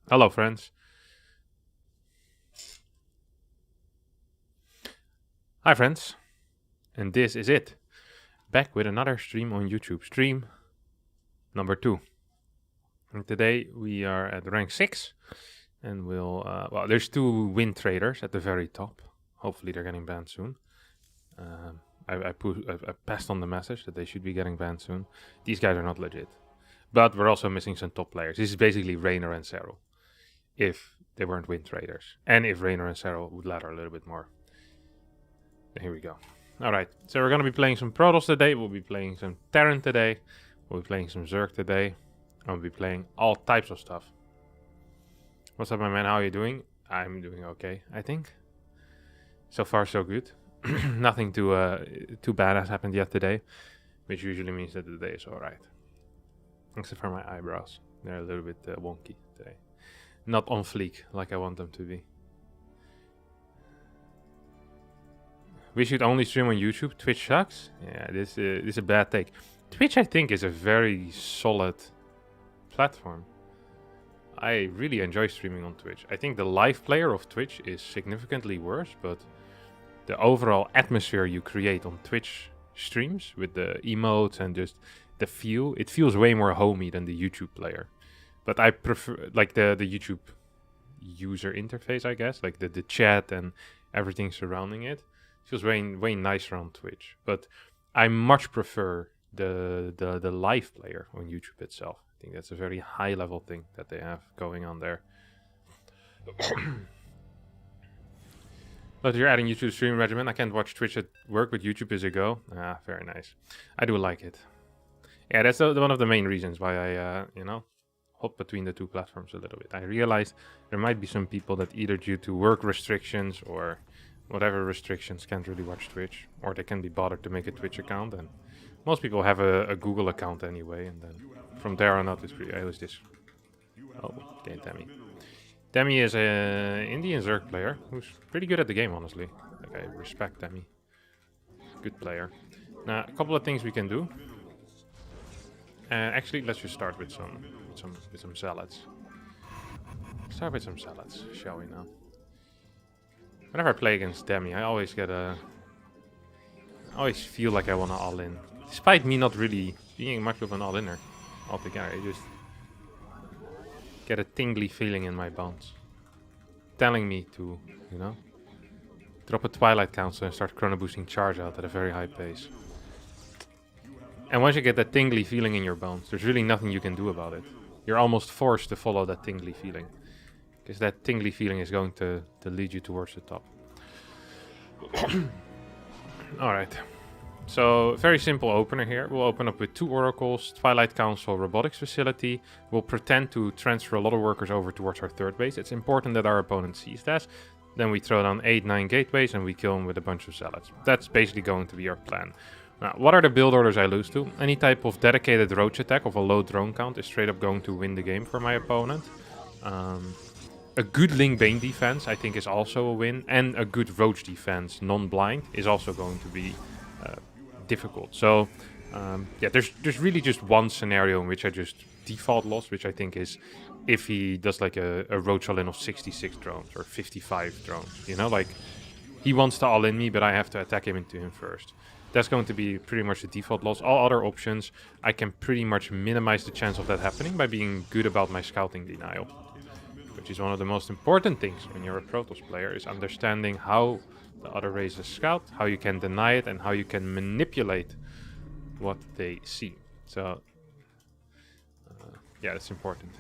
Hello, friends. Hi, friends. And this is it. Back with another stream on YouTube. Stream number 2. And today we are at rank 6. And well, there's 2 win traders at the very top. Hopefully they're getting banned soon. I passed on the message that they should be getting banned soon. These guys are not legit. But we're also missing some top players. This is basically Raynor and Cyril. If they weren't win traders. And if Raynor and Cyril would ladder a little bit more. Here we go. Alright, so we're going to be playing some Protoss today. We'll be playing some Terran today. We'll be playing some Zerg today. I'll be playing all types of stuff. What's up, my man? How are you doing? I'm doing okay, I think. So far, so good. Nothing too bad has happened yet today, which usually means that the day is alright. Except for my eyebrows. They're a little bit wonky today. Not on fleek like I want them to be. We should only stream on YouTube. Twitch sucks. Yeah, this is a bad take. Twitch, I think, is a very solid platform. I really enjoy streaming on Twitch. I think the live player of Twitch is significantly worse, but the overall atmosphere you create on Twitch streams with the emotes and just the feel, it feels way more homey than the YouTube player. But I prefer like the YouTube user interface, I guess, like the chat and everything surrounding it. Feels way nicer on Twitch, but I much prefer the live player on YouTube itself. I think that's a very high level thing that they have going on there. But you're adding YouTube streaming regimen. I can't watch Twitch at work, but YouTube is a go. Ah, very nice. I do like it. Yeah, that's one of the main reasons why I hop between the two platforms a little bit. I realized there might be some people that either due to work restrictions or whatever restrictions can't really watch Twitch, or they can be bothered to make a Twitch account, and most people have a Google account anyway, and then from there on out it's pretty... who's this? Oh, okay, Demi. Demi is an Indian Zerg player who's pretty good at the game, honestly. Like, I respect Demi. Good player. Now, a couple of things we can do. Actually, let's just start with some salads. Start with some salads, shall we now? Whenever I play against Demi, I always feel like I want to all-in. Despite me not really being much of an all-inner altogether, I just get a tingly feeling in my bones. Telling me to, drop a Twilight Council and start chrono boosting charge out at a very high pace. And once you get that tingly feeling in your bones, there's really nothing you can do about it. You're almost forced to follow that tingly feeling. Because that tingly feeling is going to lead you towards the top. Alright. So, very simple opener here. We'll open up with 2 Oracles, Twilight Council, Robotics Facility. We'll pretend to transfer a lot of workers over towards our third base. It's important that our opponent sees that. Then we throw down 8-9 gateways and we kill them with a bunch of zealots. That's basically going to be our plan. Now, what are the build orders I lose to? Any type of dedicated roach attack of a low drone count is straight up going to win the game for my opponent. A good Ling Bane defense, I think, is also a win. And a good Roach defense, non-blind, is also going to be difficult. So, yeah, there's really just one scenario in which I just default lost, which I think is if he does like a Roach all-in of 66 drones or 55 drones. Like, he wants to all-in me, but I have to attack him into him first. That's going to be pretty much the default loss. All other options, I can pretty much minimize the chance of that happening by being good about my scouting denial. Which is one of the most important things when you're a Protoss player, is understanding how the other races scout, how you can deny it, and how you can manipulate what they see. So, yeah, that's important.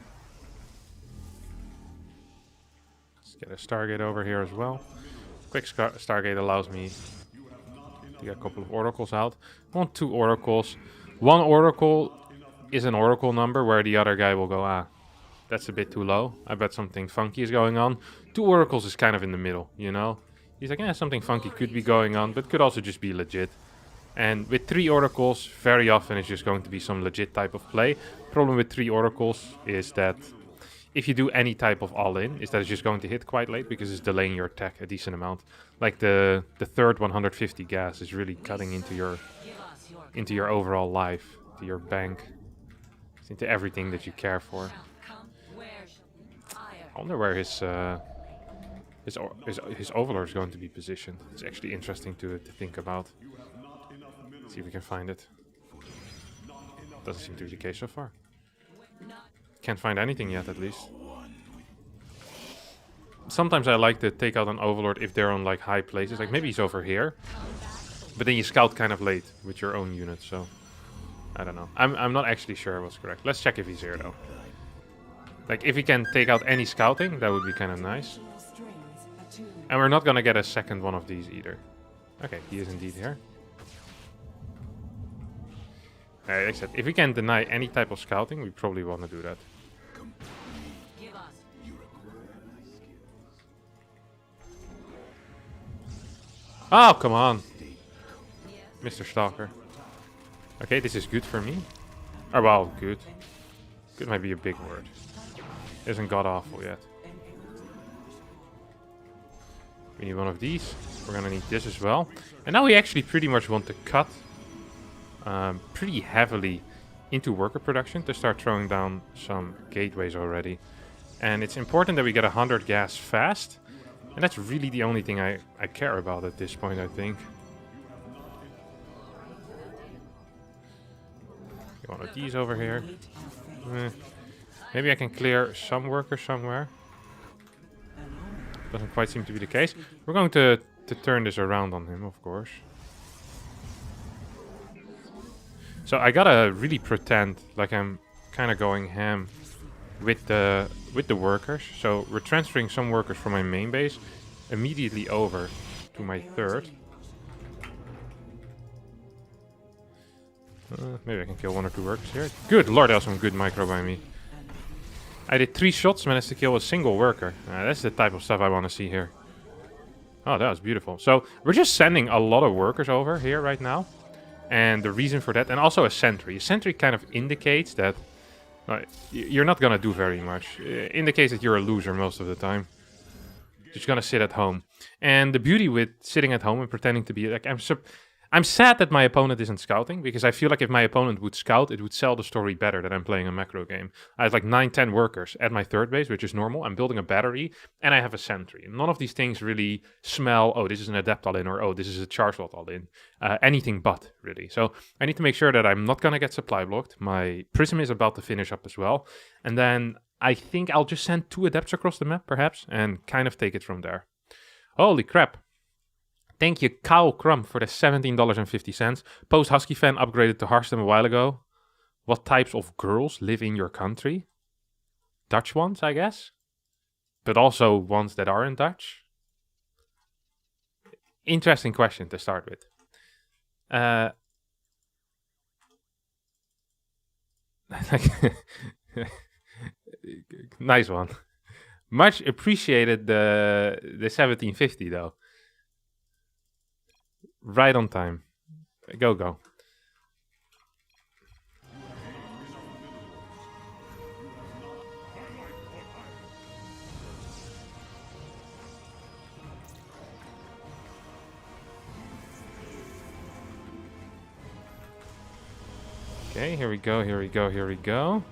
Let's get a Stargate over here as well. Quick Stargate allows me to get a couple of Oracles out. I want 2 Oracles. 1 Oracle is an Oracle number where the other guy will go, that's a bit too low. I bet something funky is going on. 2 Oracles is kind of in the middle, He's like, something funky could be going on, but could also just be legit. And with 3 Oracles, very often it's just going to be some legit type of play. Problem with 3 Oracles is that if you do any type of all-in, is that it's just going to hit quite late because it's delaying your attack a decent amount. Like the third 150 gas is really cutting into your overall life, to your bank, into everything that you care for. I wonder where his overlord is going to be positioned. It's actually interesting to think about. Let's see if we can find it. Doesn't seem to be the case so far. Can't find anything yet, at least. Sometimes I like to take out an overlord if they're on like high places. Like maybe he's over here, but then you scout kind of late with your own unit. So I don't know. I'm not actually sure what's correct. Let's check if he's here though. Like if he can take out any scouting, that would be kind of nice. And we're not gonna get a second one of these either. Okay, he is indeed here. Except if we can deny any type of scouting, we probably want to do that. Oh, come on. Mr. Stalker. Okay, this is good for me. Oh, well, good. Good might be a big word. Isn't god awful yet. We need one of these. We're gonna need this as well. And now we actually pretty much want to cut pretty heavily into worker production to start throwing down some gateways already. And it's important that we get 100 gas fast. And that's really the only thing I care about at this point, I think. One of these over here. Maybe I can clear some workers somewhere. Doesn't quite seem to be the case. We're going to turn this around on him, of course. So I gotta really pretend like I'm kind of going ham with the workers. So we're transferring some workers from my main base immediately over to my third. Maybe I can kill one or two workers here. Good lord, that was some good micro by me. I did 3 shots, managed to kill a single worker. That's the type of stuff I want to see here. Oh, that was beautiful. So we're just sending a lot of workers over here right now. And the reason for that, and also a sentry. A sentry kind of indicates that you're not going to do very much. It indicates that you're a loser most of the time. You're just going to sit at home. And the beauty with sitting at home and pretending to be like, I'm sad that my opponent isn't scouting, because I feel like if my opponent would scout, it would sell the story better that I'm playing a macro game. I have like 9-10 workers at my third base, which is normal. I'm building a battery, and I have a sentry. None of these things really smell, oh, this is an adept all-in, or oh, this is a charge lot all-in. Anything but, really. So I need to make sure that I'm not going to get supply blocked. My Prism is about to finish up as well. And then I think I'll just send 2 adepts across the map, perhaps, and kind of take it from there. Holy crap. Thank you, Kyle Crumb, for the $17.50. Post Husky fan upgraded to Harstem a while ago. What types of girls live in your country? Dutch ones, I guess. But also ones that aren't Dutch. Interesting question to start with. Nice one. Much appreciated the 1750 though. Right on time. Go, go. Okay, here we go, here we go, here we go.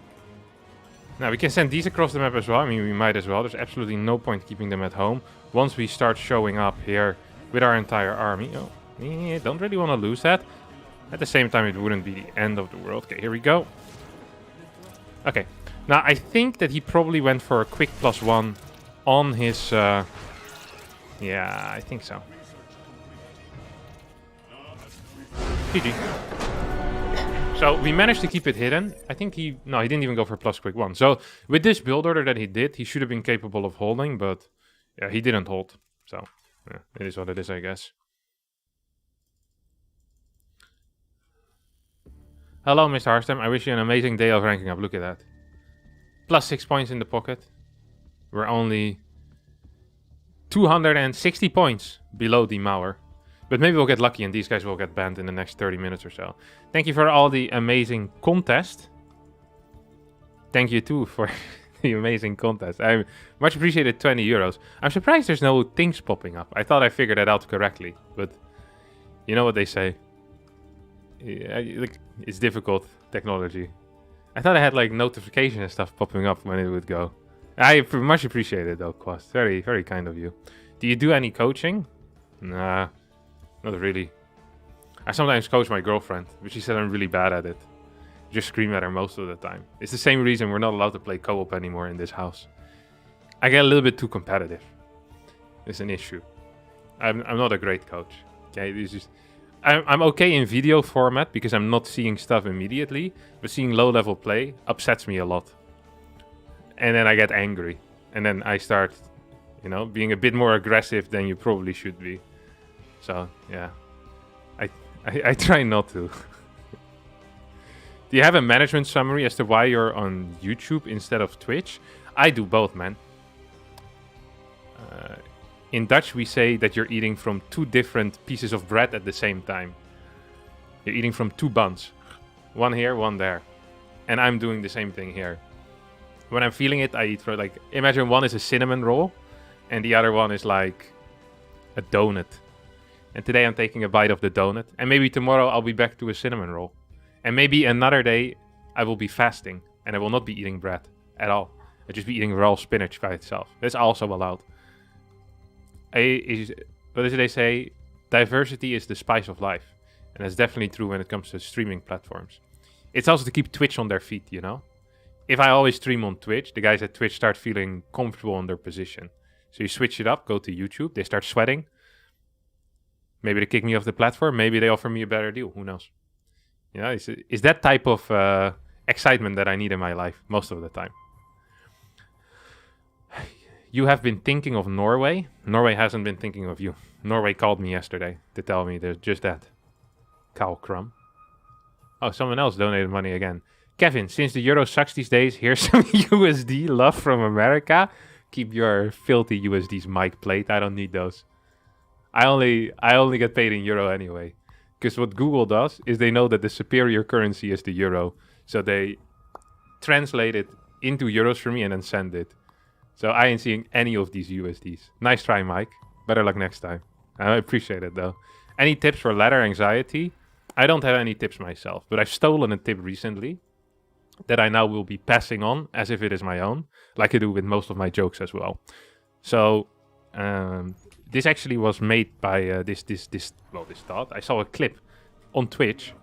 Now, we can send these across the map as well. I mean, we might as well. There's absolutely no point keeping them at home. Once we start showing up here with our entire army... Oh. Don't really want to lose that. At the same time, it wouldn't be the end of the world. Okay, here we go. Okay. Now, I think that he probably went for a quick +1 on his... Yeah, I think so. GG. So, we managed to keep it hidden. I think he... No, he didn't even go for +1. So, with this build order that he did, he should have been capable of holding, but... Yeah, he didn't hold. So, yeah, it is what it is, I guess. Hello, Mr. Harstem. I wish you an amazing day of ranking up. Look at that. +6 points in the pocket. We're only 260 points below the Mauer. But maybe we'll get lucky and these guys will get banned in the next 30 minutes or so. Thank you for all the amazing contest. Thank you too for the amazing contest. I much appreciated 20 euros. I'm surprised there's no things popping up. I thought I figured that out correctly. But you know what they say. Yeah, it's difficult technology. I thought I had like notification and stuff popping up when it would go. I much appreciate it though, Quast. Very, very kind of you. Do you do any coaching? Nah, not really. I sometimes coach my girlfriend, but she said I'm really bad at it. Just scream at her most of the time. It's the same reason we're not allowed to play co-op anymore in this house. I get a little bit too competitive. It's an issue. I'm not a great coach. Okay, this is. I'm okay in video format because I'm not seeing stuff immediately, but seeing low-level play upsets me a lot. And then I get angry, and then I start, you know, being a bit more aggressive than you probably should be. So yeah, I try not to. Do you have a management summary as to why you're on YouTube instead of Twitch? I do both, man. In Dutch, we say that you're eating from 2 different pieces of bread at the same time. You're eating from 2 buns. One here, one there. And I'm doing the same thing here. When I'm feeling it, I eat for like... Imagine one is a cinnamon roll, and the other one is like a donut. And today I'm taking a bite of the donut. And maybe tomorrow I'll be back to a cinnamon roll. And maybe another day I will be fasting, and I will not be eating bread at all. I'll just be eating raw spinach by itself. That's also allowed. What do they say? Diversity is the spice of life. And that's definitely true when it comes to streaming platforms. It's also to keep Twitch on their feet, you know? If I always stream on Twitch, the guys at Twitch start feeling comfortable in their position. So you switch it up, go to YouTube, they start sweating. Maybe they kick me off the platform, maybe they offer me a better deal, who knows? You know, it's that type of excitement that I need in my life most of the time. You have been thinking of Norway. Norway hasn't been thinking of you. Norway called me yesterday to tell me there's just that. Cow crumb. Oh, someone else donated money again. Kevin, since the euro sucks these days, here's some USD love from America. Keep your filthy USDs, Mike plate. I don't need those. I only get paid in euro anyway. Because what Google does is they know that the superior currency is the euro. So they translate it into euros for me and then send it. So I ain't seeing any of these USDs. Nice try, Mike. Better luck next time. I appreciate it, though. Any tips for ladder anxiety? I don't have any tips myself, but I've stolen a tip recently that I now will be passing on as if it is my own, like I do with most of my jokes as well. So this actually was made by this thought. I saw a clip on Twitch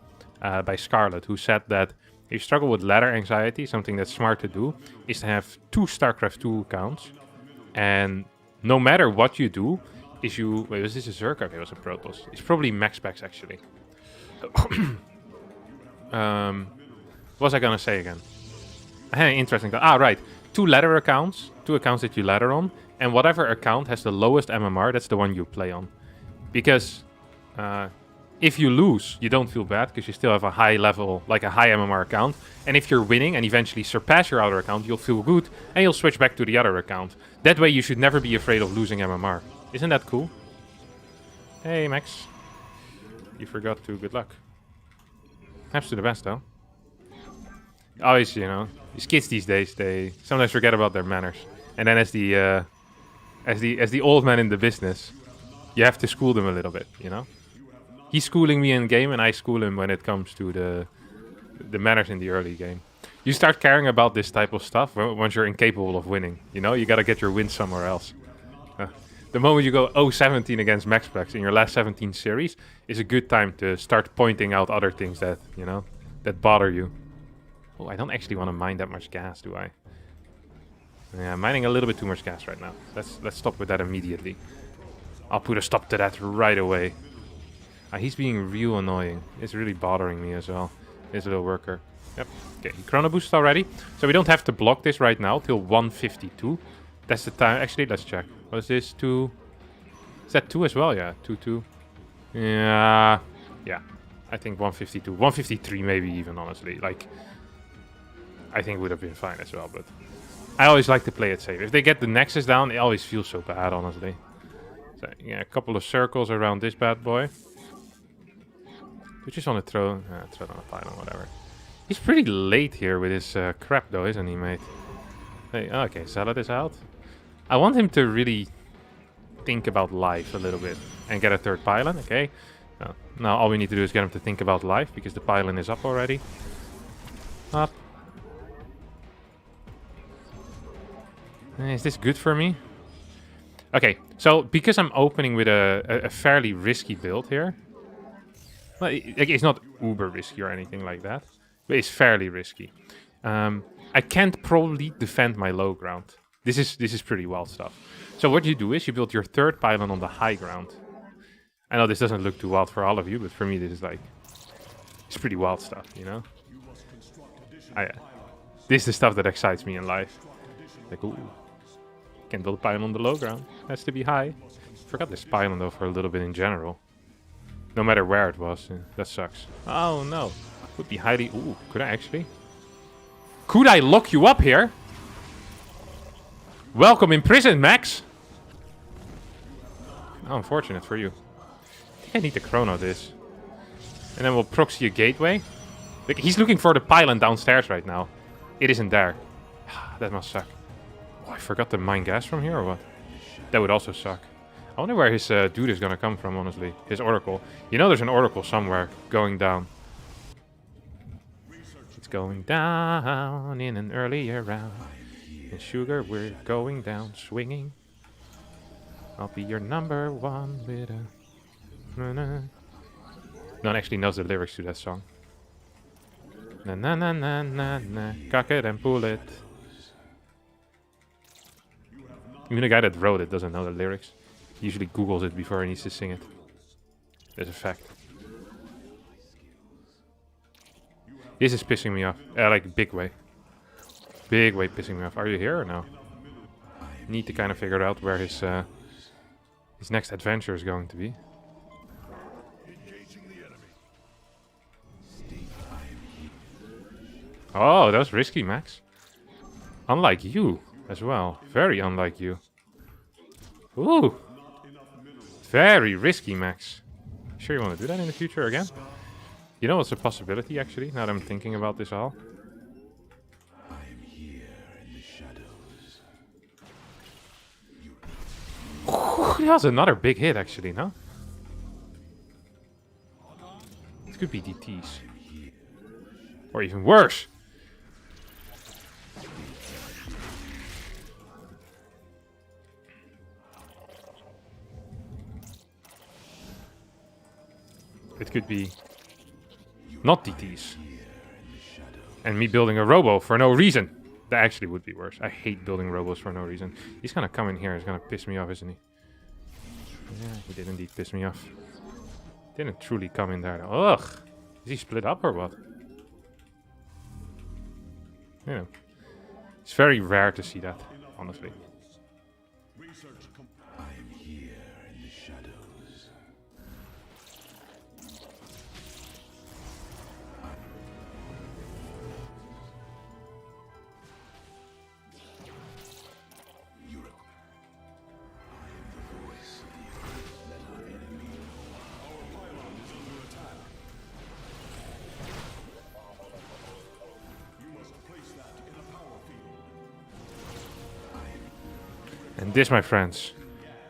by Scarlett, who said that if you struggle with ladder anxiety, something that's smart to do is to have 2 StarCraft 2 accounts. And no matter what you do, is you... Wait, was this a Zerg? Okay, it was a Protoss. It's probably max specs, actually. What was I gonna say again? I had an interesting... right. 2 ladder accounts. 2 accounts that you ladder on. And whatever account has the lowest MMR, that's the one you play on. Because... if you lose, you don't feel bad because you still have a high level, like a high MMR account. And if you're winning and eventually surpass your other account, you'll feel good and you'll switch back to the other account. That way you should never be afraid of losing MMR. Isn't that cool? Hey, Max. You forgot to. Good luck. Haps to the best, though. Always, you know, these kids these days, they sometimes forget about their manners. And then as the old man in the business, you have to school them a little bit, you know? He's schooling me in game, and I school him when it comes to the manners in the early game. You start caring about this type of stuff once you're incapable of winning. You know, you gotta get your win somewhere else. The moment you go 0-17 against MaxPlex in your last 17 series is a good time to start pointing out other things that, you know, that bother you. Oh, I don't actually want to mine that much gas, do I? Yeah, I'm mining a little bit too much gas right now. Let's stop with that immediately. I'll put a stop to that right away. He's being real annoying. It's really bothering me as well. This little worker. Yep. Okay, he chrono boosted already. So we don't have to block this right now till 152. That's the time. Actually, let's check. What is this? 2? Is that 2 as well? Yeah, 2-2. Yeah. Yeah. I think 152. 153 maybe even, honestly. Like, I think would have been fine as well, but I always like to play it safe. If they get the Nexus down, it always feels so bad, honestly. So, yeah, a couple of circles around this bad boy. We just want to throw on a pylon, whatever. He's pretty late here with his crap, though, isn't he, mate? Hey, okay, Salad is out. I want him to really think about life a little bit and get a 3rd pylon, okay? Now all we need to do is get him to think about life because the pylon is up already. Up. Is this good for me? Okay, so because I'm opening with a fairly risky build here, well, it's not uber risky or anything like that, but it's fairly risky. I can't probably defend my low ground. This is pretty wild stuff. So what you do is you build your third pylon on the high ground. I know this doesn't look too wild for all of you, but for me this is like, it's pretty wild stuff, you know? This is the stuff that excites me in life. Like, ooh, can build a pylon on the low ground. Has to be high. Forgot this pylon though for a little bit in general. No matter where it was, that sucks. Oh no, would be highly. Ooh, could I actually? Could I lock you up here? Welcome in prison, Max. How unfortunate for you. I think I need to chrono this, and then we'll proxy a gateway. Like, he's looking for the pylon downstairs right now. It isn't there. That must suck. Oh, I forgot to mine gas from here or what? That would also suck. I wonder where his dude is gonna come from, honestly. His oracle. You know there's an oracle somewhere going down. It's going down in an earlier round. In sugar, we're going down swinging. I'll be your number one with a... No one actually knows the lyrics to that song. Na na na na na na. Cock it and pull it. Even the guy that wrote it doesn't know the lyrics. He usually Googles it before he needs to sing it. That's a fact. This is pissing me off. Like, big way. Big way pissing me off. Are you here or no? Need to kind of figure out where his next adventure is going to be. Oh, that was risky, Max. Unlike you as well. Very unlike you. Ooh. Very risky, Max. Sure you want to do that in the future again? You know what's a possibility, actually, now that I'm thinking about this all? Ooh, that was another big hit, actually, no? It could be DTs. Or even worse. It could be not DTs. And me building a robo for no reason. That actually would be worse. I hate building robos for no reason. He's gonna come in here. He's gonna piss me off, isn't he? Yeah, he did indeed piss me off. Didn't truly come in there. Ugh. Is he split up or what? You know. It's very rare to see that, honestly. And this, my friends,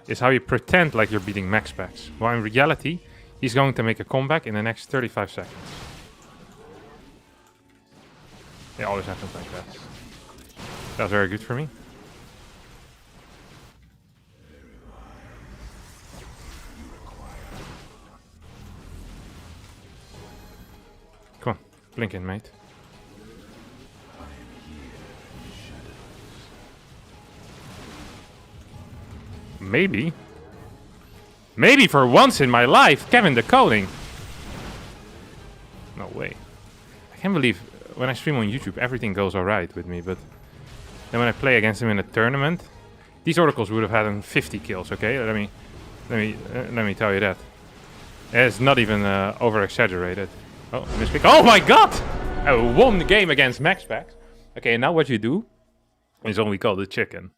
is how you pretend like you're beating max packs. While in reality, he's going to make a comeback in the next 35 seconds. It always happens like that. That was very good for me. Come on, blink in, mate. Maybe. Maybe for once in my life, Kevin the Koning. No way. I can't believe when I stream on YouTube, everything goes alright with me, but then when I play against him in a tournament, these oracles would have had him 50 kills, okay? Let me tell you that. It's not even over-exaggerated. Oh, mispick. Oh my god! I won the game against Max Packs. Okay, and now what you do is only called the chicken.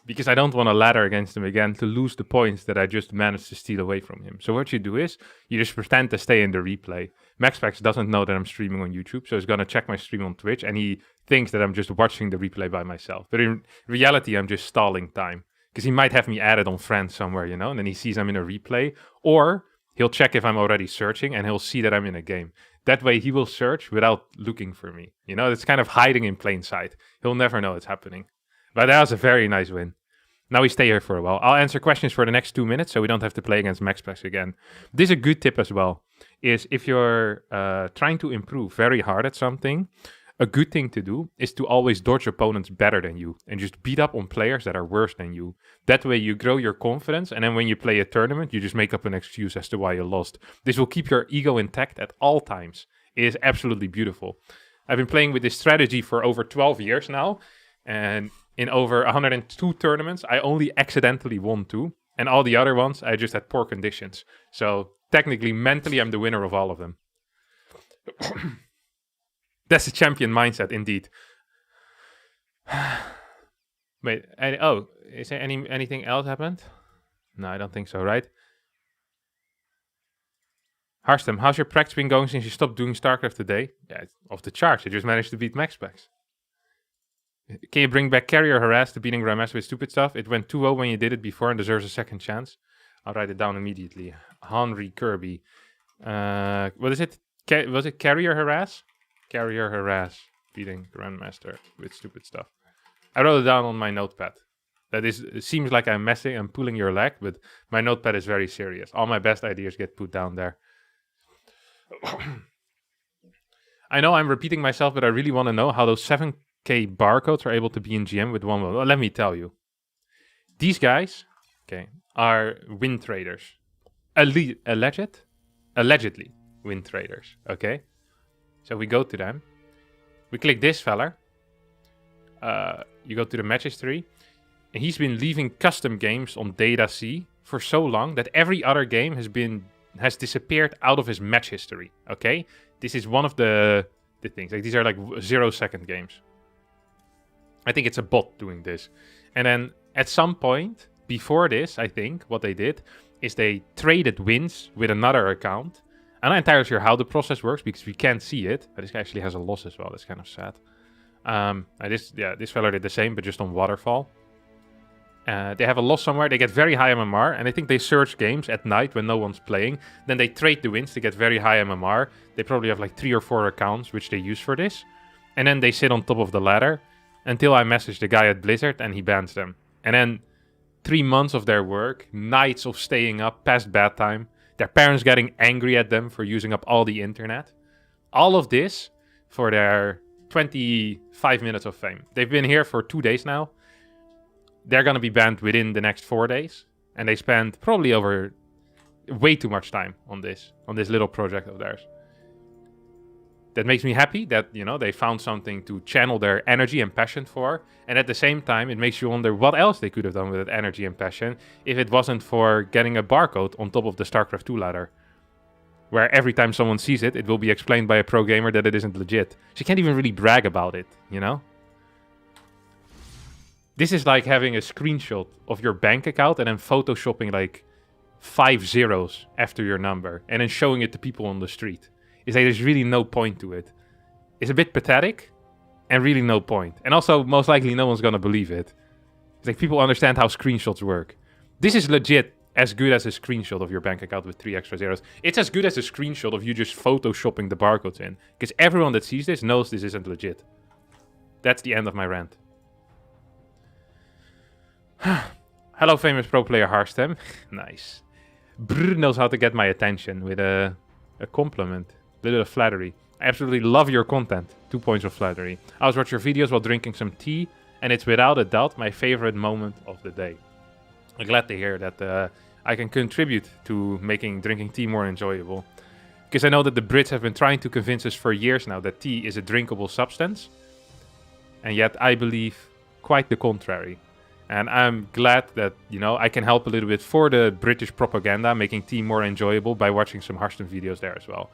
Because I don't want to ladder against him again to lose the points that I just managed to steal away from him. So what you do is, you just pretend to stay in the replay. MaxPax doesn't know that I'm streaming on YouTube, so he's going to check my stream on Twitch, and he thinks that I'm just watching the replay by myself. But in reality, I'm just stalling time. Because he might have me added on Friends somewhere, you know, and then he sees I'm in a replay. Or he'll check if I'm already searching, and he'll see that I'm in a game. That way, he will search without looking for me. You know, it's kind of hiding in plain sight. He'll never know it's happening. But that was a very nice win. Now we stay here for a while. I'll answer questions for the next 2 minutes so we don't have to play against MaxPax again. This is a good tip as well, is if you're trying to improve very hard at something, a good thing to do is to always dodge opponents better than you and just beat up on players that are worse than you. That way you grow your confidence, and then when you play a tournament, you just make up an excuse as to why you lost. This will keep your ego intact at all times. It is absolutely beautiful. I've been playing with this strategy for over 12 years now, and in over 102 tournaments, I only accidentally won 2, and all the other ones, I just had poor conditions. So technically, mentally, I'm the winner of all of them. That's the champion mindset, indeed. Wait, oh, is there anything else happened? No, I don't think so, right? Harstem, how's your practice been going since you stopped doing StarCraft today? Yeah, it's off the charts. I just managed to beat MaxPax. Can you bring back Carrier Harass to beating Grandmaster with stupid stuff? It went 2-0 when you did it before and deserves a second chance. I'll write it down immediately. Henry Kirby. What is it? Was it Carrier Harass? Carrier Harass beating Grandmaster with stupid stuff. I wrote it down on my notepad. It seems like I'm pulling your leg, but my notepad is very serious. All my best ideas get put down there. I know I'm repeating myself, but I really want to know how those 7K barcodes are able to be in GM with 1 vote. Well, let me tell you. These guys, okay, are win traders. Allegedly win traders, okay? So we go to them. We click this fella. You go to the match history. And he's been leaving custom games on Data C for so long that every other game has disappeared out of his match history, okay? This is one of the things. Like, these are like 0-second games. I think it's a bot doing this. And then at some point before this, I think what they did is they traded wins with another account. I'm not entirely sure how the process works because we can't see it. But this guy actually has a loss as well. That's kind of sad. This fella did the same, but just on Waterfall. They have a loss somewhere. They get very high MMR, and I think they search games at night when no one's playing. Then they trade the wins to get very high MMR. They probably have like 3 or 4 accounts which they use for this. And then they sit on top of the ladder until I message the guy at Blizzard and he bans them. And then 3 months of their work, nights of staying up past bedtime, their parents getting angry at them for using up all the internet. All of this for their 25 minutes of fame. They've been here for 2 days now. They're going to be banned within the next 4 days. And they spent probably over way too much time on this little project of theirs. That makes me happy that, you know, they found something to channel their energy and passion for. And at the same time, it makes you wonder what else they could have done with that energy and passion if it wasn't for getting a barcode on top of the StarCraft 2 ladder. Where every time someone sees it, it will be explained by a pro gamer that it isn't legit. So you can't even really brag about it, you know? This is like having a screenshot of your bank account and then photoshopping like 5 zeros after your number and then showing it to people on the street. Is that there's really no point to it. It's a bit pathetic and really no point. And also, most likely no one's gonna believe it. It's like people understand how screenshots work. This is legit as good as a screenshot of your bank account with 3 extra zeros. It's as good as a screenshot of you just photoshopping the barcodes in. Because everyone that sees this knows this isn't legit. That's the end of my rant. Hello, famous pro player Harstem. Nice. Brr knows how to get my attention with a compliment. A little flattery. I absolutely love your content. 2 points of flattery. I was watching your videos while drinking some tea, and it's without a doubt my favorite moment of the day. I'm glad to hear that I can contribute to making drinking tea more enjoyable. Because I know that the Brits have been trying to convince us for years now that tea is a drinkable substance. And yet I believe quite the contrary. And I'm glad that, you know, I can help a little bit for the British propaganda, making tea more enjoyable by watching some Harstem videos there as well.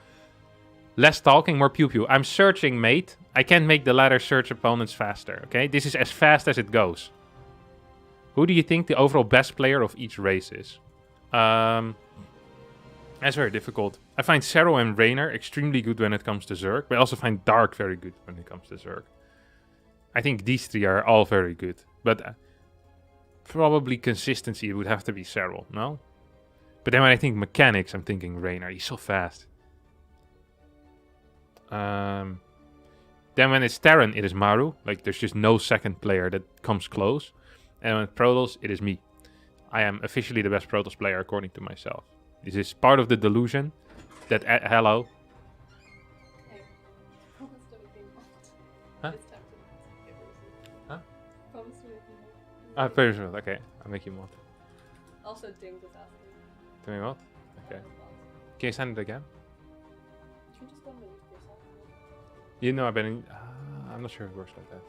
Less talking, more pew-pew. I'm searching, mate. I can't make the ladder search opponents faster, okay? This is as fast as it goes. Who do you think the overall best player of each race is? That's very difficult. I find Zero and Raynor extremely good when it comes to Zerg, but I also find Dark very good when it comes to Zerg. I think these 3 are all very good, but probably consistency would have to be Zero, no? But then when I think mechanics, I'm thinking Raynor. He's so fast. Then when it's Terran, it is Maru. Like, there's just no second player that comes close. And with Protoss, it is me. I am officially the best Protoss player according to myself. This is part of the delusion that... hello? Huh? Huh? Ah, very good. Okay, I'll make you mod. Also, Ding was asking. Tell me what? Okay. Can you send it again? You just go mute yourself. You know I've been in... I'm not sure it works like that.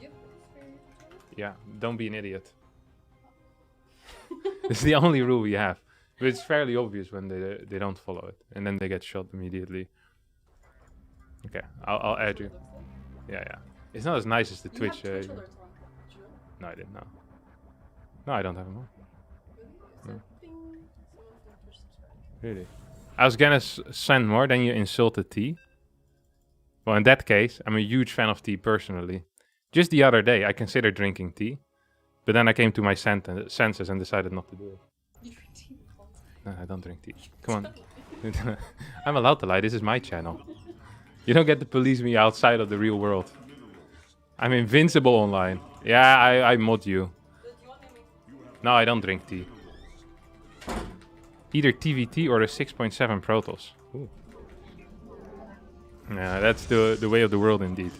Yep. Yeah, don't be an idiot. It's the only rule we have. But it's fairly obvious when they don't follow it. And then they get shot immediately. Okay, I'll add you. Yeah, yeah. It's not as nice as the Twitch. Twitch alerts on. Did you know? No, I didn't know. No, I don't have them on. Really? Ding. Someone from Twitch subscribed. Really? I was gonna send more, then you insulted tea. Well, in that case, I'm a huge fan of tea personally. Just the other day, I considered drinking tea. But then I came to my senses and decided not to do it. You drink tea? No, I don't drink tea. Come on. I'm allowed to lie. This is my channel. You don't get to police me outside of the real world. I'm invincible online. Yeah, I mod you. No, I don't drink tea. Either TVT or the 6.7 Protoss. Ooh. Yeah, that's the way of the world indeed.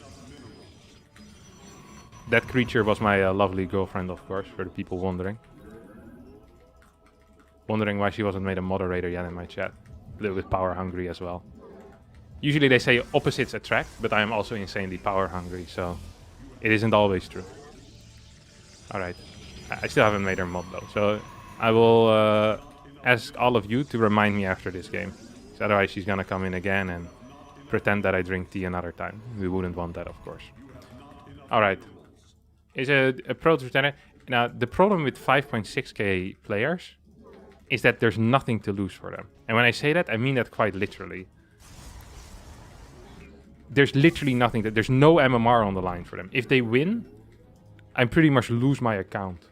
That creature was my lovely girlfriend, of course, for the people wondering. Wondering why she wasn't made a moderator yet in my chat. A little bit power hungry as well. Usually they say opposites attract, but I am also insanely power hungry, so it isn't always true. Alright. I still haven't made her mod though, so I will ask all of you to remind me after this game. So otherwise she's gonna come in again and pretend that I drink tea another time. We wouldn't want that, of course. Alright. Is a Protoss Terran. Now, the problem with 5.6k players is that there's nothing to lose for them. And when I say that, I mean that quite literally. There's literally nothing. There's no MMR on the line for them. If they win, I pretty much lose my account.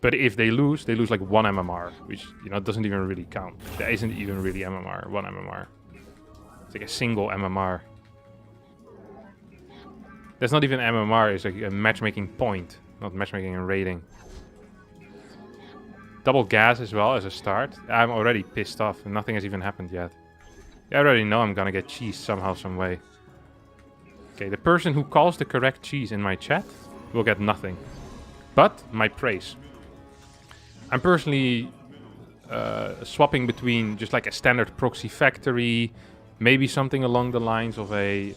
But if they lose like 1 MMR, which, you know, doesn't even really count. There isn't even really MMR, 1 MMR. It's like a single MMR. That's not even MMR, it's like a matchmaking point, not matchmaking and rating. Double gas as well as a start. I'm already pissed off and nothing has even happened yet. I already know I'm gonna get cheese somehow, some way. Okay, the person who calls the correct cheese in my chat will get nothing. But my praise. I'm personally swapping between just like a standard proxy factory, maybe something along the lines of a...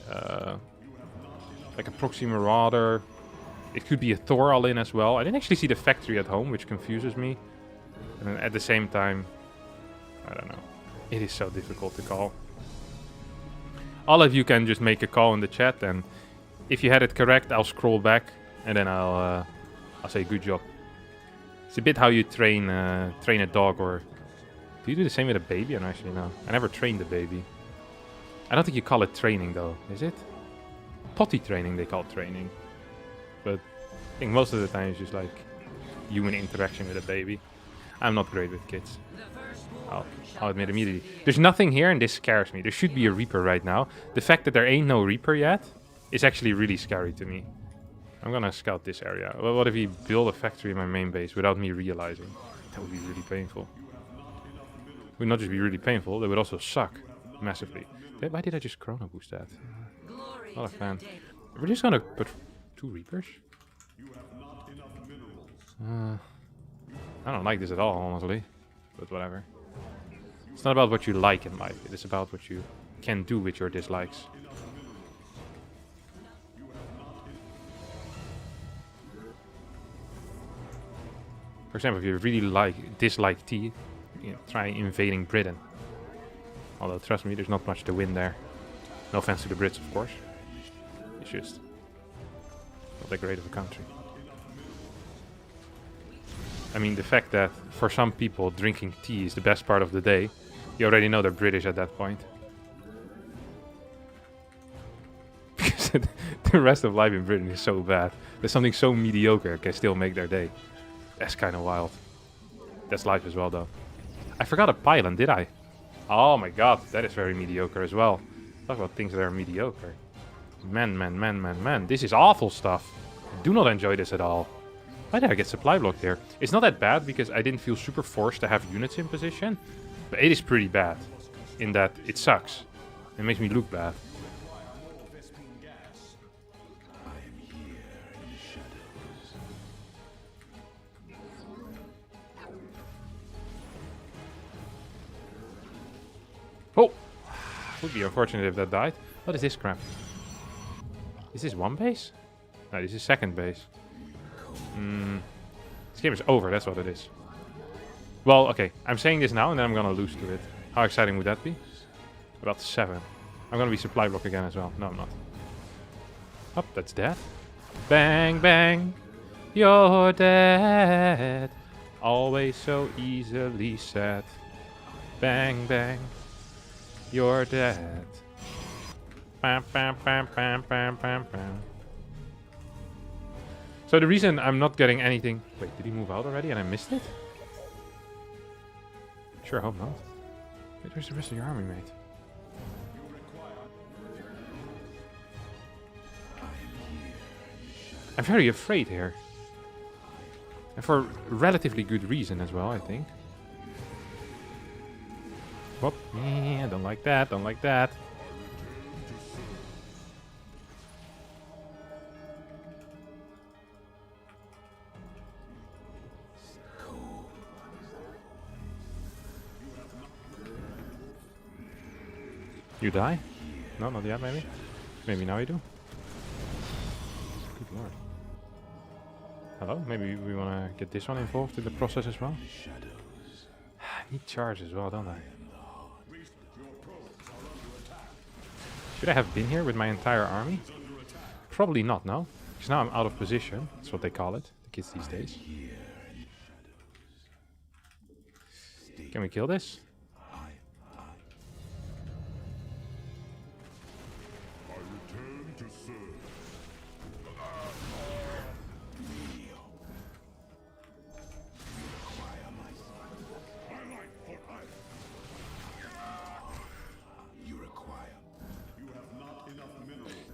like a proxy marauder. It could be a Thor all-in as well. I didn't actually see the factory at home, which confuses me. And then at the same time, I don't know. It is so difficult to call. All of you can just make a call in the chat, and if you had it correct, I'll scroll back and then I'll say good job. It's a bit how you train a dog, or do you do the same with a baby? I don't actually know. I never trained a baby. I don't think you call it training though, is it? Potty training they call training, but I think most of the time it's just like human interaction with a baby. I'm not great with kids. I'll admit immediately. There's nothing here and this scares me. There should be a Reaper right now. The fact that there ain't no Reaper yet is actually really scary to me. I'm gonna scout this area. Well, what if he built a factory in my main base without me realizing? That would be really painful. It would not just be really painful, it would also suck massively. Why did I just chrono boost that? Not a fan. We're just gonna put 2 Reapers. I don't like this at all, honestly. But whatever. It's not about what you like in life. It is about what you can do with your dislikes. For example, if you really dislike tea, you know, try invading Britain. Although, trust me, there's not much to win there. No offense to the Brits, of course. It's just not that great of a country. I mean, the fact that for some people drinking tea is the best part of the day, you already know they're British at that point. Because the rest of life in Britain is so bad. There's something so mediocre can still make their day. That's kind of wild. That's life as well, though. I forgot a pylon, did I? Oh my god, that is very mediocre as well. Talk about things that are mediocre. Man. This is awful stuff. I do not enjoy this at all. Why did I get supply blocked here? It's not that bad because I didn't feel super forced to have units in position. But it is pretty bad. In that it sucks. It makes me look bad. Oh! Would be unfortunate if that died. What is this crap? Is this one base? No, this is second base. This game is over, that's what it is. Well, okay, I'm saying this now and then I'm gonna lose to it. How exciting would that be? About 7. I'm gonna be supply block again as well. No, I'm not. Oh, that's dead. Bang, bang. You're dead. Always so easily said. Bang, bang. You're dead. Bam, bam, bam, bam, bam, bam, bam. So the reason I'm not getting anything... Wait, did he move out already and I missed it? Sure hope not. Wait, where's the rest of your army, mate? I'm very afraid here. And for relatively good reason as well, I think. Whoop. Yeah, don't like that, don't like that. You die? No, not yet, maybe? Maybe now you do? Good lord. Hello? Maybe we want to get this one involved in the process as well? I need charge as well, don't I? Should I have been here with my entire army? Probably not, no? Because now I'm out of position. That's what they call it, the kids these days. Can we kill this?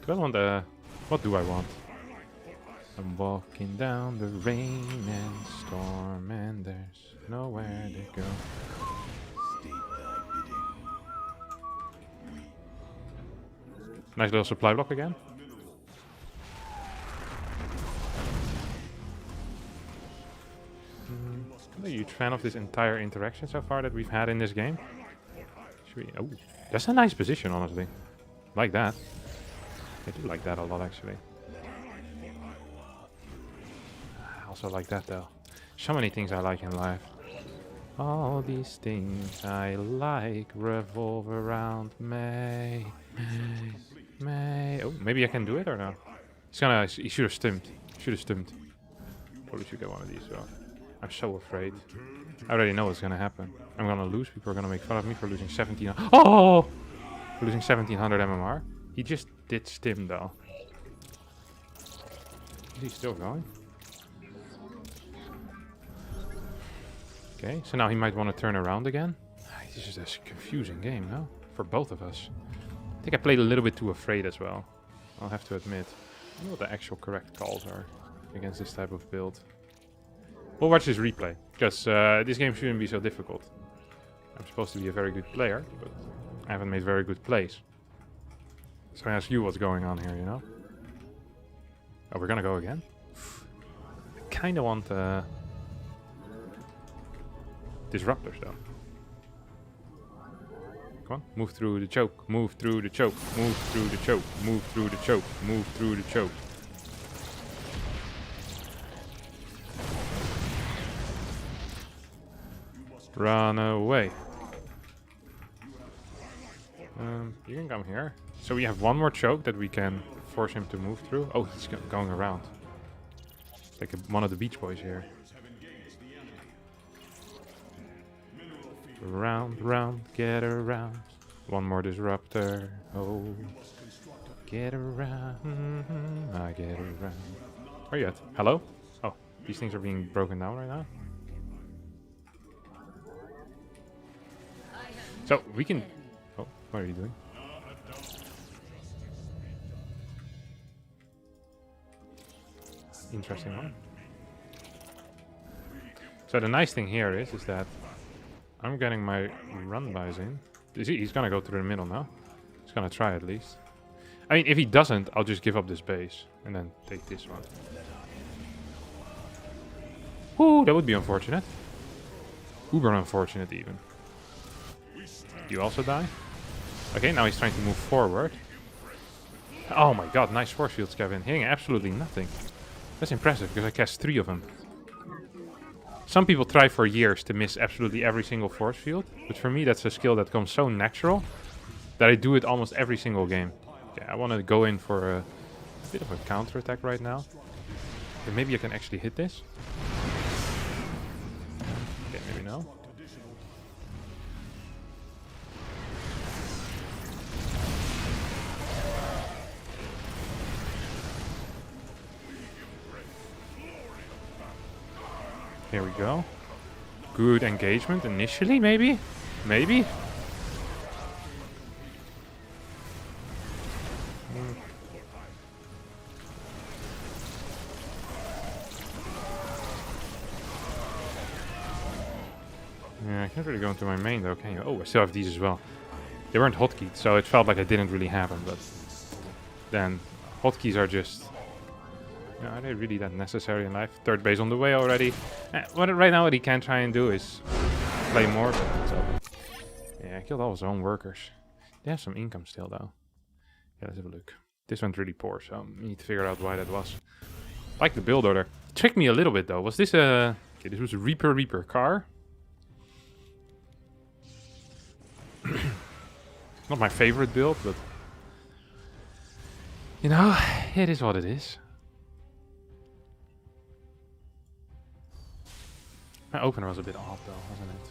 Do I want a... What do I want? I'm walking down the rain and storm and there's nowhere to go. Nice little supply block again. I'm a huge fan of this entire interaction so far that we've had in this game. Should we... Oh, that's a nice position, honestly. Like that. I do like that a lot, actually. I also like that, though. So many things I like in life. All these things I like revolve around May. May. Oh, maybe I can do it or no? He's gonna... He should have stimmed. Should have stimmed. Probably should get one of these, though. I'm so afraid. I already know what's gonna happen. I'm gonna lose. People are gonna make fun of me for losing 17... Oh! For losing 1700 MMR. He just did stim though. Is he still going? Okay, so now he might want to turn around again. This is a confusing game, no? For both of us. I think I played a little bit too afraid as well. I'll have to admit. I don't know what the actual correct calls are against this type of build. We'll watch this replay, because this game shouldn't be so difficult. I'm supposed to be a very good player, but I haven't made very good plays. So I ask you what's going on here, you know? Oh, we're gonna go again? I kinda want disruptors though. Come on, move through the choke, move through the choke, move through the choke, move through the choke, move through the choke. Run away. You can come here. So we have one more choke that we can force him to move through. Oh, he's going around. It's like one of the Beach Boys here. Round, round, get around. One more disruptor. Oh, get around. I get around. Where are you at? Hello? Oh, these things are being broken down right now. So we can... Oh, what are you doing? interesting one. So the nice thing here is that I'm getting my run-bys in. He's gonna go through the middle now. He's gonna try at least. I mean, if he doesn't, I'll just give up this base and then take this one. Ooh, that would be unfortunate. Uber unfortunate even. You also die? Okay, now he's trying to move forward. Oh my god, nice force fields, Kevin. Hitting absolutely nothing. That's impressive, because I cast 3 of them. Some people try for years to miss absolutely every single force field, but for me that's a skill that comes so natural that I do it almost every single game. Okay, I want to go in for a bit of a counter attack right now. Okay, maybe I can actually hit this. Okay, maybe no. Here we go. Good engagement initially, maybe? Maybe? Yeah, I can't really go into my main though, can you? Oh, I still have these as well. They weren't hotkeys, so it felt like it didn't really happen, but then hotkeys are just... Yeah, are they really that necessary in life? Third base on the way already. Right now what he can try and do is play more. So. Yeah, killed all his own workers. They have some income still though. Yeah, let's have a look. This went really poor, so we need to figure out why that was. Like the build order. It tricked me a little bit though. Was this a... Okay, this was a Reaper car. Not my favorite build, but... You know, it is what it is. My opener was a bit odd though, wasn't it?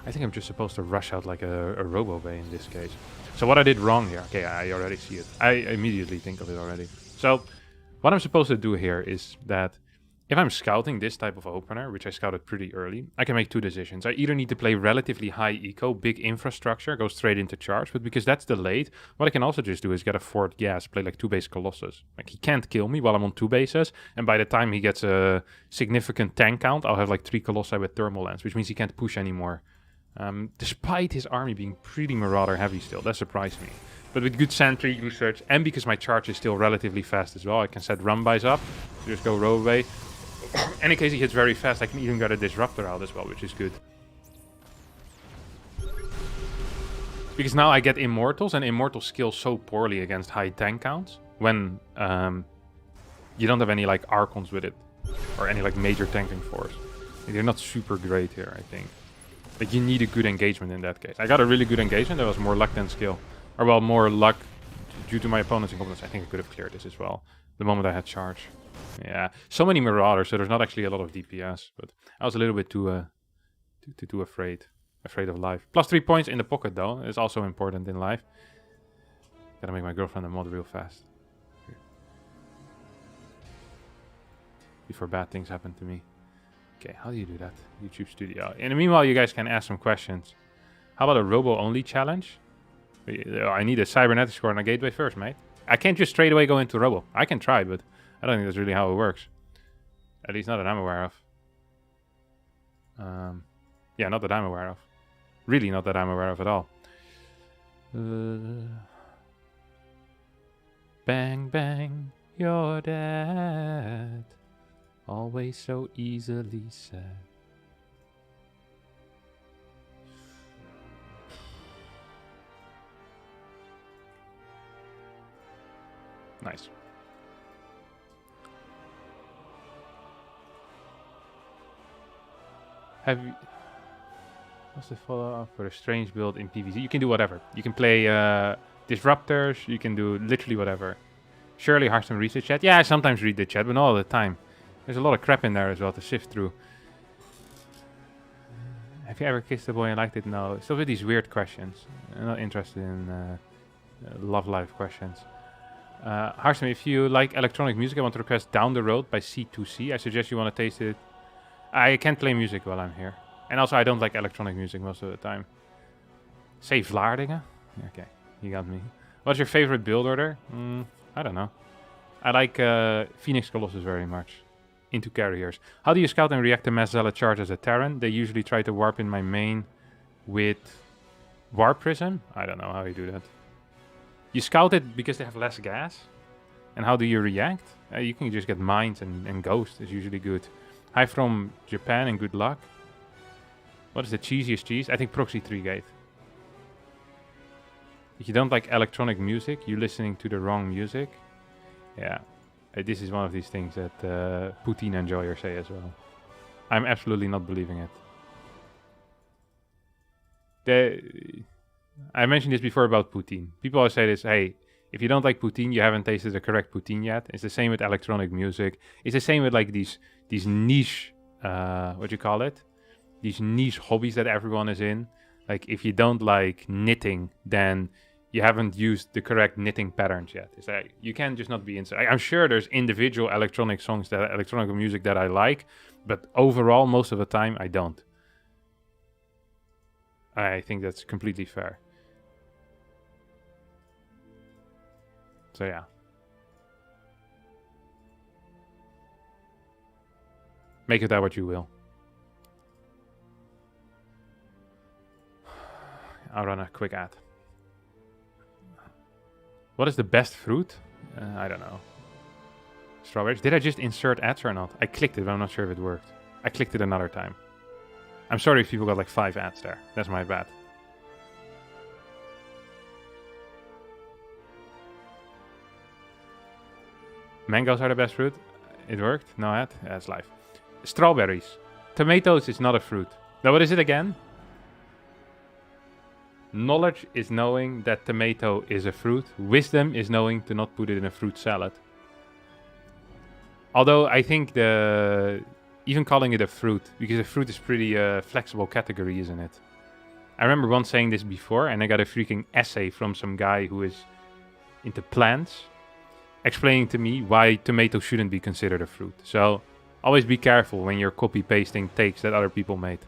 I think I'm just supposed to rush out like a Robo-Bay in this case. So what I did wrong here, okay, I already see it. I immediately think of it already. So what I'm supposed to do here is that if I'm scouting this type of opener, which I scouted pretty early, I can make 2 decisions. I either need to play relatively high eco, big infrastructure, go straight into charge, but because that's delayed, what I can also just do is get a 4th gas, play like 2 base Colossus. Like he can't kill me while I'm on 2 bases, and by the time he gets a significant tank count, I'll have like 3 Colossi with thermal lens, which means he can't push anymore. Despite his army being pretty Marauder heavy still, that surprised me. But with good sentry research, and because my charge is still relatively fast as well, I can set run-bys up, so just go Robo-Bay. And in case he hits very fast, I can even get a Disruptor out as well, which is good. Because now I get Immortals, and Immortals skill so poorly against high tank counts when you don't have any like Archons with it, or any like major tanking force. They're not super great here, I think. Like you need a good engagement in that case. I got a really good engagement, that was more luck than skill. Or well, more luck due to my opponent's incompetence. I think I could have cleared this as well, the moment I had charge. Yeah, so many Marauders, so there's not actually a lot of DPS, but I was a little bit too afraid of life. Plus 3 points in the pocket though, is also important in life. Gotta make my girlfriend a mod real fast. Before bad things happen to me. Okay, how do you do that? YouTube Studio. In the meanwhile, you guys can ask some questions. How about a Robo-only challenge? I need a cybernetic score on a gateway first, mate. I can't just straight away go into Robo. I can try, but I don't think that's really how it works. At least not that I'm aware of. Yeah, not that I'm aware of. Really not that I'm aware of at all. Bang, bang, you're dead. Always so easily said. Nice. Have you... What's the follow-up for a strange build in PvZ? You can do whatever. You can play Disruptors. You can do literally whatever. Surely Harstem reads the chat. Yeah, I sometimes read the chat, but not all the time. There's a lot of crap in there as well to sift through. Have you ever kissed a boy and liked it? No. Still with these weird questions. I'm not interested in love life questions. Harstem, if you like electronic music, I want to request Down the Road by C2C. I suggest you want to taste it. I can't play music while I'm here. And also, I don't like electronic music most of the time. Say Vlaardingen? Okay, you got me. What's your favorite build order? I don't know. I like Phoenix Colossus very much. Into carriers. How do you scout and react to mass zealot charge as a Terran? They usually try to warp in my main with Warp Prism? I don't know how you do that. You scout it because they have less gas? And how do you react? You can just get mines and ghost is usually good. Hi from Japan and good luck. What is the cheesiest cheese? I think Proxy 3 Gate. If you don't like electronic music, you're listening to the wrong music. Yeah. This is one of these things that Poutine enjoyers say as well. I'm absolutely not believing it. I mentioned this before about poutine. People always say this, hey, if you don't like poutine, you haven't tasted the correct poutine yet. It's the same with electronic music. It's the same with like these niche, what do you call it? These niche hobbies that everyone is in. Like if you don't like knitting, then you haven't used the correct knitting patterns yet. It's like you can't just not be inside. I'm sure there's individual electronic music that I like, but overall, most of the time, I don't. I think that's completely fair. So yeah. Make of that what you will. I'll run a quick ad. What is the best fruit? I don't know. Strawberries. Did I just insert ads or not? I clicked it, but I'm not sure if it worked. I clicked it another time. I'm sorry if people got like 5 ads there. That's my bad. Mangoes are the best fruit. It worked. No ad. That's live. Strawberries. Tomatoes is not a fruit. Now what is it again? Knowledge is knowing that tomato is a fruit. Wisdom is knowing to not put it in a fruit salad. Although I think even calling it a fruit, because a fruit is pretty flexible category, isn't it? I remember once saying this before, and I got a freaking essay from some guy who is into plants, explaining to me why tomato shouldn't be considered a fruit. So always be careful when you're copy-pasting takes that other people made.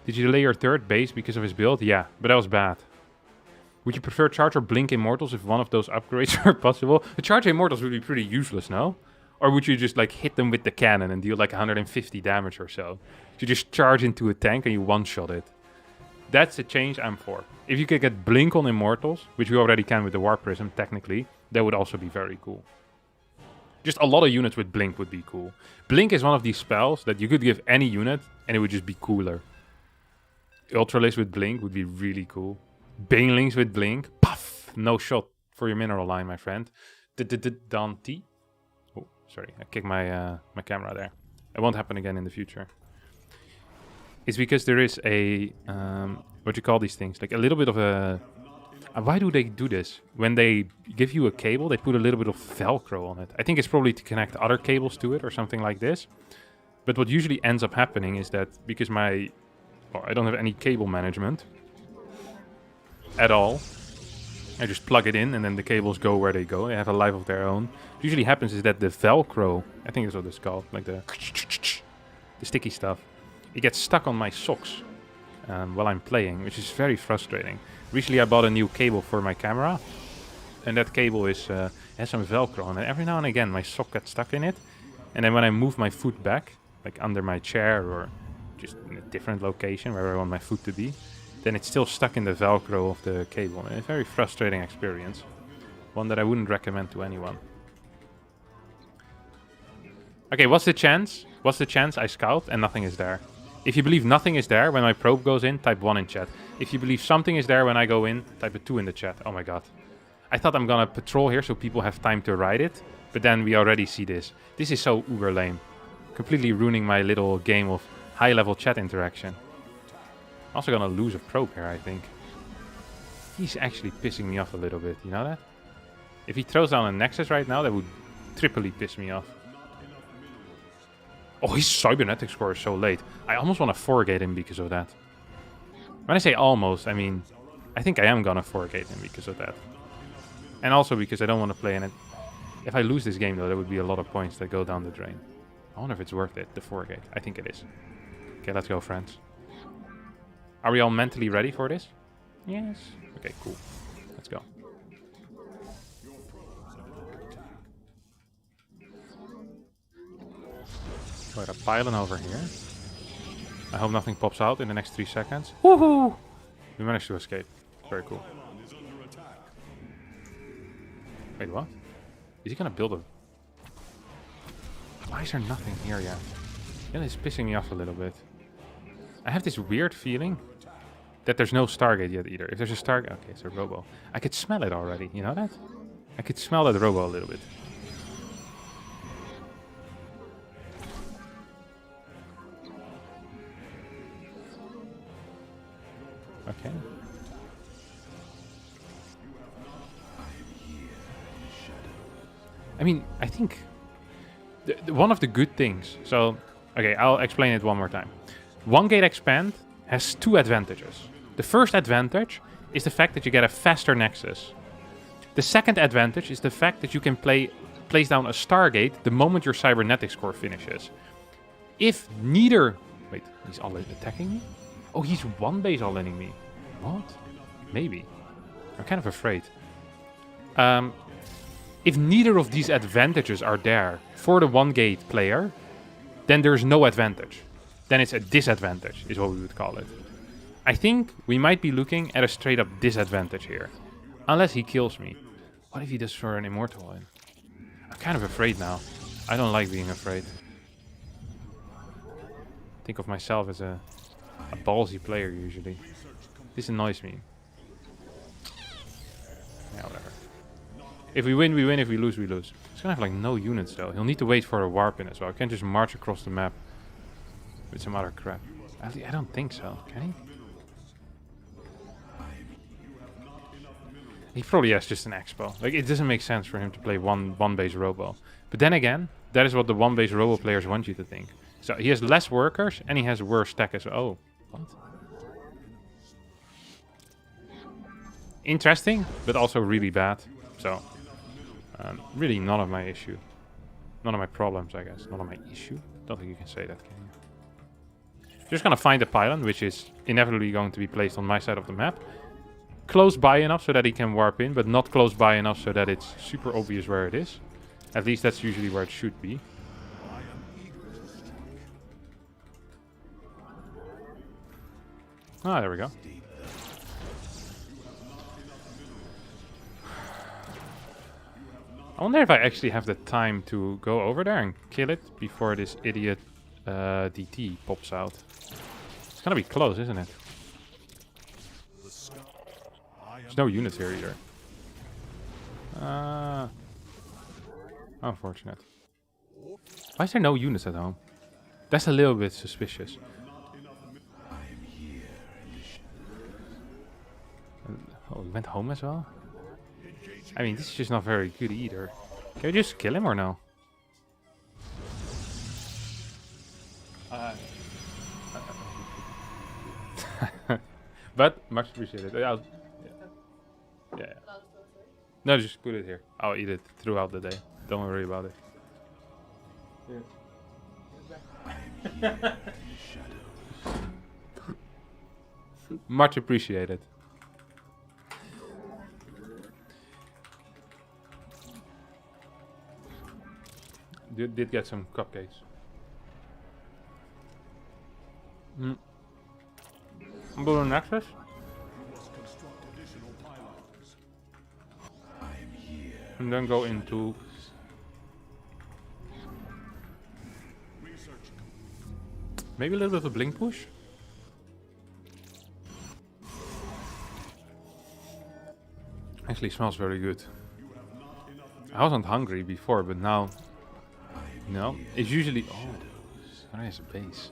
Did you delay your third base because of his build? Yeah, but that was bad. Would you prefer Charge or Blink Immortals if one of those upgrades are possible? The Charge Immortals would be pretty useless, no? Or would you just like hit them with the cannon and deal like 150 damage or so? You just charge into a tank and you one-shot it. That's a change I'm for. If you could get Blink on Immortals, which we already can with the Warp Prism technically, that would also be very cool. Just a lot of units with Blink would be cool. Blink is one of these spells that you could give any unit and it would just be cooler. Ultralisk with Blink would be really cool. Banelings with Blink. Puff! No shot for your mineral line, my friend. Dante. Oh, sorry. I kicked my camera there. It won't happen again in the future. It's because there is a... what do you call these things? Like a little bit of a... why do they do this? When they give you a cable, they put a little bit of Velcro on it. I think it's probably to connect other cables to it or something like this. But what usually ends up happening is that because I don't have any cable management at all. I just plug it in and then the cables go where they go. They have a life of their own. What usually happens is that the Velcro, I think that's what it's called, like the sticky stuff, it gets stuck on my socks while I'm playing, which is very frustrating. Recently I bought a new cable for my camera and that cable has some Velcro on it. Every now and again my sock gets stuck in it, and then when I move my foot back, like under my chair or just in a different location where I want my foot to be, then it's still stuck in the Velcro of the cable. And it's a very frustrating experience. One that I wouldn't recommend to anyone. Okay, what's the chance? What's the chance I scout and nothing is there? If you believe nothing is there when my probe goes in, type 1 in chat. If you believe something is there when I go in, type a 2 in the chat. Oh my god. I thought I'm gonna patrol here so people have time to ride it, but then we already see this. This is so uber lame. Completely ruining my little game of high-level chat interaction. Also gonna lose a probe here, I think. He's actually pissing me off a little bit, you know that? If he throws down a Nexus right now, that would triply piss me off. Oh, his cybernetic score is so late. I almost want to 4-gate him because of that. When I say almost, I mean, I think I am gonna 4-gate him because of that. And also because I don't want to play in it. If I lose this game though, there would be a lot of points that go down the drain. I wonder if it's worth it, the 4-gate. I think it is. Okay, let's go, friends. Are we all mentally ready for this? Yes. Okay, cool. Let's go. Got a pylon over here. I hope nothing pops out in the next 3 seconds. Woohoo! We managed to escape. Very cool. Wait, what? Is he gonna build a... Why is there nothing here yet? Yeah, it's pissing me off a little bit. I have this weird feeling that there's no Stargate yet either. If there's a Stargate... Okay, it's a robo. I could smell it already, you know that? I could smell that robo a little bit. Okay. I mean, I think one of the good things... So, okay, I'll explain it one more time. One gate expand has 2 advantages. The first advantage is the fact that you get a faster nexus. The second advantage is the fact that you can place down a Stargate the moment your cybernetics core finishes. If neither... Wait, he's all attacking me? Oh, he's one base all-inning me. What? Maybe. I'm kind of afraid. If neither of these advantages are there for the one gate player, then there's no advantage. Then it's a disadvantage, is what we would call it. I think we might be looking at a straight up disadvantage here. Unless he kills me. What if he does for an immortal in? I'm kind of afraid now. I don't like being afraid. Think of myself as a ballsy player usually. This annoys me. Yeah, whatever. If we win, we win. If we lose, we lose. He's gonna have like no units though. He'll need to wait for a warp in as well. I can't just march across the map with some other crap. I don't think so. Can he? He probably has just an expo. Like, it doesn't make sense for him to play one base robo. But then again, that is what the one base robo players want you to think. So he has less workers and he has worse stack as well. Oh, what? Interesting, but also really bad. So, really none of my issue. None of my problems, I guess. None of my issue? Don't think you can say that, can you? Just gonna find a pylon, which is inevitably going to be placed on my side of the map. Close by enough so that he can warp in, but not close by enough so that it's super obvious where it is. At least that's usually where it should be. Ah, there we go. I wonder if I actually have the time to go over there and kill it before this idiot DT pops out. It's gonna be close, isn't it? There's no units here either. Unfortunate. Why is there no units at home? That's a little bit suspicious. Oh, he went home as well? I mean, this is just not very good either. Can we just kill him or no? But, much appreciated. Yeah. No, just put it here. I'll eat it throughout the day. Don't worry about it. Much appreciated. Did get some cupcakes. I'm building Nexus. And then go into maybe a little bit of a blink push. Actually smells very good. I wasn't hungry before, but now, you know, it's usually... Oh, there is a base.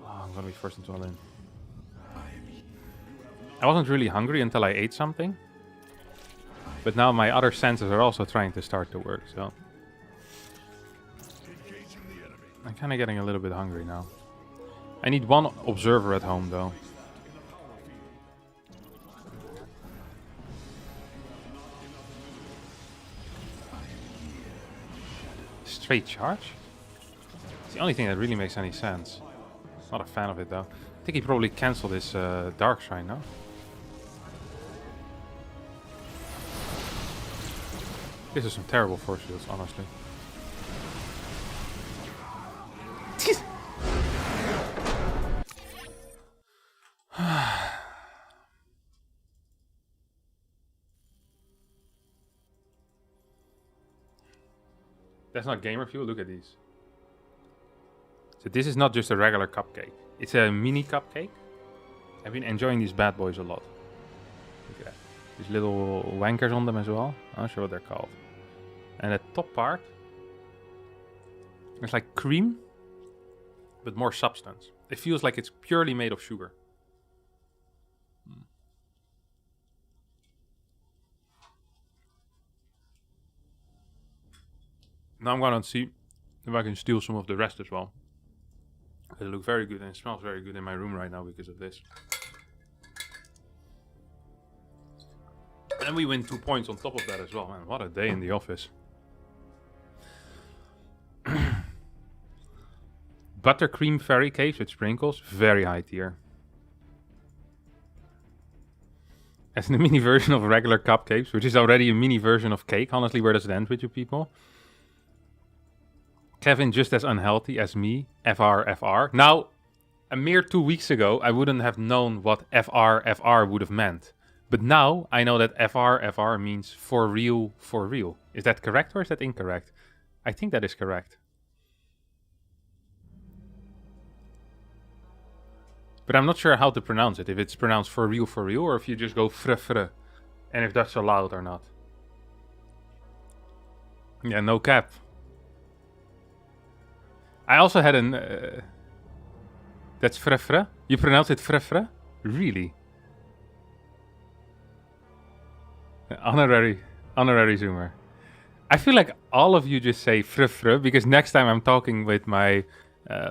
Oh, I'm gonna be forced into all in. I wasn't really hungry until I ate something. But now my other senses are also trying to start to work, so... I'm kind of getting a little bit hungry now. I need one observer at home, though. Straight charge? It's the only thing that really makes any sense. Not a fan of it, though. I think he probably cancelled his Dark Shrine, no? This is some terrible force fields, honestly. That's not gamer fuel. Look at these. So this is not just a regular cupcake. It's a mini cupcake. I've been enjoying these bad boys a lot. Look at that. These little wankers on them as well. I'm not sure what they're called. And the top part, it's like cream, but more substance. It feels like it's purely made of sugar. Now I'm gonna see if I can steal some of the rest as well. They look very good and it smells very good in my room right now because of this. And we win 2 points on top of that as well, man. What a day in the office. Buttercream fairy cakes with sprinkles, very high tier. As the mini version of regular cupcakes, which is already a mini version of cake. Honestly, where does it end with you people? Kevin, just as unhealthy as me, FR. Now, a mere 2 weeks ago, I wouldn't have known what FR would have meant. But now, I know that FR means for real, for real. Is that correct or is that incorrect? I think that is correct. But I'm not sure how to pronounce it. If it's pronounced for real, or if you just go fre. And if that's allowed or not. Yeah, no cap. I also had an... that's fre. You pronounce it fre? Really? Honorary Zoomer. I feel like all of you just say fre because next time I'm talking with my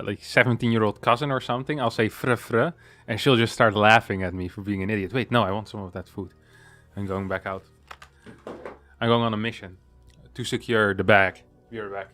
like 17-year-old cousin or something, I'll say fre and she'll just start laughing at me for being an idiot. Wait, no, I want some of that food. I'm going back out. I'm going on a mission to secure the bag. Be right back.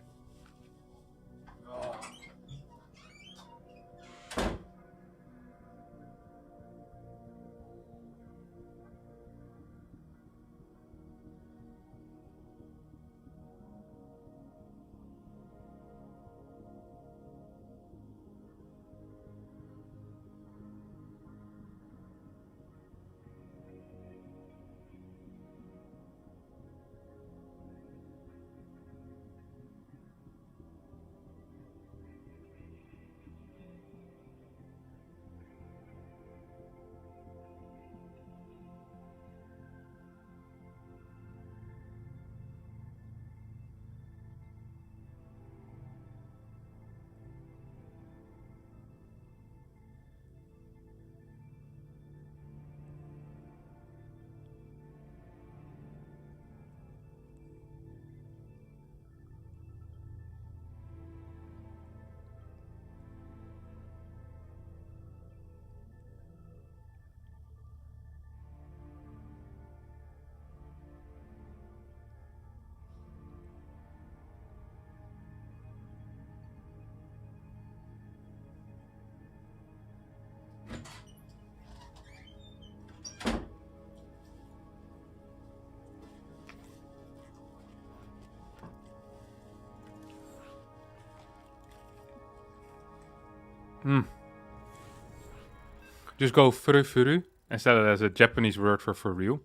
Just go furu instead of as a Japanese word for real.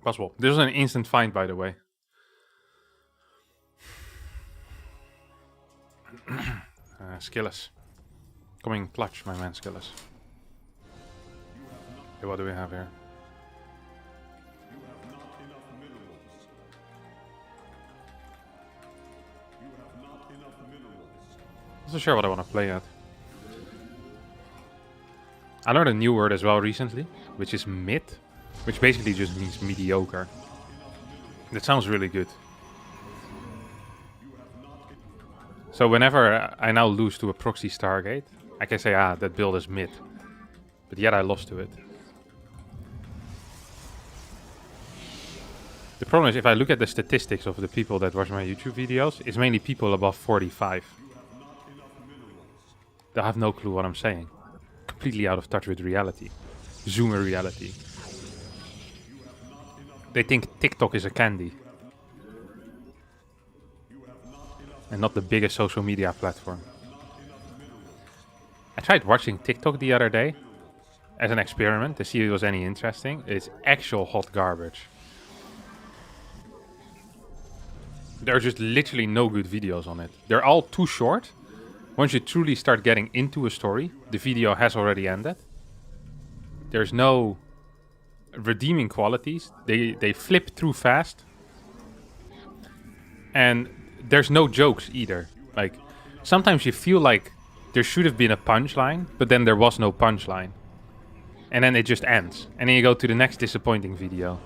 Possible. This was an instant find, by the way. Skillis. Coming clutch, my man Skillis. Okay, what do we have here? I'm not sure what I want to play at. I learned a new word as well recently, which is mid, which basically just means mediocre. That sounds really good. So whenever I now lose to a proxy Stargate, I can say, that build is mid. But yet I lost to it. The problem is, if I look at the statistics of the people that watch my YouTube videos, it's mainly people above 45. They have no clue what I'm saying. Completely out of touch with reality. Zoomer reality. They think TikTok is a candy. And not the biggest social media platform. I tried watching TikTok the other day as an experiment to see if it was any interesting. It's actual hot garbage. There are just literally no good videos on it. They're all too short. Once you truly start getting into a story, the video has already ended. There's no redeeming qualities. They flip through fast. And there's no jokes either. Like, sometimes you feel like there should have been a punchline, but then there was no punchline. And then it just ends. And then you go to the next disappointing video.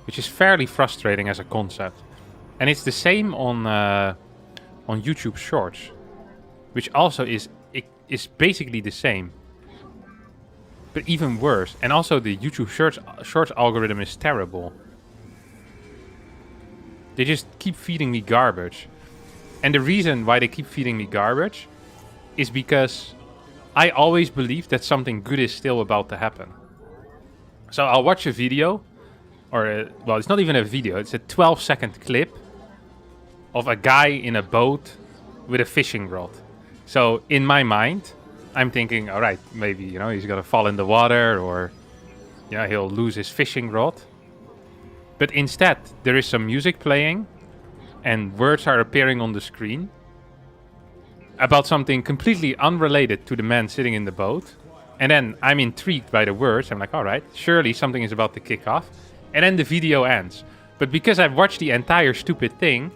Which is fairly frustrating as a concept. And it's the same on YouTube Shorts. Which also is basically the same. But even worse. And also the YouTube Shorts algorithm is terrible. They just keep feeding me garbage. And the reason why they keep feeding me garbage is because I always believe that something good is still about to happen. So I'll watch a video, or well, it's not even a video, it's a 12-second clip of a guy in a boat with a fishing rod. So in my mind, I'm thinking, all right, maybe, you know, he's gonna fall in the water, or yeah, he'll lose his fishing rod. But instead, there is some music playing, and words are appearing on the screen about something completely unrelated to the man sitting in the boat. And then I'm intrigued by the words. I'm like, all right, surely something is about to kick off. And then the video ends. But because I've watched the entire stupid thing,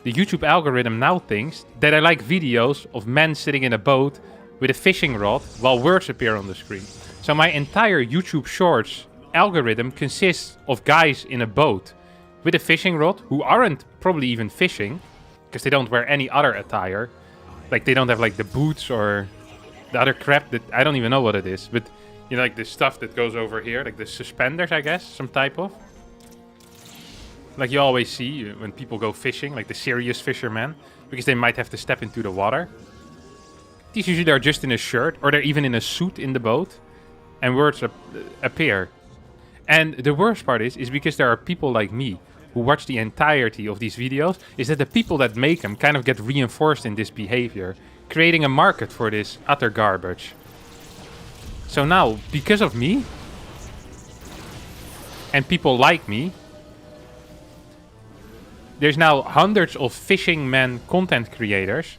the YouTube algorithm now thinks that I like videos of men sitting in a boat with a fishing rod while words appear on the screen. So my entire YouTube Shorts algorithm consists of guys in a boat with a fishing rod who aren't probably even fishing because they don't wear any other attire. Like, they don't have like the boots or the other crap that I don't even know what it is. But you know, like the stuff that goes over here, like the suspenders, I guess, some type of. Like you always see when people go fishing, like the serious fishermen, because they might have to step into the water. These usually are just in a shirt, or they're even in a suit in the boat, and words appear. And the worst part is because there are people like me who watch the entirety of these videos, is that the people that make them kind of get reinforced in this behavior, creating a market for this utter garbage. So now, because of me, and people like me, there's now hundreds of fishing men content creators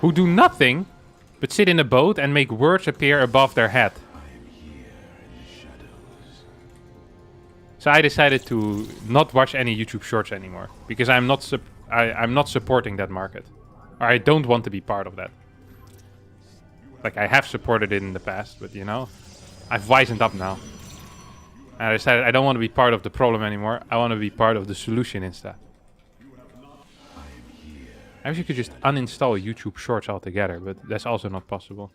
who do nothing but sit in a boat and make words appear above their head. So I decided to not watch any YouTube Shorts anymore because I'm not supporting that market, or I don't want to be part of that. Like, I have supported it in the past, but you know, I've wisened up now. And I decided I don't want to be part of the problem anymore. I want to be part of the solution instead. I wish you could just uninstall YouTube Shorts altogether, but that's also not possible.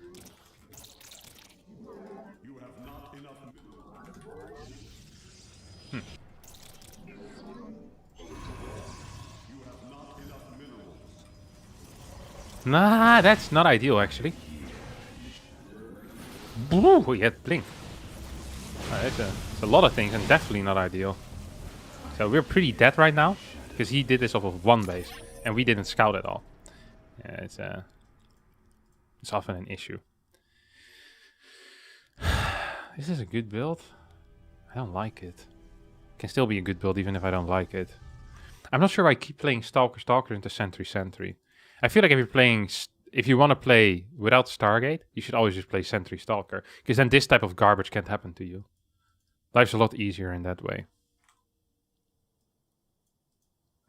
Nah, that's not ideal, actually. Ooh, he had blink. It's a lot of things, and definitely not ideal. So we're pretty dead right now, because he did this off of one base, and we didn't scout at all. Yeah, it's often an issue. Is this a good build? I don't like it. It can still be a good build, even if I don't like it. I'm not sure why I keep playing Stalker into Sentry. I feel like if you want to play without Stargate, you should always just play Sentry Stalker, because then this type of garbage can't happen to you. Life's a lot easier in that way.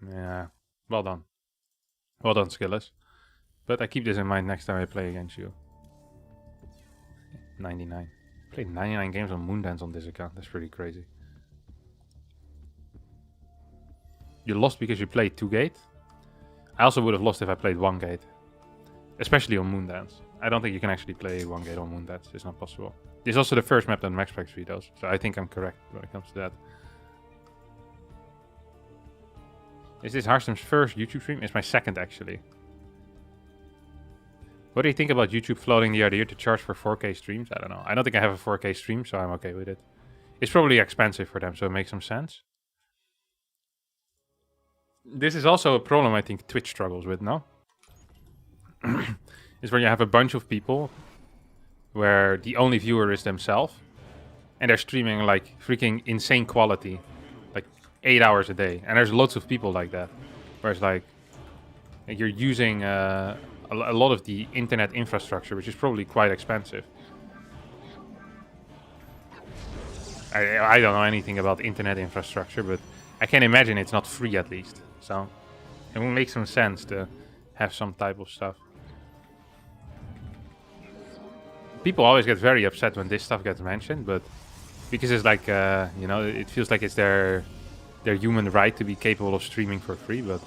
Yeah, well done. Well done, Skillis. But I keep this in mind next time I play against you. 99. I played 99 games on Moondance on this account. That's pretty crazy. You lost because you played 2 gate? I also would have lost if I played 1 gate. Especially on Moondance. I don't think you can actually play 1 gate on Moondance. It's not possible. This is also the first map that MaxPax vetoes, so I think I'm correct when it comes to that. Is this Harstem's first YouTube stream? It's my second, actually. What do you think about YouTube floating the idea to charge for 4K streams? I don't know. I don't think I have a 4K stream, so I'm okay with it. It's probably expensive for them, so it makes some sense. This is also a problem I think Twitch struggles with, no? is where you have a bunch of people where the only viewer is themselves, and they're streaming like freaking insane quality, like 8 hours a day. And there's lots of people like that, where it's like you're using a lot of the internet infrastructure, which is probably quite expensive. I don't know anything about internet infrastructure, but I can imagine it's not free at least. So it will make some sense to have some type of stuff. People always get very upset when this stuff gets mentioned, but because it's like, you know, it feels like it's their human right to be capable of streaming for free. But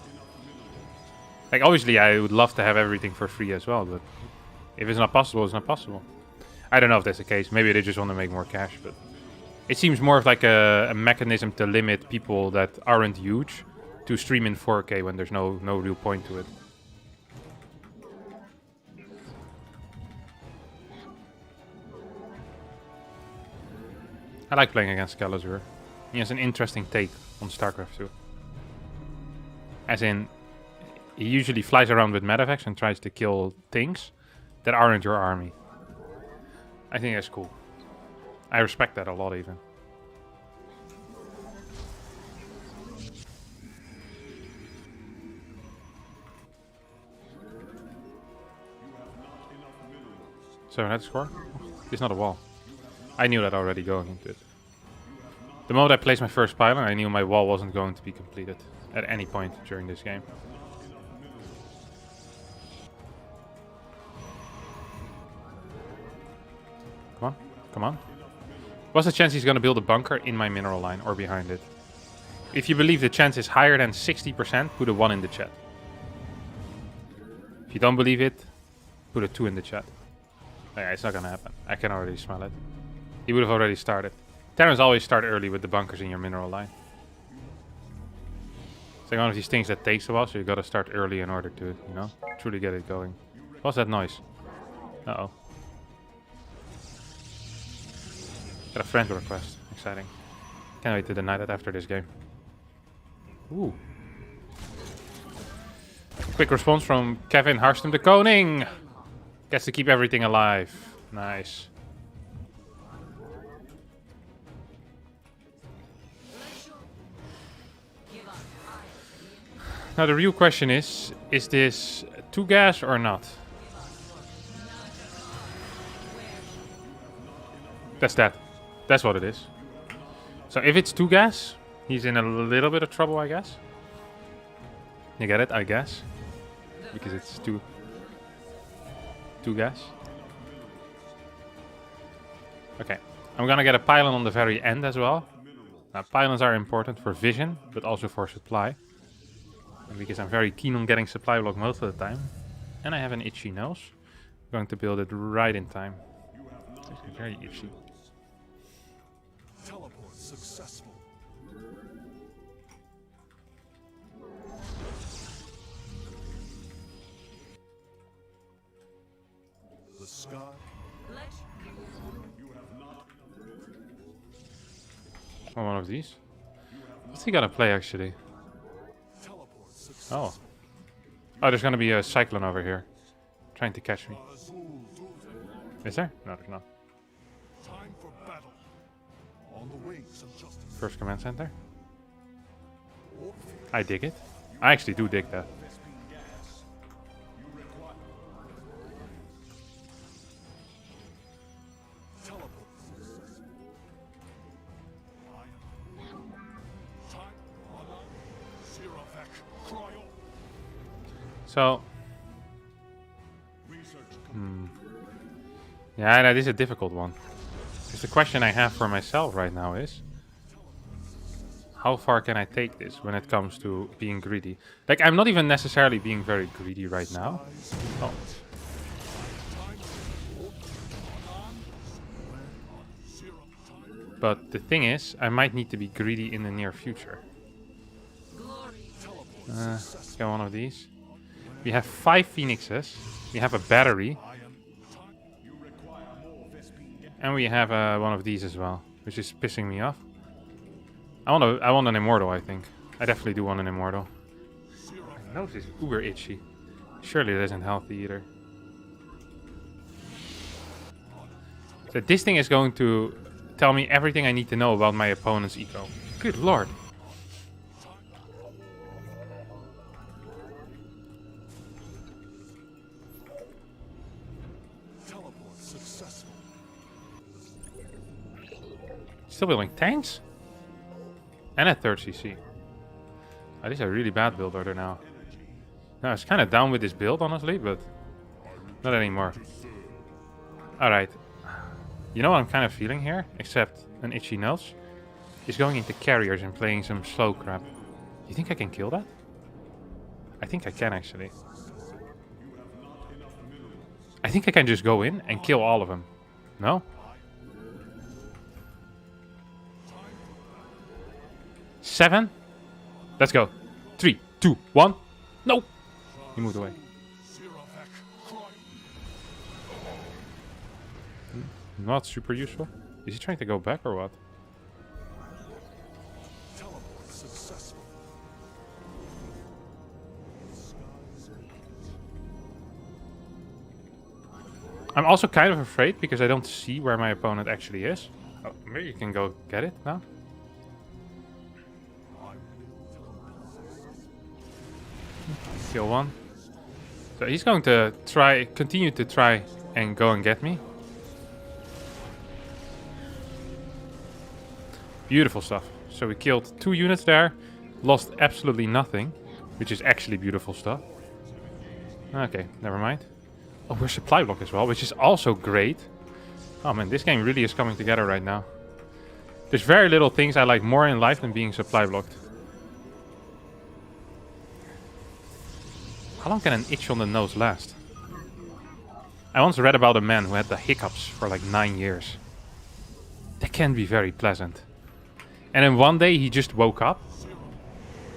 like, obviously, I would love to have everything for free as well. But if it's not possible, it's not possible. I don't know if that's the case. Maybe they just want to make more cash, but it seems more of like a mechanism to limit people that aren't huge to stream in 4K when there's no real point to it. I like playing against Calazur. He has an interesting take on StarCraft 2. As in, he usually flies around with medevacs and tries to kill things that aren't your army. I think that's cool. I respect that a lot even. So that's score? It's not a wall. I knew that already going into it. The moment I placed my first pylon, I knew my wall wasn't going to be completed at any point during this game. Come on, come on. What's the chance he's going to build a bunker in my mineral line or behind it? If you believe the chance is higher than 60%, put a 1 in the chat. If you don't believe it, put a 2 in the chat. Yeah, it's not going to happen. I can already smell it. He would have already started. Terrans always start early with the bunkers in your mineral line. It's like one of these things that takes a while, so you got to start early in order to, you know, truly get it going. What's that noise? Uh-oh. Got a friend request. Exciting. Can't wait to deny that after this game. Ooh. Quick response from Kevin Harstem, the Koning. Gets to keep everything alive. Nice. Now the real question is this 2 gas or not? That's that. That's what it is. So if it's 2 gas, he's in a little bit of trouble, I guess. You get it, I guess. Because it's 2 gas. Okay. I'm gonna get a pylon on the very end as well. Now, pylons are important for vision, but also for supply. And because I'm very keen on getting supply block most of the time. And I have an itchy nose. I'm going to build it right in time. It's very itchy. Teleport successful. The sky. Oh, one of these. What's he gonna play actually? Oh. Oh, there's gonna be a cyclone over here. Trying to catch me. Is there? No, there's not. Time for battle. On the wings of justice. First command center. I dig it. I actually do dig that. So, yeah, that is a difficult one. Because the question I have for myself right now is, how far can I take this when it comes to being greedy? Like, I'm not even necessarily being very greedy right now. Oh. But the thing is, I might need to be greedy in the near future. Get one of these. We have 5 phoenixes. We have a battery. And we have one of these as well, which is pissing me off. I want an immortal, I think. I definitely do want an immortal. My nose is uber itchy. Surely it isn't healthy either. So this thing is going to tell me everything I need to know about my opponent's eco. Good lord. Teleport successful. Still building tanks? And a third CC. Oh, this is a really bad build order now. No, I was kind of down with this build, honestly, but not anymore. Alright. You know what I'm kind of feeling here? Except an itchy nose. Is going into carriers and playing some slow crap. You think I can kill that? I think I can, actually. I think I can just go in and kill all of them. No? 7? Let's go. 3, 2, 1. No! He moved away. Not super useful. Is he trying to go back or what? Teleport successful. I'm also kind of afraid because I don't see where my opponent actually is. Oh, maybe you can go get it now. Kill one. So he's going to continue to try and go and get me. Beautiful stuff. So we killed 2 units there, lost absolutely nothing, which is actually beautiful stuff. Okay, never mind. Oh, we're supply block as well, which is also great. Oh man, this game really is coming together right now. There's very little things I like more in life than being supply blocked. How long can an itch on the nose last? I once read about a man who had the hiccups for like 9 years. That can be very pleasant. And then one day he just woke up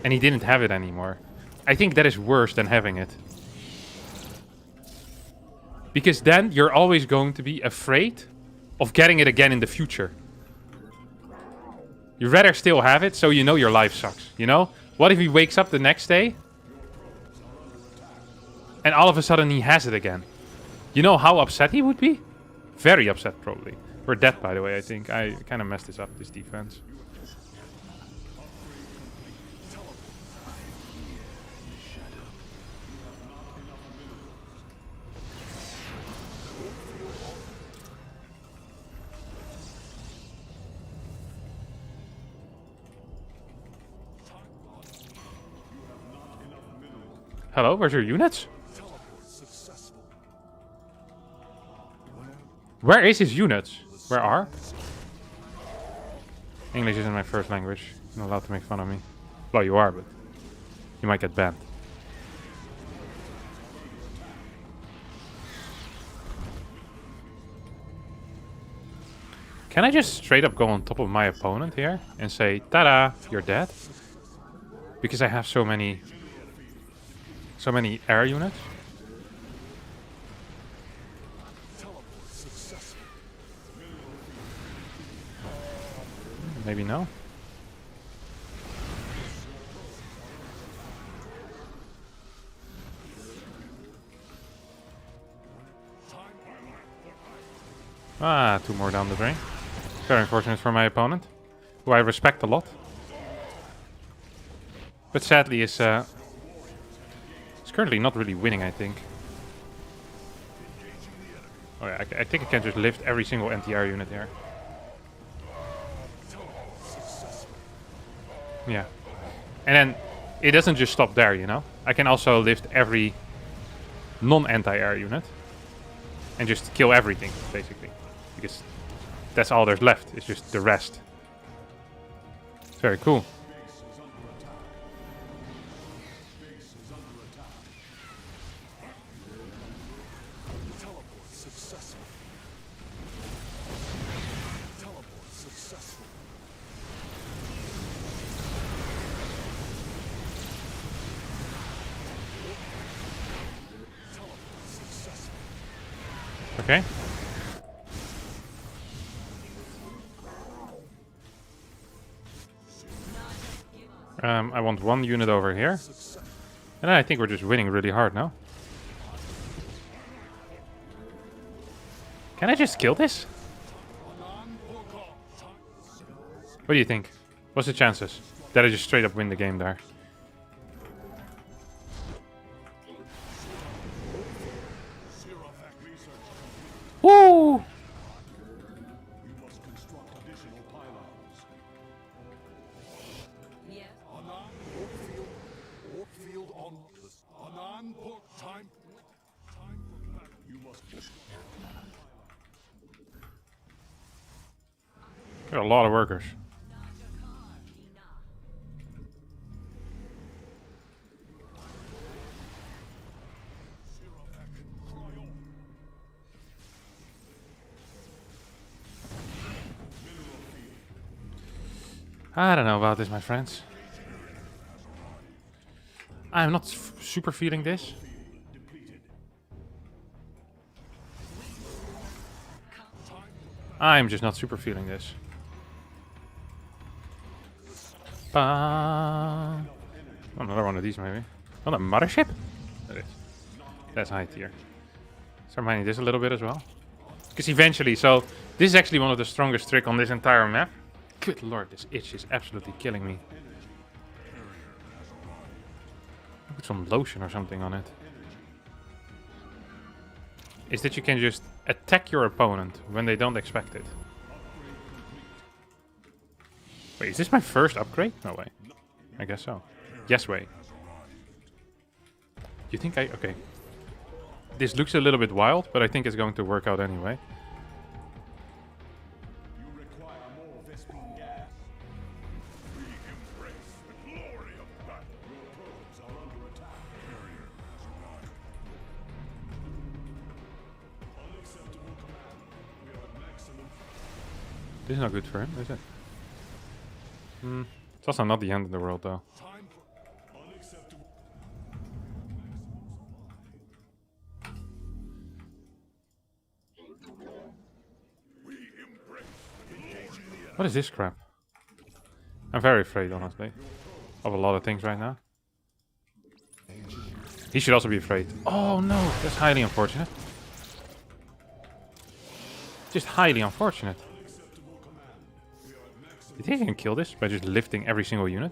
and he didn't have it anymore. I think that is worse than having it. Because then you're always going to be afraid of getting it again in the future. You'd rather still have it so you know your life sucks, you know? What if he wakes up the next day and all of a sudden he has it again? You know how upset he would be? Very upset, probably. We're dead, by the way, I think. I kind of messed this up, this defense. Hello, where's your units? Where is his units? Where are? English isn't my first language. You're not allowed to make fun of me. Well, you are, but you might get banned. Can I just straight up go on top of my opponent here and say, "Ta-da, you're dead"? Because I have so many air units. Maybe no. Ah, 2 more down the drain. Very unfortunate for my opponent, who I respect a lot. But sadly is currently not really winning, I think. Oh yeah, I think I can just lift every single anti-air unit here. Yeah. And then it doesn't just stop there, you know? I can also lift every non-anti-air unit and just kill everything, basically. Because that's all there's left, it's just the rest. It's very cool. Okay. I want 1 unit over here. And then I think we're just winning really hard now. Can I just kill this? What do you think? What's the chances that I just straight up win the game there? Woo! Got a lot of workers. I don't know about this, my friends. I'm not super feeling this. I'm just not super feeling this. Another one of these, maybe. Oh, a mothership? That is. That's high tier. Start mining this a little bit as well. Because eventually, so this is actually one of the strongest trick on this entire map. Good lord, this itch is absolutely killing me. Put some lotion or something on it. Is that you can just attack your opponent when they don't expect it. Wait, is this my first upgrade? No way. I guess so. Yes way. You think I... Okay. This looks a little bit wild, but I think it's going to work out anyway. This is not good for him, is it? It's also not the end of the world, though. What is this crap? I'm very afraid, honestly, of a lot of things right now. He should also be afraid. Oh no, that's highly unfortunate. Just highly unfortunate. Do you think I can kill this by just lifting every single unit?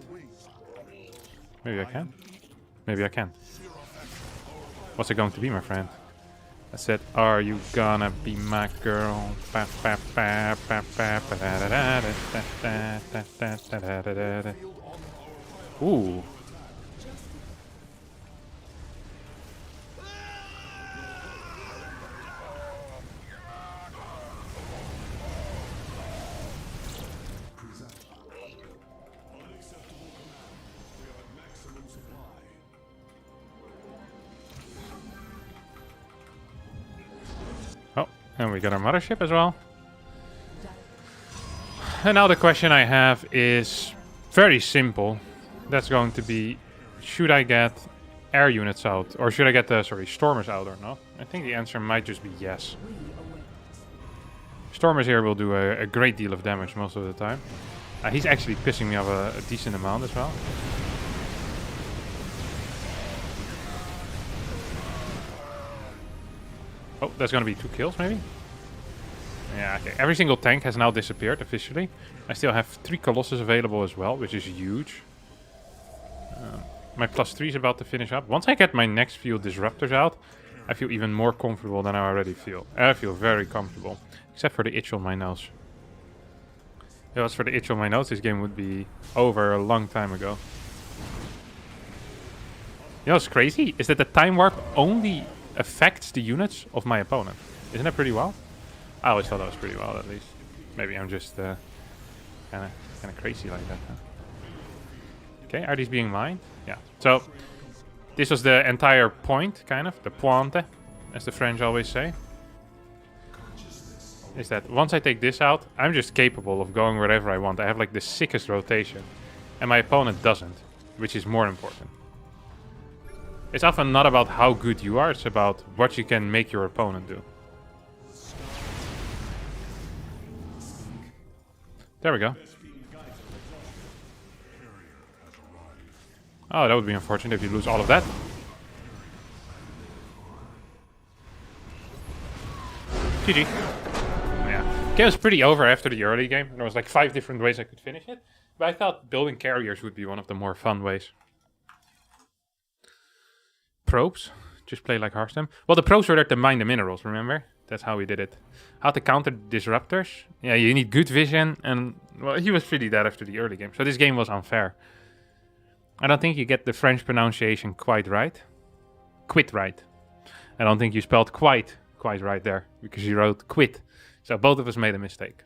Maybe I can. Maybe I can. What's it going to be, my friend? I said, are you gonna be my girl? Ooh. And we got our mothership as well. And now the question I have is very simple. That's going to be, should I get air units out? Or should I get the, stormers out or not? I think the answer might just be yes. Stormers here will do a great deal of damage most of the time. He's actually pissing me off a decent amount as well. Oh, that's gonna be 2 kills, maybe? Yeah, okay. Every single tank has now disappeared, officially. I still have 3 Colossus available as well, which is huge. My +3 is about to finish up. Once I get my next few Disruptors out, I feel even more comfortable than I already feel. I feel very comfortable. Except for the itch on my nose. If it was for the itch on my nose, this game would be over a long time ago. You know what's crazy? Is that the Time Warp only affects the units of my opponent. Isn't that pretty wild? I always thought that was pretty wild, at least. Maybe I'm just kind of crazy like that. Huh? Okay, are these being mined? Yeah. So this was the entire point, kind of the pointe, as the French always say. Is that once I take this out, I'm just capable of going wherever I want. I have like the sickest rotation, and my opponent doesn't, which is more important. It's often not about how good you are, it's about what you can make your opponent do. There we go. Oh, that would be unfortunate if you lose all of that. GG. Game was pretty over after the early game. There was like 5 different ways I could finish it. But I thought building carriers would be one of the more fun ways. Probes. Just play like Harstem. Well, the probes were there to mine the minerals, remember? That's how we did it. How to counter disruptors. Yeah, you need good vision. And, well, he was pretty dead after the early game. So this game was unfair. I don't think you get the French pronunciation quite right. Quit right. I don't think you spelled quite right there. Because you wrote quit. So both of us made a mistake.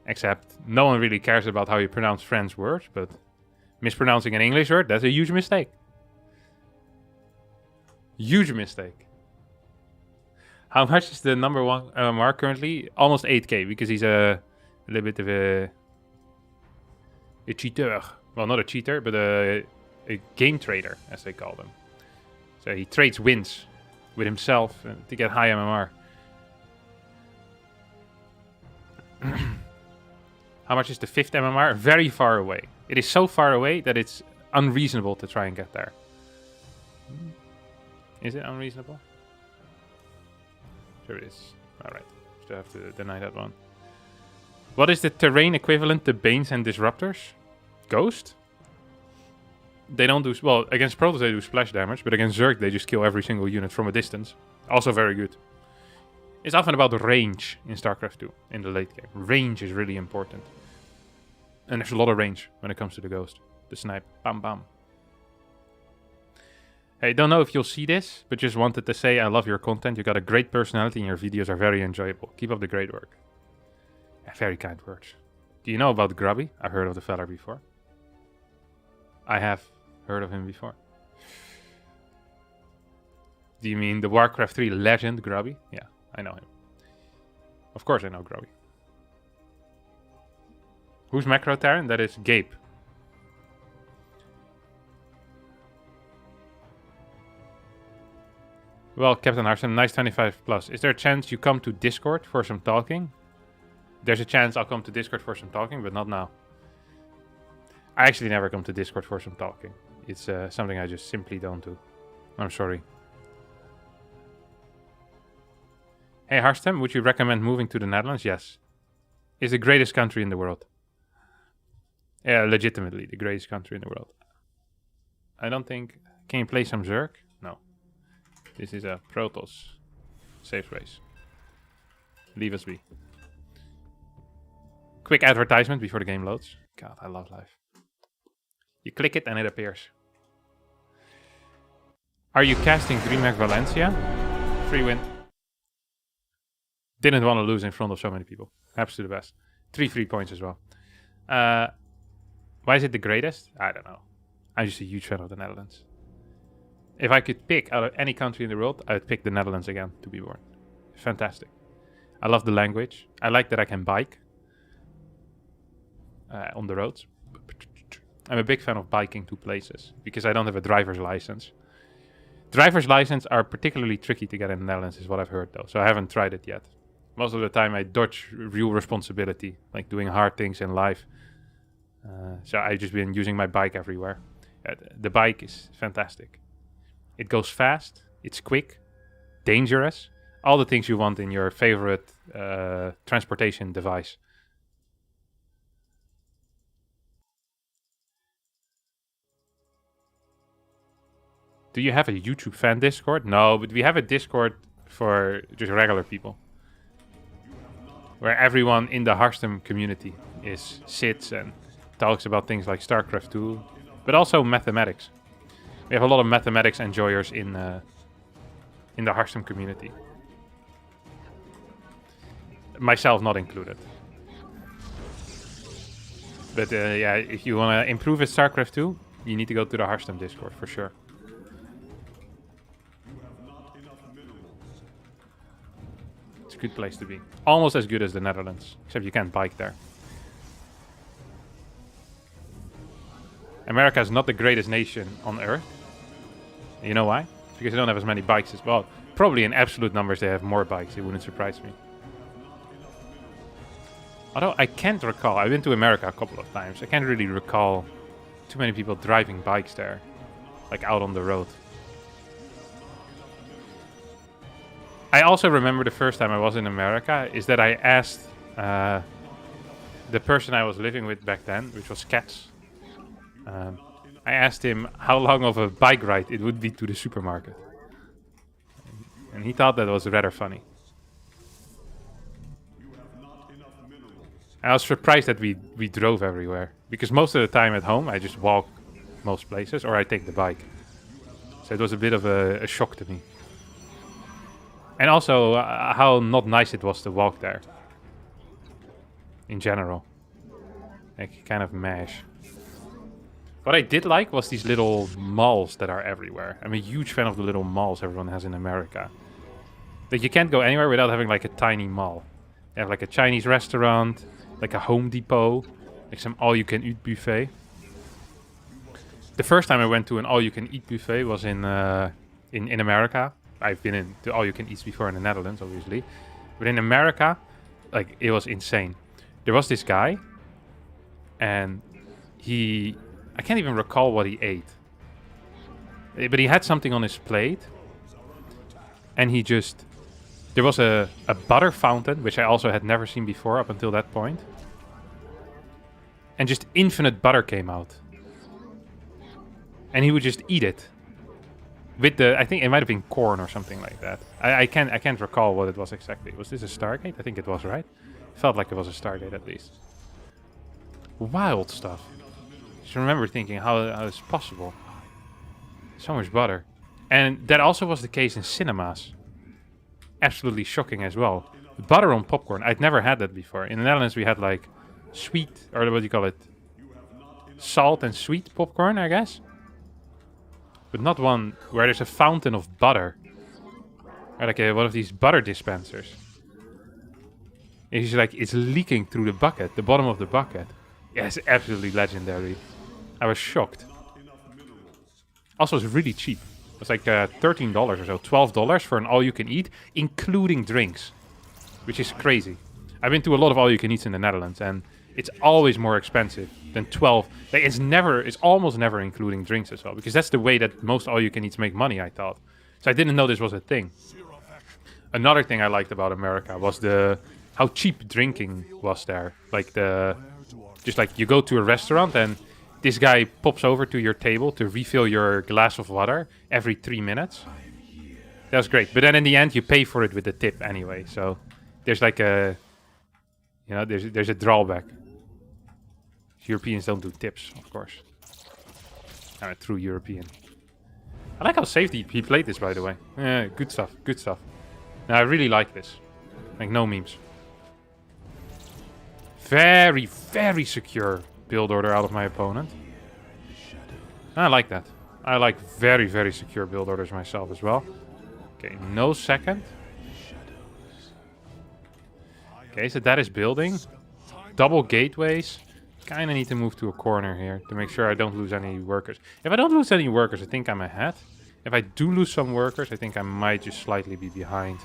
Except no one really cares about how you pronounce French words, but mispronouncing an English word, that's a huge mistake. Huge mistake. How much is the number 1 mark currently? Almost 8k, because he's a little bit of a cheater. Well, not a cheater, but a game trader, as they call them. So he trades wins with himself to get high MMR. How much is the 5th MMR? Very far away. It is so far away that it's unreasonable to try and get there. Is it unreasonable? Sure it is. Alright. Still have to deny that one. What is the terrain equivalent to Banes and Disruptors? Ghost? They don't do... Well, against Protoss they do splash damage, but against Zerg they just kill every single unit from a distance. Also very good. It's often about the range in StarCraft 2, in the late game. Range is really important. And there's a lot of range when it comes to the Ghost. The snipe. Bam bam. Hey, don't know if you'll see this, but just wanted to say I love your content. You got a great personality and your videos are very enjoyable. Keep up the great work. Yeah, very kind words. Do you know about Grubby? I've heard of the fella before. I have heard of him before. Do you mean the Warcraft 3 legend Grubby? Yeah, I know him. Of course I know Grubby. Who's Macro Terran? That is Gabe. Well, Captain Harstem, nice 25 plus. Is there a chance you come to Discord for some talking? There's a chance I'll come to Discord for some talking, but not now. I actually never come to Discord for some talking. It's something I just simply don't do. I'm sorry. Hey Harstem, would you recommend moving to the Netherlands? Yes. It's the greatest country in the world. Yeah, legitimately the greatest country in the world. I don't think... Can you play some Zerg? No. This is a Protoss safe race. Leave us be. Quick advertisement before the game loads. God, I love life. You click it and it appears. Are you casting DreamHack Valencia? Free win. Didn't want to lose in front of so many people. Perhaps to the best. 3 free points as well. Why is it the greatest? I don't know. I'm just a huge fan of the Netherlands. If I could pick out of any country in the world, I would pick the Netherlands again to be born. Fantastic. I love the language. I like that I can bike on the roads. I'm a big fan of biking to places because I don't have a driver's license. Driver's license are particularly tricky to get in the Netherlands is what I've heard though. So I haven't tried it yet. Most of the time I dodge real responsibility, like doing hard things in life. So I've just been using my bike everywhere. The bike is fantastic. It goes fast, it's quick, dangerous. All the things you want in your favorite transportation device. Do you have a YouTube fan Discord? No, but we have a Discord for just regular people. Where everyone in the Harstem community sits and talks about things like StarCraft 2, but also mathematics. We have a lot of mathematics enjoyers in the Harstem community. Myself not included. But yeah, if you want to improve at StarCraft 2, you need to go to the Harstem Discord for sure. It's a good place to be. Almost as good as the Netherlands, except you can't bike there. America is not the greatest nation on Earth. You know why? Because they don't have as many bikes as well. Probably in absolute numbers they have more bikes. It wouldn't surprise me. Although I can't recall. I've been to America a couple of times. I can't really recall too many people driving bikes there. Like out on the road. I also remember the first time I was in America is that I asked the person I was living with back then, which was Cats. I asked him how long of a bike ride it would be to the supermarket. And he thought that was rather funny. I was surprised that we drove everywhere. Because most of the time at home, I just walk most places, or I take the bike. So it was a bit of a shock to me. And also, how not nice it was to walk there. In general. Like, kind of mash. What I did like was these little malls that are everywhere. I'm a huge fan of the little malls everyone has in America. Like, you can't go anywhere without having, like, a tiny mall. They have, like, a Chinese restaurant, like a Home Depot, like some all-you-can-eat buffet. The first time I went to an all-you-can-eat buffet was in America. I've been in the all-you-can-eats before in the Netherlands, obviously. But in America, like, it was insane. There was this guy, and I can't even recall what he ate. But he had something on his plate, and there was a butter fountain, which I also had never seen before up until that point. And just infinite butter came out. And he would just eat it. With I think it might have been corn or something like that. I can't recall what it was exactly. Was this a Stargate? I think it was, right? Felt like it was a Stargate at least. Wild stuff. Just remember thinking, how is this possible? So much butter. And that also was the case in cinemas. Absolutely shocking as well. Butter on popcorn. I'd never had that before. In the Netherlands we had like sweet, or what do you call it? Salt and sweet popcorn, I guess. But not one where there's a fountain of butter. Or like one of these butter dispensers. It's like, it's leaking through the bucket, the bottom of the bucket. Yeah, it's absolutely legendary. I was shocked. Also, it's really cheap. It's like $13 or so, $12 for an all-you-can-eat, including drinks. Which is crazy. I've been to a lot of all-you-can-eats in the Netherlands, and it's always more expensive than 12. Like, it's almost never including drinks as well, because that's the way that most all-you-can-eats make money, I thought. So I didn't know this was a thing. Another thing I liked about America was how cheap drinking was there. Like just like you go to a restaurant and this guy pops over to your table to refill your glass of water every 3 minutes. That was great. But then in the end, you pay for it with a tip anyway. So there's like there's a drawback. Europeans don't do tips, of course. I'm a true European. I like how safe he played this, by the way. Yeah, good stuff, good stuff. Now, I really like this. Like, no memes. Very, very secure build order out of my opponent. I like that. I like very, very secure build orders myself as well. Okay, no second. Okay, so that is building. Double gateways. Kinda need to move to a corner here to make sure I don't lose any workers. If I don't lose any workers, I think I'm ahead. If I do lose some workers, I think I might just slightly be behind.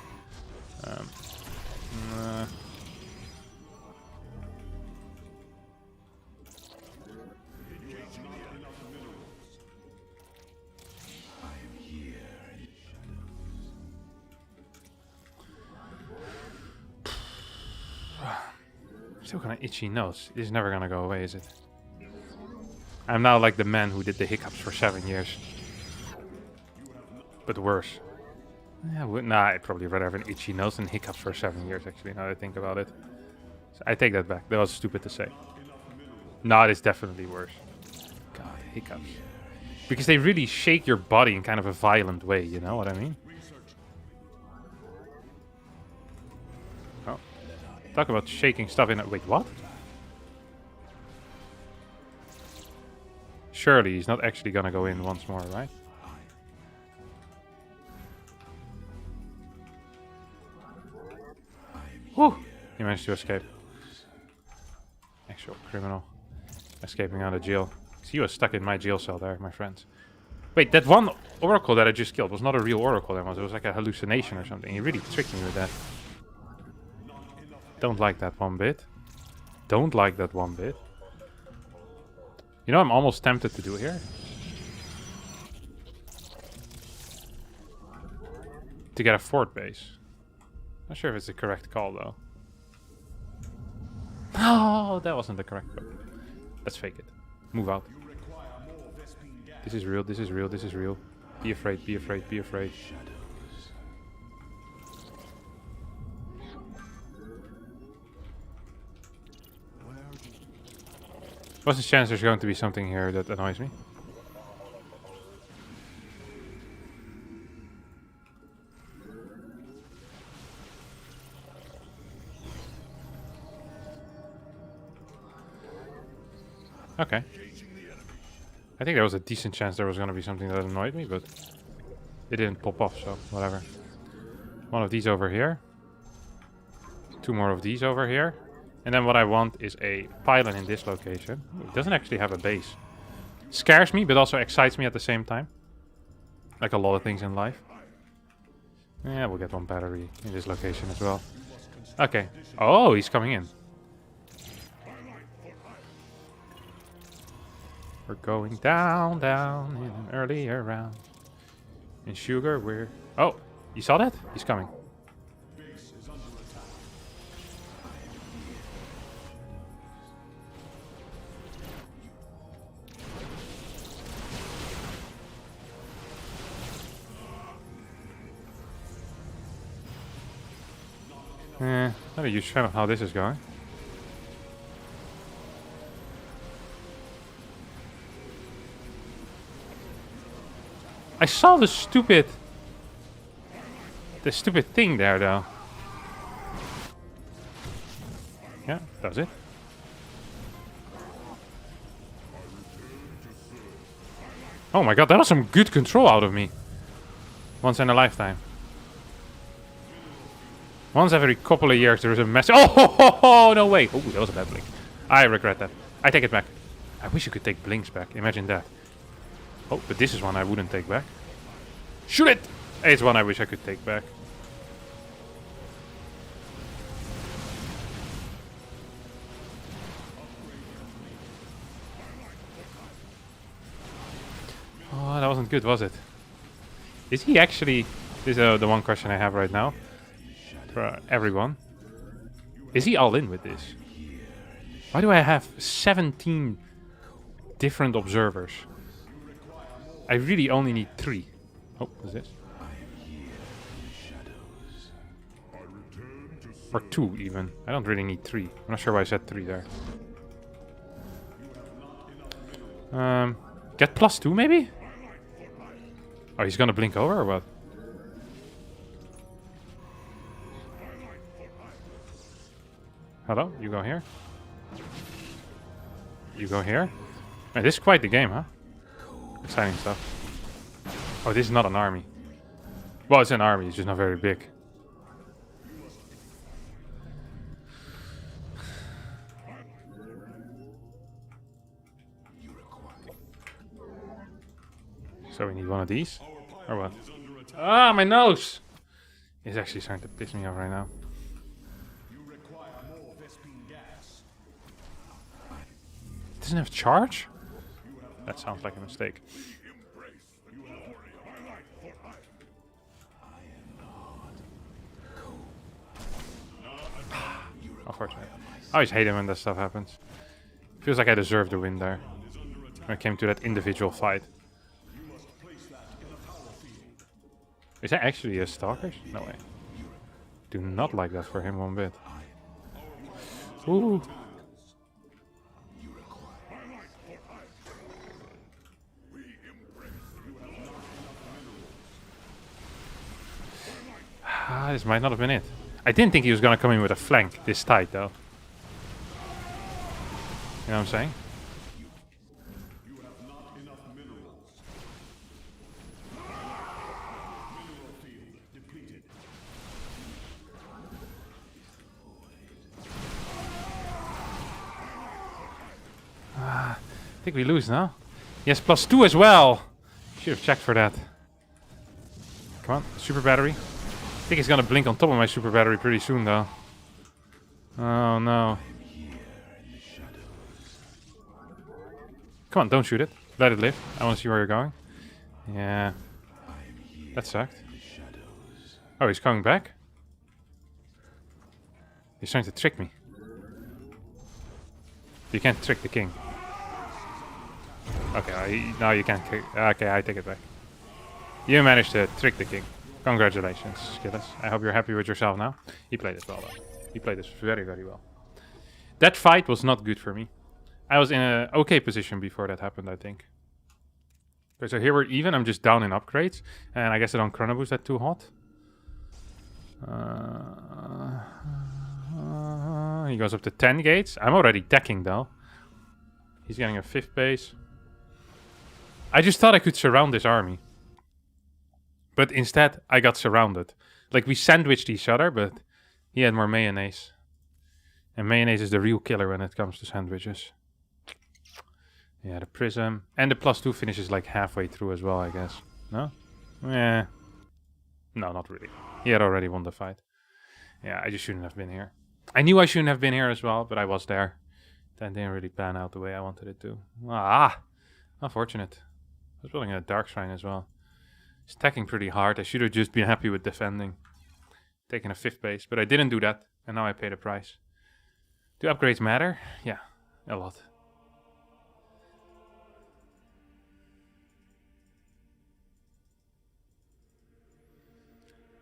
Still got an itchy nose. This is never gonna go away, is it? I'm now like the man who did the hiccups for 7 years. But worse. Yeah, I'd probably rather have an itchy nose than hiccups for 7 years, actually, now that I think about it. So I take that back. That was stupid to say. No, it is definitely worse. God, hiccups. Because they really shake your body in kind of a violent way, you know what I mean? Oh. Talk about shaking stuff in a... Wait, what? Surely he's not actually gonna go in once more, right? Whew! He managed to escape. Actual criminal. Escaping out of jail. He was stuck in my jail cell there, my friends. Wait, that one oracle that I just killed was not a real oracle, that was. It was like a hallucination or something. He really tricked me with that. Don't like that one bit. Don't like that one bit. You know, I'm almost tempted to do here. To get a fort base. Not sure if it's the correct call though. Oh, that wasn't the correct call. Let's fake it. Move out. This is real, this is real, this is real. Be afraid, be afraid, be afraid. What's the chance there's going to be something here that annoys me? Okay. I think there was a decent chance there was going to be something that annoyed me, but it didn't pop off, so whatever. One of these over here. Two more of these over here. And then what I want is a pylon in this location. Ooh, it doesn't actually have a base. Scares me, but also excites me at the same time. Like a lot of things in life. Yeah, we'll get one battery in this location as well. Okay. Oh, he's coming in. We're going down, down in an earlier round. In sugar, we're... Oh, you saw that? He's coming. Not a huge fan of how this is going. I saw the stupid thing there though. Yeah, does it? Oh my god, that was some good control out of me. Once in a lifetime. Once every couple of years there is a mess. Oh, no way. Oh, that was a bad blink. I regret that. I take it back. I wish you could take blinks back. Imagine that. Oh, but this is one I wouldn't take back. Shoot it! It's one I wish I could take back. Oh, that wasn't good, was it? Is he actually... This is the one question I have right now. For everyone. Is he all in with this? Why do I have 17 different observers? I really only need 3. Oh, what's this? Or 2 even. I don't really need 3. I'm not sure why I said 3 there. Get +2 maybe? Oh, he's gonna blink over or what? Hello? You go here? You go here? Man, this is quite the game, huh? Exciting stuff. Oh, this is not an army. Well, it's an army, it's just not very big. So we need one of these? Or what? Ah, my nose! It's actually starting to piss me off right now. It doesn't have charge? That sounds like a mistake. Unfortunately. I always hate it when that stuff happens. Feels like I deserved the win there. When it came to that individual fight. Is that actually a stalker? No way. Do not like that for him one bit. Ooh. Ah, this might not have been it. I didn't think he was gonna come in with a flank this tight though. You know what I'm saying? I think we lose now. Yes, +2 as well. Should have checked for that. Come on, super battery. I think he's gonna blink on top of my super battery pretty soon though. Oh no. Come on, don't shoot it. Let it live. I wanna see where you're going. Yeah. That sucked. Oh, he's coming back? He's trying to trick me. You can't trick the king. Okay, now you can't trick. Okay, I take it back. You managed to trick the king. Congratulations, Skillis. I hope you're happy with yourself now. He played this well, though. He played this very, very well. That fight was not good for me. I was in an okay position before that happened, I think. Okay, so here we're even. I'm just down in upgrades. And I guess I don't chrono boost that too hot. He goes up to 10 gates. I'm already decking, though. He's getting a 5th base. I just thought I could surround this army. But instead, I got surrounded. Like, we sandwiched each other, but he had more mayonnaise. And mayonnaise is the real killer when it comes to sandwiches. Yeah, the prism. And the +2 finishes like halfway through as well, I guess. No? Yeah. No, not really. He had already won the fight. Yeah, I just shouldn't have been here. I knew I shouldn't have been here as well, but I was there. That didn't really pan out the way I wanted it to. Ah! Unfortunate. I was building a Dark Shrine as well. Stacking pretty hard. I should have just been happy with defending. Taking a 5th base, but I didn't do that. And now I pay the price. Do upgrades matter? Yeah, a lot.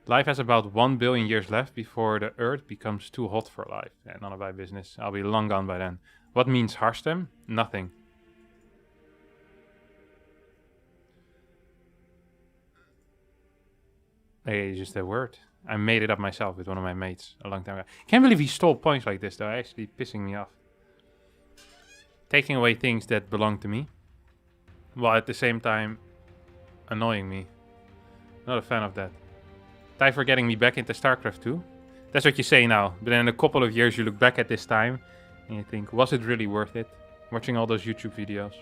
Life has about 1 billion years left before the Earth becomes too hot for life. Yeah, none of my business. I'll be long gone by then. What means Harstem? Nothing. It's just a word. I made it up myself with one of my mates a long time ago. Can't believe he stole points like this, though. Actually pissing me off. Taking away things that belong to me, while at the same time annoying me. Not a fan of that. Time for getting me back into StarCraft 2. That's what you say now. But then in a couple of years you look back at this time and you think, was it really worth it? Watching all those YouTube videos.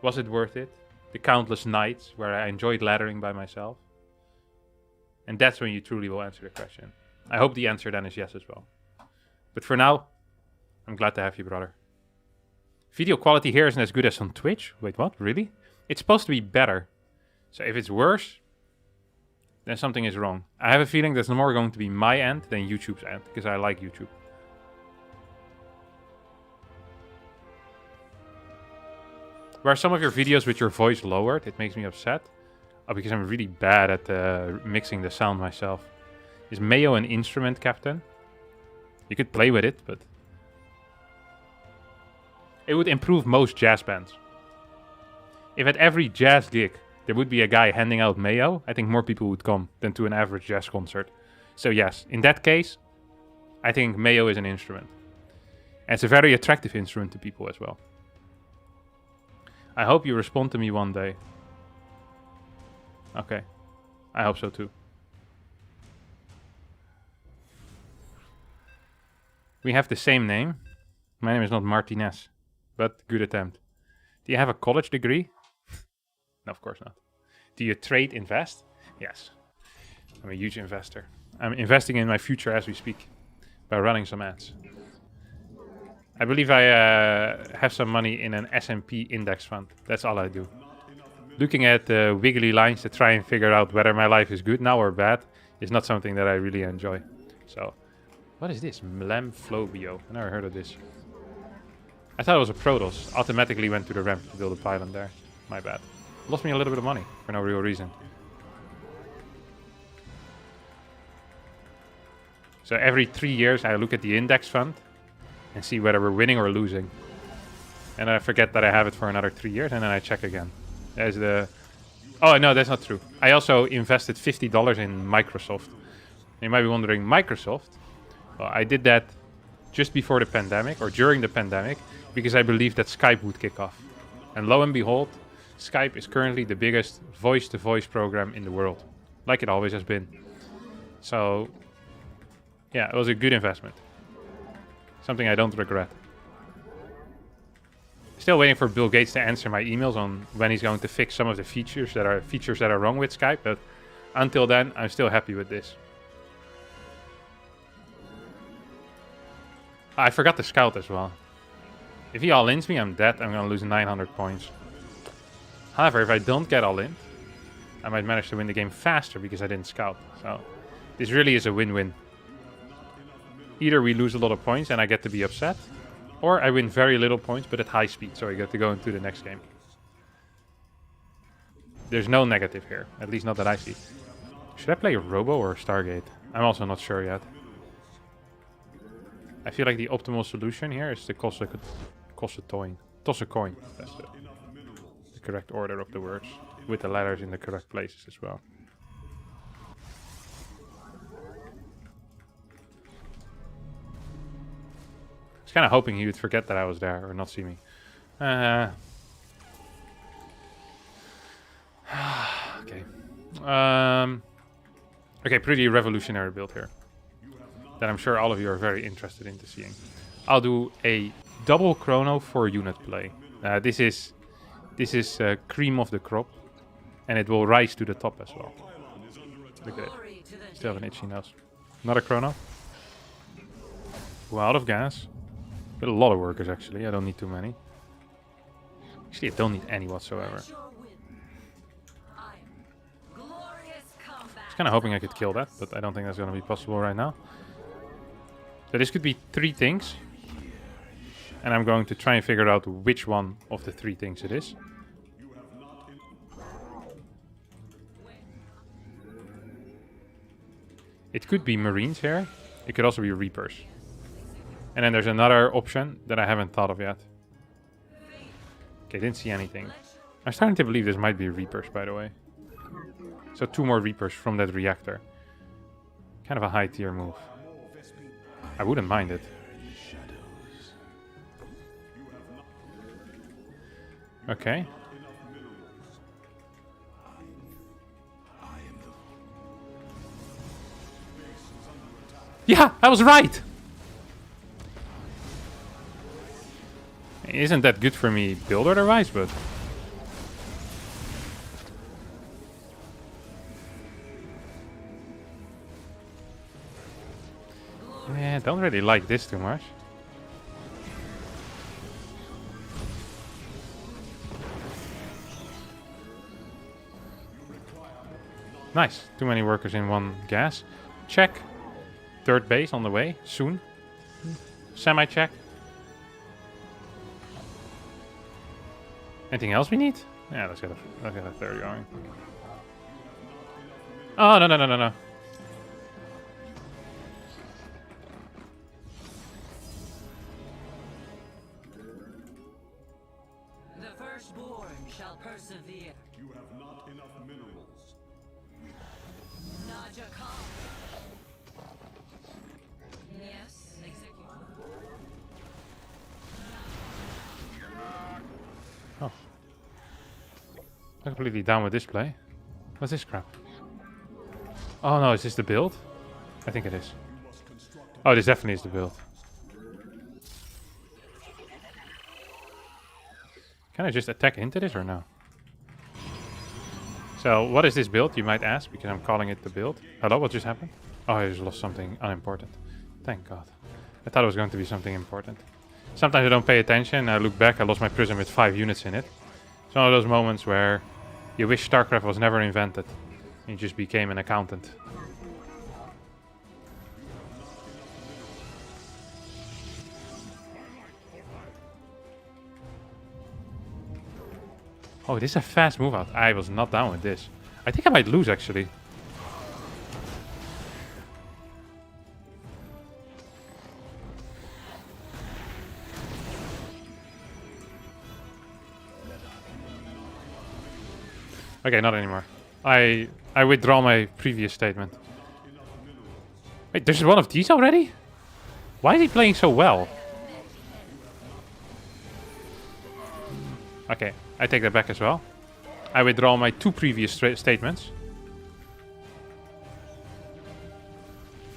Was it worth it? The countless nights where I enjoyed laddering by myself. And that's when you truly will answer the question. I hope the answer then is yes as well. But for now, I'm glad to have you, brother. Video quality here isn't as good as on Twitch. Wait, what? Really? It's supposed to be better. So if it's worse, then something is wrong. I have a feeling that's more going to be my end than YouTube's end, because I like YouTube. Where are some of your videos with your voice lowered? It makes me upset. Oh, because I'm really bad at mixing the sound myself. Is Mayo an instrument, Captain? You could play with it, but it would improve most jazz bands. If at every jazz gig there would be a guy handing out Mayo, I think more people would come than to an average jazz concert. So yes, in that case, I think Mayo is an instrument. And it's a very attractive instrument to people as well. I hope you respond to me one day. Okay, I hope so too. We have the same name. My name is not Martinez, but good attempt. Do you have a college degree? No, of course not. Do you trade, invest? Yes. I'm a huge investor. I'm investing in my future as we speak by running some ads. I believe I have some money in an S&P index fund. That's all I do. Looking at the wiggly lines to try and figure out whether my life is good now or bad is not something that I really enjoy. So, what is this? Mlemphobio. I never heard of this. I thought it was a Protoss. Automatically went to the ramp to build a pylon there. My bad. Lost me a little bit of money for no real reason. So every 3 years I look at the index fund and see whether we're winning or losing. And I forget that I have it for another 3 years and then I check again. There's the... Oh, no, that's not true. I also invested $50 in Microsoft. You might be wondering, Microsoft? Well, I did that just before the pandemic, or during the pandemic, because I believed that Skype would kick off. And lo and behold, Skype is currently the biggest voice-to-voice program in the world. Like it always has been. So, yeah, it was a good investment. Something I don't regret. Still waiting for Bill Gates to answer my emails on when he's going to fix some of the features that are wrong with Skype, but until then, I'm still happy with this. I forgot the scout as well. If he all-ins me, I'm dead. I'm gonna lose 900 points. However, if I don't get all-in, I might manage to win the game faster because I didn't scout. So, this really is a win-win. Either we lose a lot of points and I get to be upset, or I win very little points but at high speed, so I get to go into the next game. There's no negative here, at least not that I see. Should I play Robo or Stargate? I'm also not sure yet. I feel like the optimal solution here is to toss a coin. Toss a coin. That's the correct order of the words, with the letters in the correct places as well. I was kind of hoping he would forget that I was there or not see me. Okay. Okay, pretty revolutionary build here that I'm sure all of you are very interested into seeing. I'll do a double chrono for unit play. This is cream of the crop, and it will rise to the top as well. Look at it. Still have an itchy nose. Another chrono. We're out of gas. But a lot of workers actually. I don't need too many. Actually, I don't need any whatsoever. I was kind of hoping I could kill that, but I don't think that's going to be possible right now. So this could be 3 things. And I'm going to try and figure out which one of the 3 things it is. It could be Marines here. It could also be Reapers. And then there's another option that I haven't thought of yet. Okay, didn't see anything. I'm starting to believe this might be Reapers, by the way. So 2 more Reapers from that reactor. Kind of a high tier move. I wouldn't mind it. Okay. Yeah, I was right! Isn't that good for me build order-wise, but... Yeah, don't really like this too much. Nice. Too many workers in one gas. Check. 3rd base on the way. Soon. Semi-check. Anything else we need? Yeah, let's get a 3rd going. Oh, no. The firstborn shall persevere. You have not enough minerals. Not your call. Yes, execute. Oh. I'm completely down with this play. What's this crap? Oh no, is this the build? I think it is. Oh, this definitely is the build. Can I just attack into this or no? So, what is this build, you might ask, because I'm calling it the build. Hello, what just happened? Oh, I just lost something unimportant. Thank God. I thought it was going to be something important. Sometimes I don't pay attention, I look back, I lost my prism with 5 units in it. It's one of those moments where you wish StarCraft was never invented. You just became an accountant. Oh, this is a fast move out. I was not down with this. I think I might lose, actually. Okay, not anymore. I withdraw my previous statement. Wait, there's one of these already? Why is he playing so well? Okay, I take that back as well. I withdraw my 2 previous statements.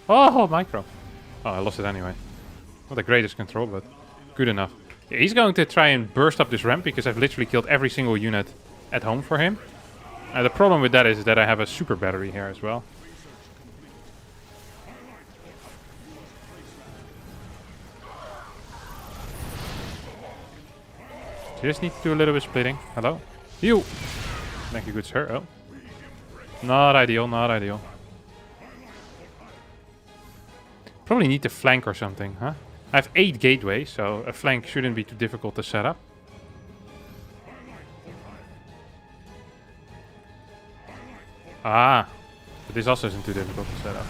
Oh, micro. Oh, I lost it anyway. Not the greatest control, but good enough. Yeah, he's going to try and burst up this ramp because I've literally killed every single unit at home for him. The problem with that is that I have a super battery here as well. Just need to do a little bit of splitting. Hello? You! Thank you, good sir. Oh. Not ideal, not ideal. Probably need to flank or something, huh? I have 8 gateways, so a flank shouldn't be too difficult to set up. Ah, but this also isn't too difficult to set up.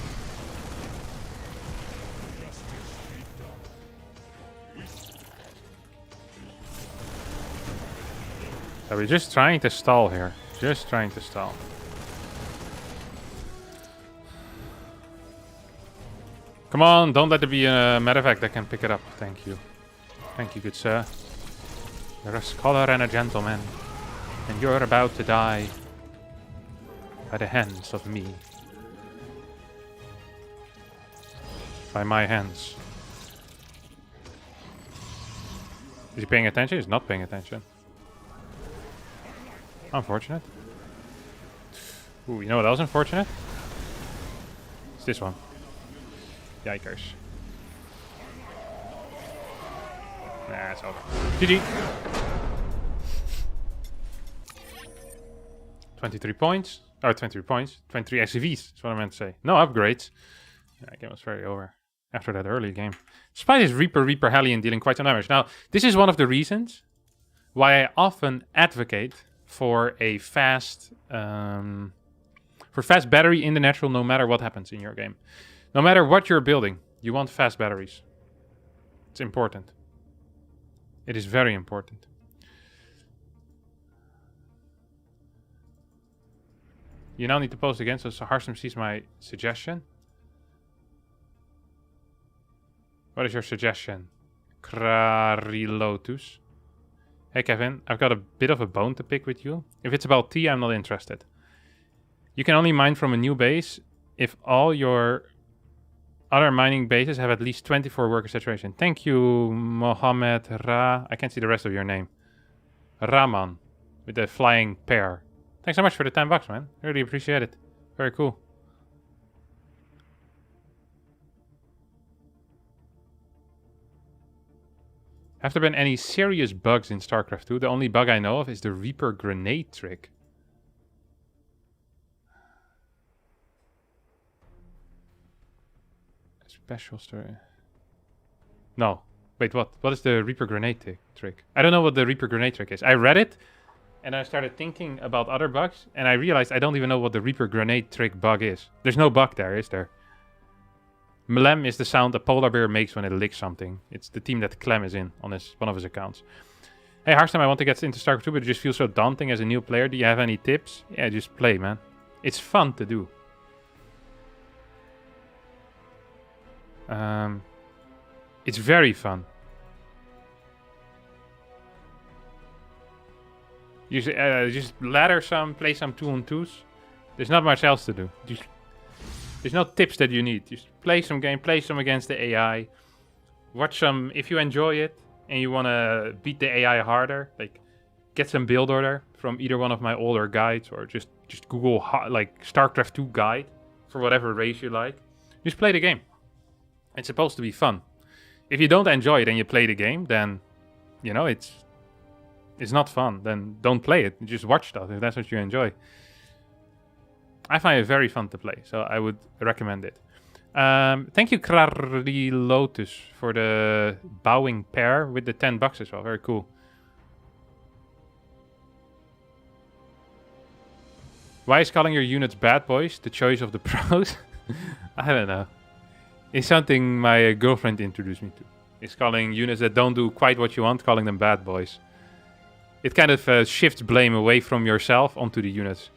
So we're just trying to stall here. Just trying to stall. Come on, don't let there be a medevac that can pick it up. Thank you. Thank you, good sir. You're a scholar and a gentleman. And you're about to die by the hands of me. By my hands. Is he paying attention? He's not paying attention. Unfortunate. Ooh, you know what else unfortunate? It's this one. Yikers. Nah, it's over. GG. 23 points. Or 23 points. 23 SCVs. That's what I meant to say. No upgrades. That game was very over after that early game. Despite his Reaper Hellion dealing quite some damage. Now, this is one of the reasons why I often advocate for a fast battery in the natural no matter what happens in your game. No matter what you're building, you want fast batteries. It's important. It is very important. You now need to post again, so Harstem sees my suggestion. What is your suggestion? Krarilotus. Hey Kevin, I've got a bit of a bone to pick with you. If it's about tea, I'm not interested. You can only mine from a new base if all your other mining bases have at least 24 worker saturation. Thank you, Mohammed Ra. I can't see the rest of your name. Rahman, with the flying pear. Thanks so much for the $10, man. Really appreciate it. Very cool. Have there been any serious bugs in StarCraft 2? The only bug I know of is the Reaper grenade trick. Special story. No. Wait, what? What is the Reaper grenade trick? I don't know what the Reaper grenade trick is. I read it, and I started thinking about other bugs, and I realized I don't even know what the Reaper grenade trick bug is. There's no bug there, is there? Mlem is the sound a polar bear makes when it licks something. It's the team that Clem is in on one of his accounts. Hey Harstem, I want to get into StarCraft 2, but it just feels so daunting as a new player. Do you have any tips? Yeah, just play, man. It's fun to do. It's very fun. You just ladder some, play some 2-on-2s. There's not much else to do. There's no tips that you need. Just play some game, play some against the AI. Watch some, if you enjoy it and you want to beat the AI harder, like get some build order from either one of my older guides, or just Google like StarCraft 2 guide for whatever race you like. Just play the game. It's supposed to be fun. If you don't enjoy it and you play the game, then, you know, it's not fun. Then don't play it. Just watch stuff if that's what you enjoy. I find it very fun to play, so I would recommend it. Thank you, Krarilotus, for the bowing pair with the $10 as well. Very cool. Why is calling your units bad boys the choice of the pros? I don't know. It's something my girlfriend introduced me to. It's calling units that don't do quite what you want, calling them bad boys. It kind of shifts blame away from yourself onto the units.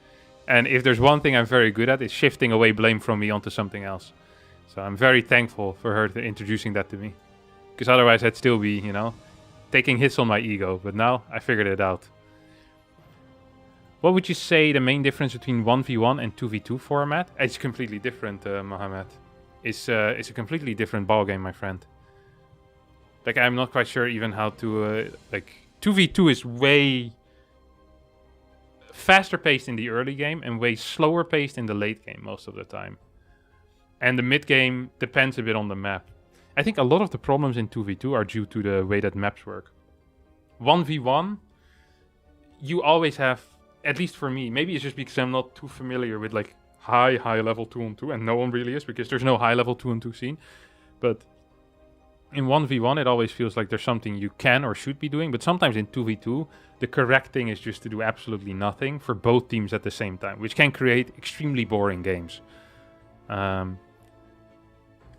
And if there's one thing I'm very good at, it's shifting away blame from me onto something else. So I'm very thankful for her introducing that to me. Because otherwise I'd still be, you know, taking hits on my ego. But now I figured it out. What would you say the main difference between 1v1 and 2v2 format? It's completely different, Mohammed. It's a completely different ballgame, my friend. Like, I'm not quite sure even how to... 2v2 is way faster paced in the early game and way slower paced in the late game most of the time. And the mid game depends a bit on the map. I think a lot of the problems in 2v2 are due to the way that maps work. 1v1, you always have, at least for me, maybe it's just because I'm not too familiar with like high level 2-on-2, and no one really is because there's no high level 2-on-2 scene. But in 1v1, it always feels like there's something you can or should be doing. But sometimes in 2v2, the correct thing is just to do absolutely nothing for both teams at the same time, which can create extremely boring games.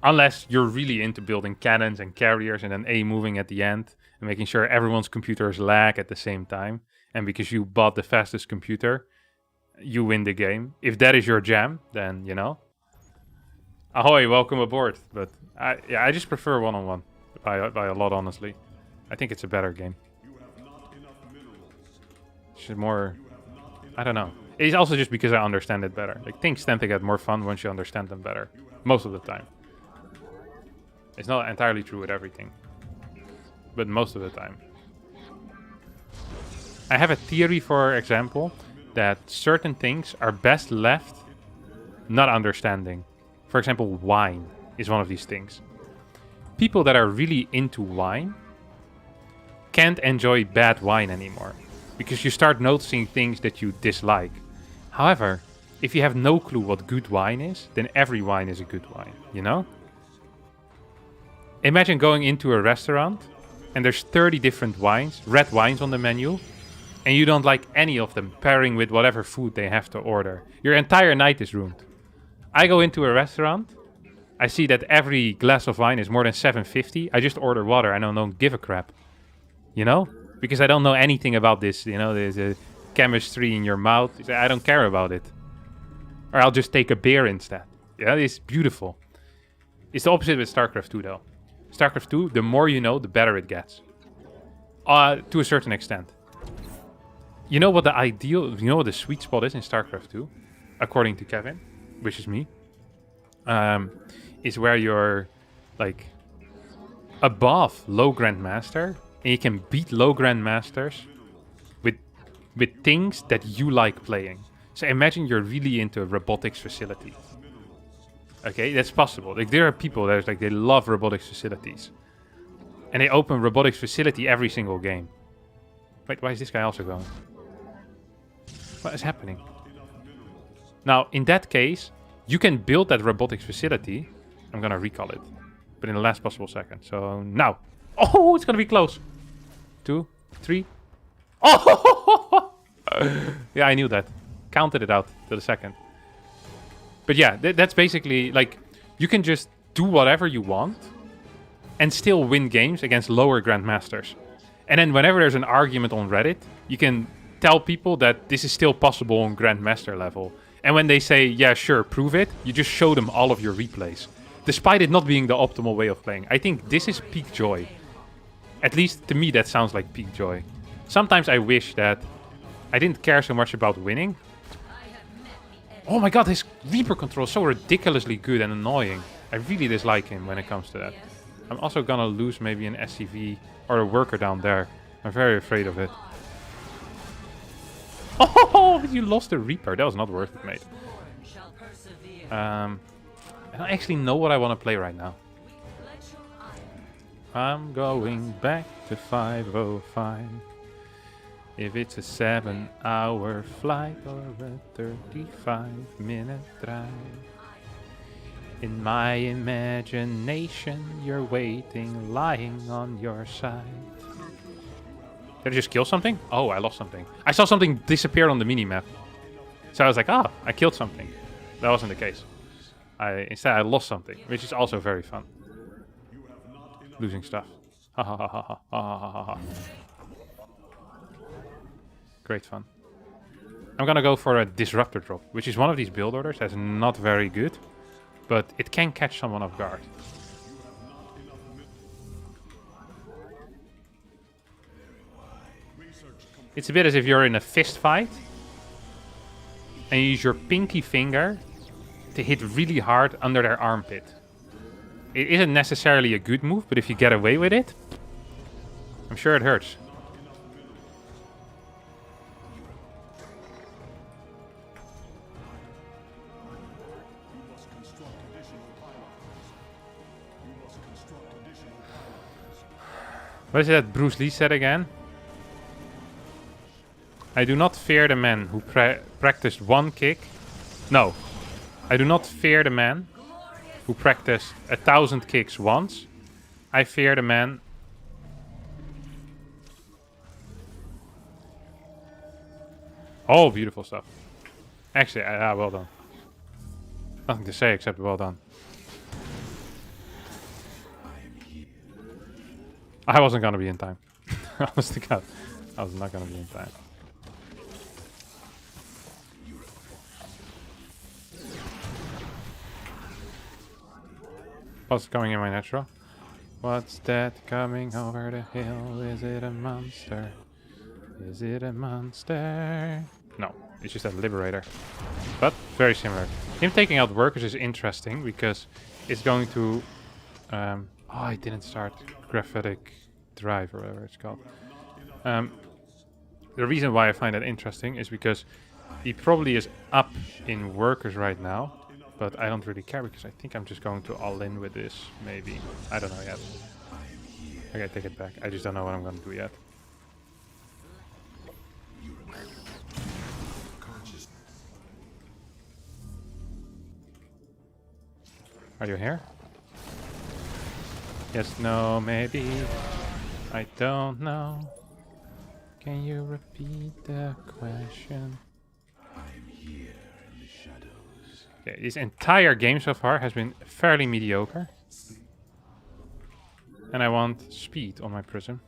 Unless you're really into building cannons and carriers and then A moving at the end and making sure everyone's computers lag at the same time. And because you bought the fastest computer, you win the game. If that is your jam, then, you know. Ahoy, welcome aboard. But I just prefer one-on-one by a lot, honestly. I think it's a better game. It's more, I don't know. It's also just because I understand it better. Like, things tend to get more fun once you understand them better. Most of the time. It's not entirely true with everything. But most of the time. I have a theory, for example, that certain things are best left not understanding. For example, wine is one of these things. People that are really into wine can't enjoy bad wine anymore. Because you start noticing things that you dislike. However, if you have no clue what good wine is, then every wine is a good wine, you know? Imagine going into a restaurant and there's 30 different wines, red wines on the menu, and you don't like any of them pairing with whatever food they have to order. Your entire night is ruined. I go into a restaurant, I see that every glass of wine is more than $7.50. I just order water and I don't give a crap. You know? Because I don't know anything about this, you know, there's a chemistry in your mouth. I don't care about it. Or I'll just take a beer instead. Yeah, it's beautiful. It's the opposite with StarCraft 2 though. StarCraft 2, the more you know, the better it gets. To a certain extent. You know what the ideal, you know what the sweet spot is in StarCraft 2? According to Kevin, which is me. Is where you're like above low Grandmaster. And you can beat low Grandmasters with things that you like playing. So imagine you're really into a robotics facility. Okay, that's possible. Like, there are people that like they love robotics facilities. And they open robotics facility every single game. Wait, why is this guy also going? What is happening? Now, in that case, you can build that robotics facility. I'm gonna recall it. But in the last possible second. So, now. Oh, it's gonna be close. 2, 3. Oh! Yeah, I knew that. Counted it out to the second. But yeah, that's basically, like, you can just do whatever you want and still win games against lower Grandmasters. And then whenever there's an argument on Reddit, you can tell people that this is still possible on Grandmaster level. And when they say, yeah, sure, prove it, you just show them all of your replays. Despite it not being the optimal way of playing. I think this is peak joy. At least to me, that sounds like peak joy. Sometimes I wish that I didn't care so much about winning. Oh my god, his Reaper control is so ridiculously good and annoying. I really dislike him when it comes to that. I'm also gonna lose maybe an SCV or a worker down there. I'm very afraid of it. Oh, you lost the Reaper. That was not worth it, mate. I don't actually know what I want to play right now. I'm going back to 505. If it's a 7-hour flight or a 35-minute drive. In my imagination, you're waiting, lying on your side. Did I just kill something? Oh, I lost something. I saw something disappear on the minimap. So I was like, ah, I killed something. That wasn't the case. Instead, I lost something, which is also very fun. Losing stuff. Ha ha ha ha ha ha ha ha. Great fun. I'm gonna go for a Disruptor drop, which is one of these build orders that's not very good, but it can catch someone off guard. It's a bit as if you're in a fist fight and you use your pinky finger to hit really hard under their armpit. It isn't necessarily a good move, but if you get away with it, I'm sure it hurts. What is it that Bruce Lee said again? I do not fear the man who practiced one kick. No. I do not fear the man who practiced 1,000 kicks once. I fear the man. Oh, beautiful stuff. Actually, well done. Nothing to say except well done. I wasn't gonna be in time. Honest to God, I was not gonna be in time. What's going in my natural? What's that coming over the hill? Is it a monster? Is it a monster? No, it's just a liberator. But very similar. Him taking out workers is interesting because it's going to... oh, I didn't start graphic drive or whatever it's called. The reason why I find that interesting is because he probably is up in workers right now. But I don't really care because I think I'm just going to all in with this, maybe. I don't know yet. Okay, take it back. I just don't know what I'm going to do yet. Are you here? Yes, no, maybe. I don't know. Can you repeat the question? Okay, this entire game so far has been fairly mediocre. And I want speed on my prism.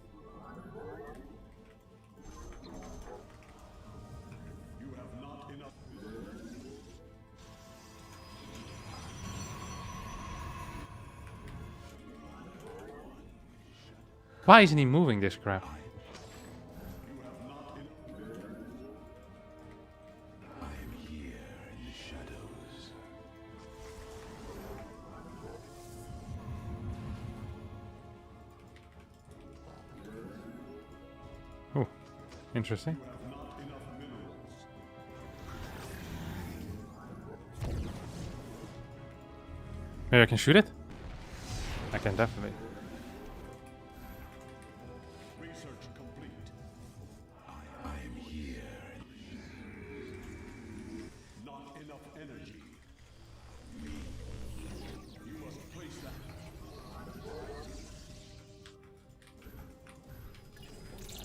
Why isn't he moving this crap? Oh, interesting. Maybe I can shoot it? I can definitely. Research complete. I am here. Not enough energy. You must place that.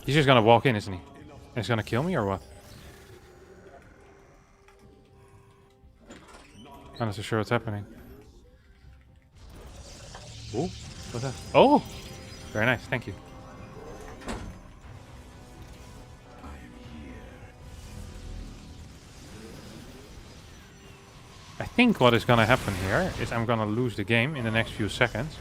He's just gonna walk in, isn't he? And he's gonna kill me or what? I'm not so sure what's happening. Ooh, what's that? Oh! Very nice, thank you. I think what is gonna happen here is I'm gonna lose the game in the next few seconds.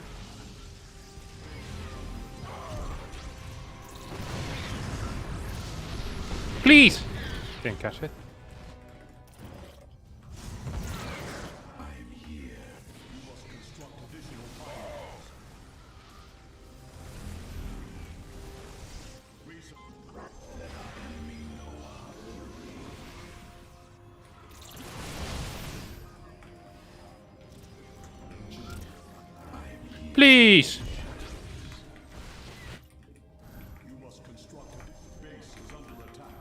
Please! Didn't catch it. Please! You must construct it. Base is under attack.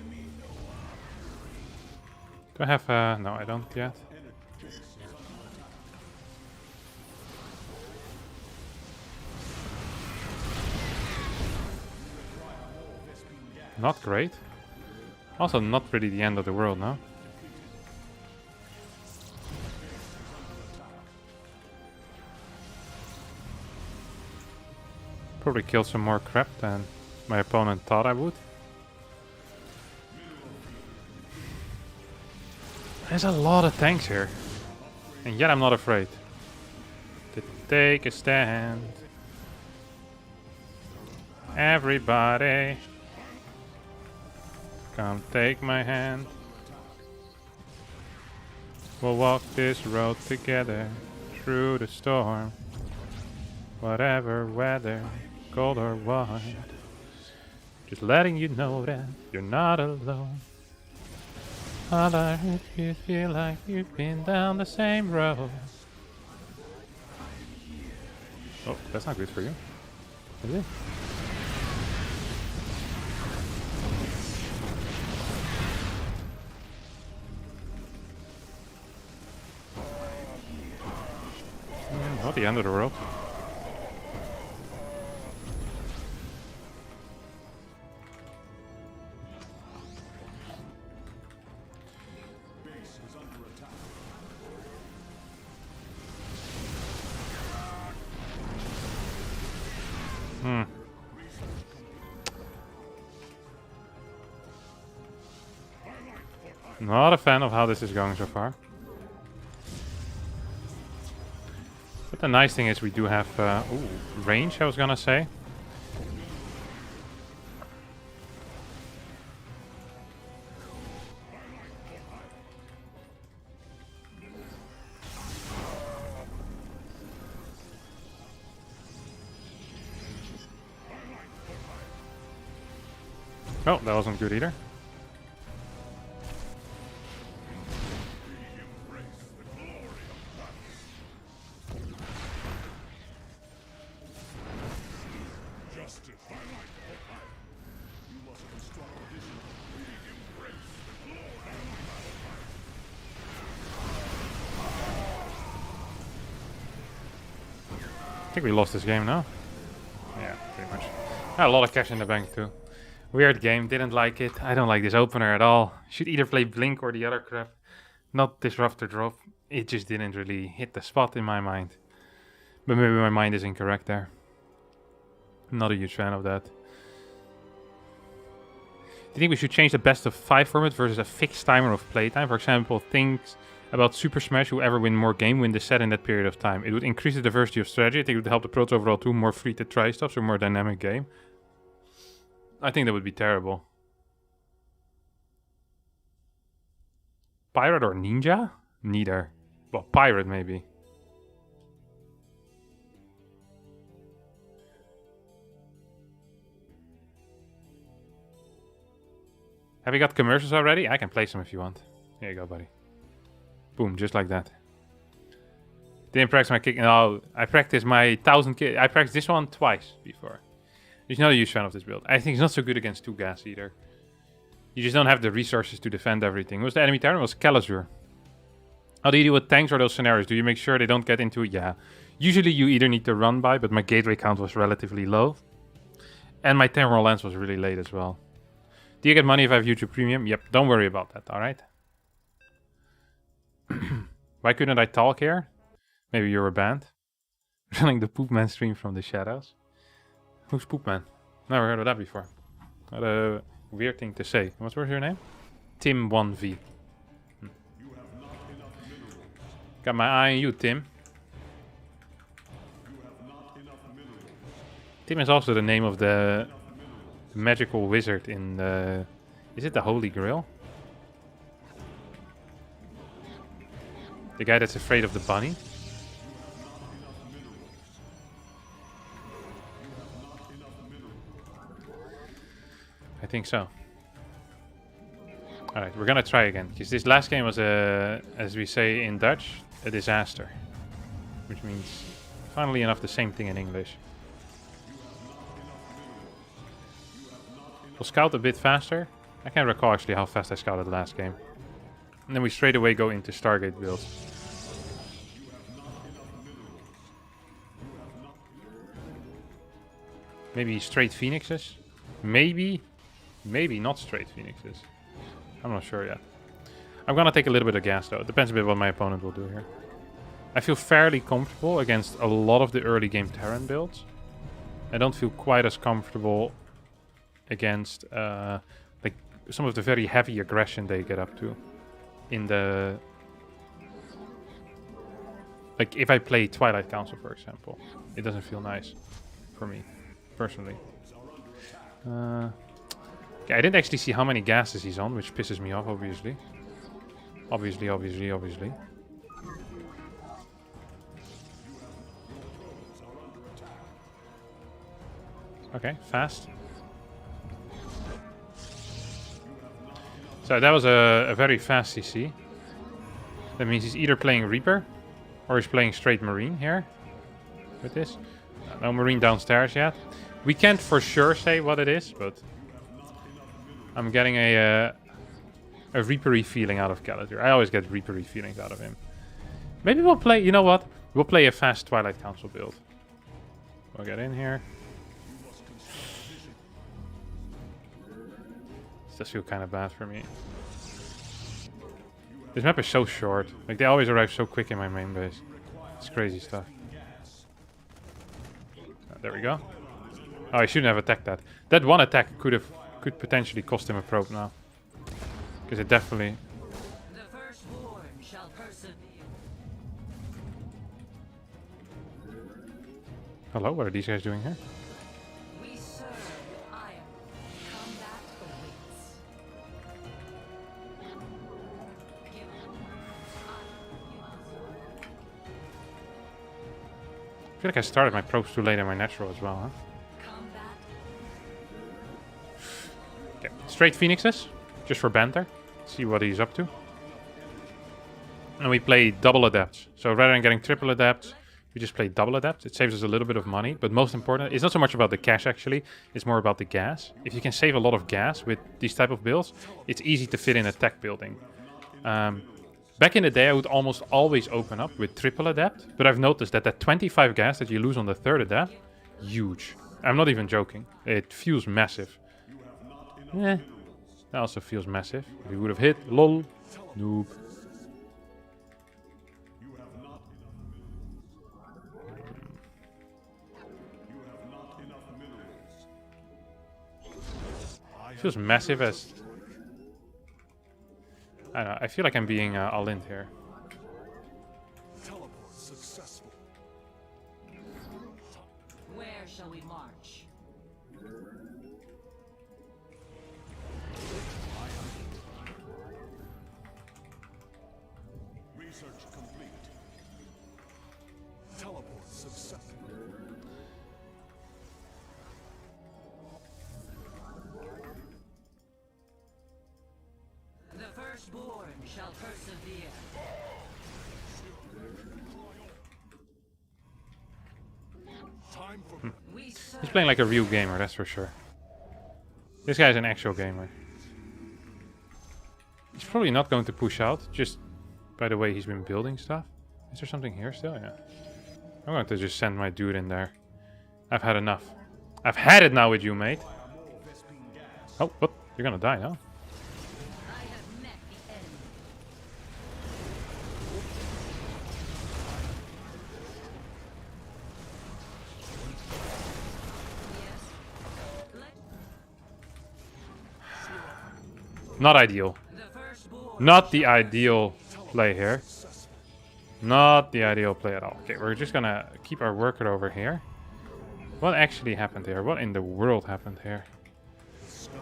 Mineral Do I have no, I don't yet. Not great. Also not really the end of the world now. Probably killed some more crap than my opponent thought I would. There's a lot of tanks here. And yet I'm not afraid to take a stand. Everybody, come take my hand. We'll walk this road together through the storm. Whatever weather, cold or warm. Just letting you know that you're not alone. All I heard you feel like you've been down the same road. Oh, that's not good for you. Is it? Not the end of the world. Base is under attack. Not a fan of how this is going so far. But the nice thing is we do have range, I was gonna say. Oh, that wasn't good either. I think we lost this game now. Yeah, pretty much. Had a lot of cash in the bank too. Weird game, didn't like it. I don't like this opener at all. Should either play Blink or the other crap. Not Disruptor Drop. It just didn't really hit the spot in my mind. But maybe my mind is incorrect there. Not a huge fan of that. Do you think we should change the best of 5 format versus a fixed timer of playtime? For example, things about Super Smash, whoever win more game win the set in that period of time. It would increase the diversity of strategy. I think it would help the Protoss overall too. More free to try stuff, so more dynamic game. I think that would be terrible. Pirate or Ninja? Neither. Well, Pirate maybe. Have you got commercials already? I can play some if you want. Here you go, buddy. Boom, just like that. Didn't practice my kick. No, I practiced my 1000 kick. I practiced this one twice before. He's not a huge fan of this build. I think he's not so good against 2 gas either. You just don't have the resources to defend everything. Who's the enemy Terran? It was Kalazur. How do you deal with tanks or those scenarios? Do you make sure they don't get into it? Yeah. Usually you either need to run by, but my gateway count was relatively low. And my temporal lens was really late as well. Do you get money if I have YouTube Premium? Yep, don't worry about that, alright? Why couldn't I talk here? Maybe you were banned. Running the Poopman stream from the shadows. Who's Poopman? Never heard of that before. What a weird thing to say. What was your name? Tim1V. Got my eye on you, Tim. Tim is also the name of the magical wizard in the... Is it the Holy Grail? The guy that's afraid of the bunny? I think so. Alright, we're gonna try again. Because this last game was, as we say in Dutch, a disaster. Which means, funnily enough, the same thing in English. We'll scout a bit faster. I can't recall actually how fast I scouted last game. And then we straight away go into Stargate builds. Maybe straight Phoenixes? Maybe not straight Phoenixes. I'm not sure yet. I'm gonna take a little bit of gas though. It depends a bit what my opponent will do here. I feel fairly comfortable against a lot of the early game Terran builds. I don't feel quite as comfortable against like some of the very heavy aggression they get up to in the... Like if I play Twilight Council, for example. It doesn't feel nice for me, personally. Okay, I didn't actually see how many gases he's on, which pisses me off, obviously. Obviously. Okay, fast. So that was a very fast CC. That means he's either playing Reaper, or he's playing straight Marine here. With this. No Marine downstairs yet. We can't for sure say what it is, but... I'm getting a Reaper-y feeling out of Kalazur. I always get Reaper-y feelings out of him. Maybe we'll play, you know what? We'll play a fast Twilight Council build. We'll get in here. This does feel kind of bad for me. This map is so short. Like, they always arrive so quick in my main base. It's crazy stuff. There we go. Oh, I shouldn't have attacked that. That one attack could potentially cost him a probe now. Because it definitely... The firstborn shall persevere. Hello, what are these guys doing here? We serve iron. Combat awaits. I feel like I started my probes too late in my natural as well, huh? Combat. Okay, straight Phoenixes, just for banter. See what he's up to. And we play double adepts. So rather than getting triple adepts, we just play double adepts. It saves us a little bit of money, but most important, it's not so much about the cash actually, it's more about the gas. If you can save a lot of gas with these type of builds, it's easy to fit in a tech building. Back in the day, I would almost always open up with triple adept, but I've noticed that 25 gas that you lose on the third adept, huge. I'm not even joking. It feels massive. That also feels massive. If we would have hit, lol, noob. Feels massive as... I don't know, I feel like I'm being all-in here. Teleport successful. Where shall we march? Research complete. Teleport successful. The firstborn shall persevere. Time for We serve He's playing like a real gamer, that's for sure. This guy's an actual gamer. He's probably not going to push out, just by the way he's been building stuff. Is there something here still? Yeah. I'm going to just send my dude in there. I've had enough. I've had it now with you, mate. Oh, what? You're gonna die now? I have met the end. Yes. Not ideal. The firstborn. Not the ideal play here. Not the ideal play at all. Okay, we're just gonna keep our worker over here. What actually happened here? What in the world happened here? sky.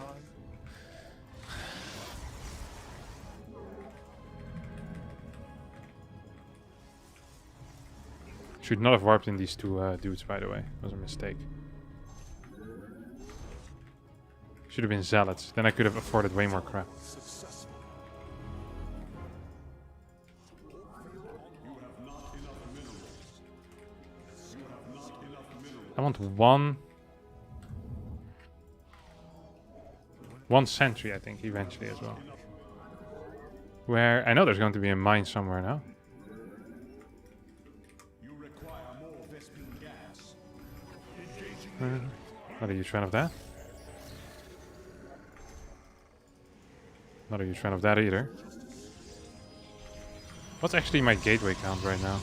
Should not have warped in these two dudes, by the way. It was a mistake. Should have been zealots. Then I could have afforded way more crap. Successful. You have not enough minerals. You have not enough minerals. I want one sentry, I think, eventually as well. Where I know there's going to be a mine somewhere now. You require more Vespene gas. Engaging Not a huge fan of that. Not a huge fan of that either. What's actually my gateway count right now?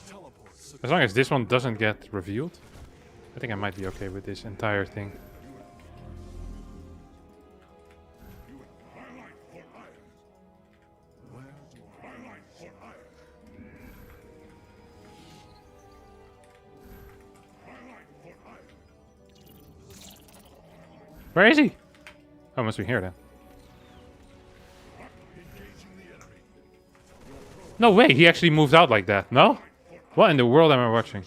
teleport successful. As long as this one doesn't get revealed, I think I might be okay with this entire thing. Where is he? Oh, must be here then. No way, he actually moved out like that, no? What in the world am I watching?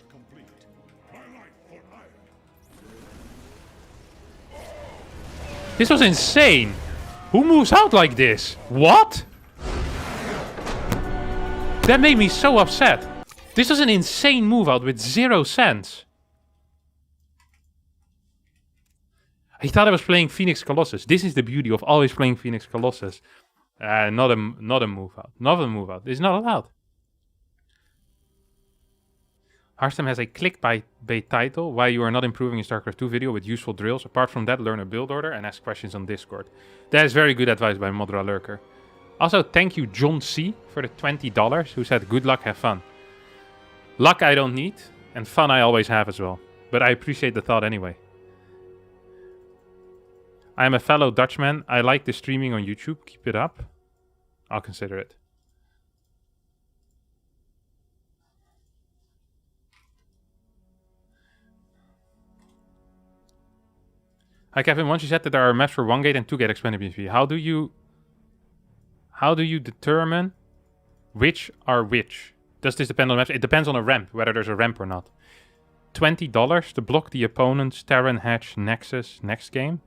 This was insane! Who moves out like this? What? That made me so upset. This was an insane move out with 0 sense. He thought I was playing Phoenix Colossus. This is the beauty of always playing Phoenix Colossus. Not a move out. Not a move out. It's not allowed. Harstem has a clickbait title, why you are not improving in StarCraft 2 video with useful drills. Apart from that, learn a build order and ask questions on Discord. That is very good advice by Modra Lurker. Also, thank you John C for the $20, who said good luck, have fun. Luck I don't need, and fun I always have as well. But I appreciate the thought anyway. I am a fellow Dutchman. I like the streaming on YouTube. Keep it up. I'll consider it. Hi Kevin, once you said that there are maps for 1 gate and 2 gate expanded BFP, how do you determine which are which? Does this depend on maps? It depends on a ramp, whether there's a ramp or not. $20 to block the opponent's Terran Hatch Nexus next game?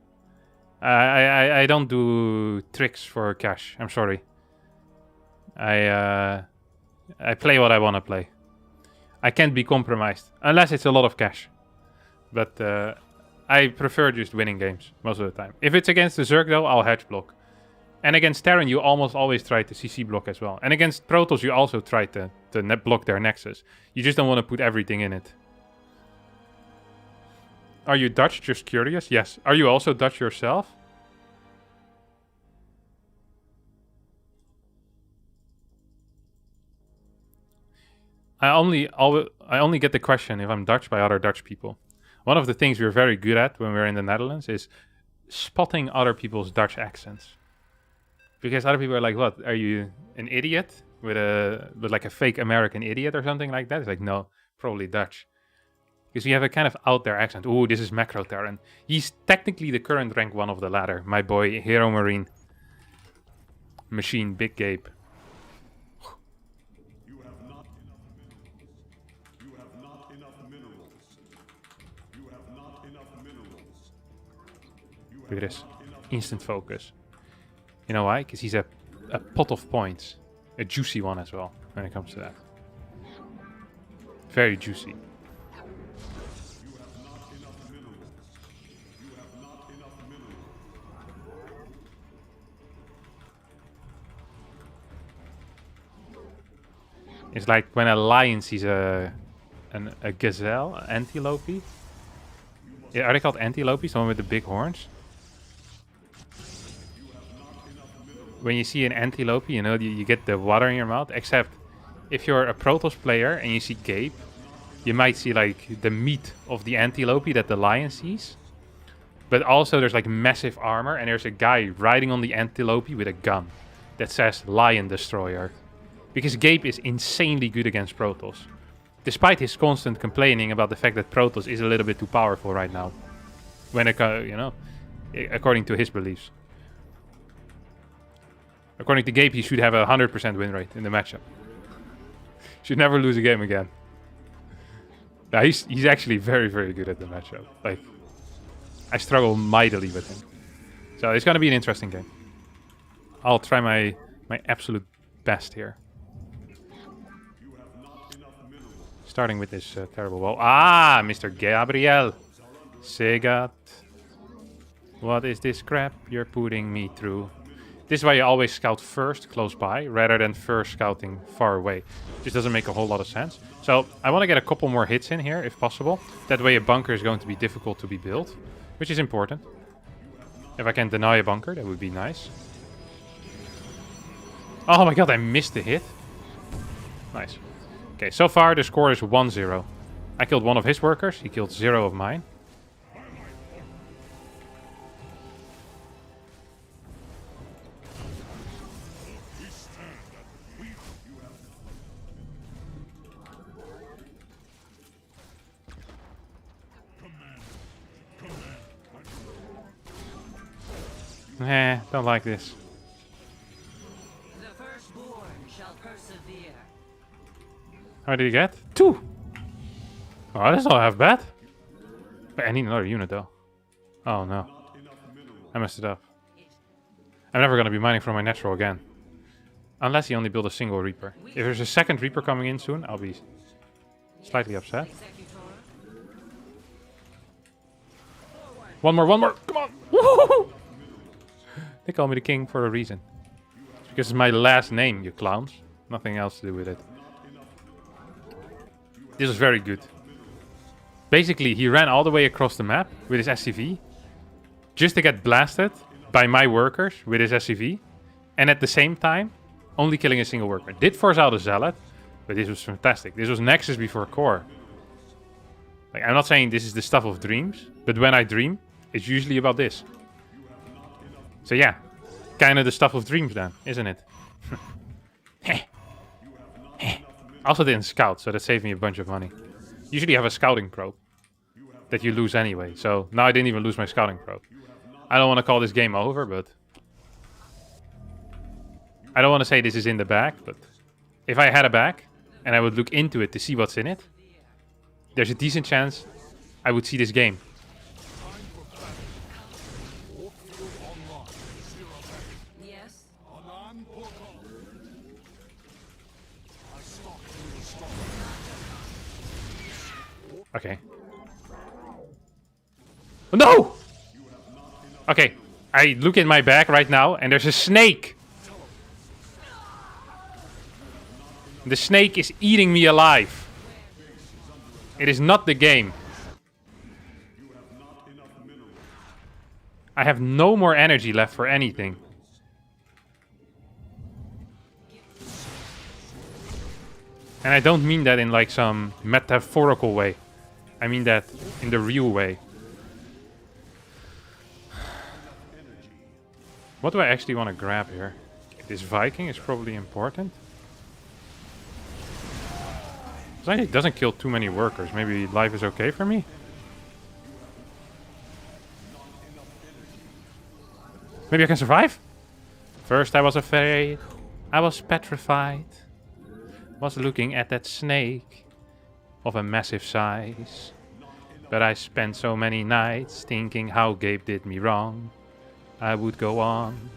I don't do tricks for cash. I'm sorry. I play what I want to play. I can't be compromised unless it's a lot of cash. But I prefer just winning games most of the time. If it's against the Zerg though, I'll hedge block. And against Terran, you almost always try to CC block as well. And against Protoss, you also try to net block their Nexus. You just don't want to put everything in it. Are you Dutch? Just curious. Yes. Are you also Dutch yourself? I only get the question if I'm Dutch by other Dutch people. One of the things we're very good at when we're in the Netherlands is spotting other people's Dutch accents. Because other people are like, what, are you an idiot? With like a fake American idiot or something like that? It's like, no, probably Dutch. Because we have a kind of out there accent. Ooh, this is Macro Terran. He's technically the current rank 1 of the ladder. My boy, Hero Marine. Machine, Big Gabe. You have not enough minerals. You have not enough minerals. You have not enough minerals. Look at this. Instant focus. You know why? Because he's a pot of points. A juicy one as well, when it comes to that. Very juicy. It's like when a lion sees a gazelle, antelope. Yeah, are they called antelopes? The one with the big horns? When you see an antelope, you know, you get the water in your mouth. Except if you're a Protoss player and you see Gabe, you might see like the meat of the antelope that the lion sees. But also there's like massive armor and there's a guy riding on the antelope with a gun that says Lion Destroyer. Because Gabe is insanely good against Protoss. Despite his constant complaining about the fact that Protoss is a little bit too powerful right now. When it, you know, according to his beliefs. According to Gabe, he should have a 100% win rate in the matchup. Should never lose a game again. Now, he's actually very, very good at the matchup. Like, I struggle mightily with him. So it's going to be an interesting game. I'll try my absolute best here. Starting with this terrible wall. Ah, Mr. Gabriel. Segat. What is this crap you're putting me through? This is why you always scout first close by, rather than first scouting far away. This doesn't make a whole lot of sense. So I want to get a couple more hits in here, if possible. That way a bunker is going to be difficult to be built, which is important. If I can deny a bunker, that would be nice. Oh my god, I missed the hit. Nice. Okay, so far the score is 1-0. I killed one of his workers, he killed 0 of mine. Don't like this. The firstborn shall persevere. How did he get? 2! Oh, that's not half bad. But I need another unit though. Oh no. I messed it up. I'm never going to be mining from my natural again. Unless he only built a single Reaper. If there's a second Reaper coming in soon, I'll be slightly upset. One more, one more! Come on! Woo-hoo-hoo! They call me the king for a reason. Because it's my last name, you clowns. Nothing else to do with it. This was very good. Basically, he ran all the way across the map with his SCV. Just to get blasted by my workers with his SCV. And at the same time, only killing a single worker. Did force out a Zealot, but this was fantastic. This was Nexus before Core. Like, I'm not saying this is the stuff of dreams, but when I dream, it's usually about this. So yeah, kind of the stuff of dreams then, isn't it? Also didn't scout, so that saved me a bunch of money. Usually you have a scouting probe that you lose anyway, so now I didn't even lose my scouting probe. I don't want to call this game over, but... I don't want to say this is in the bag, but... If I had a bag, and I would look into it to see what's in it, there's a decent chance I would see this game. Yes. Okay. No! Okay, I look in my bag right now, and there's a snake! The snake is eating me alive. It is not the game. I have no more energy left for anything. And I don't mean that in like some metaphorical way. I mean that in the real way. What do I actually want to grab here? This Viking is probably important. As long as it doesn't kill too many workers, maybe life is okay for me? Maybe I can survive? First I was afraid, I was petrified. Was looking at that snake of a massive size. But I spent so many nights thinking how Gabe did me wrong. I would go on.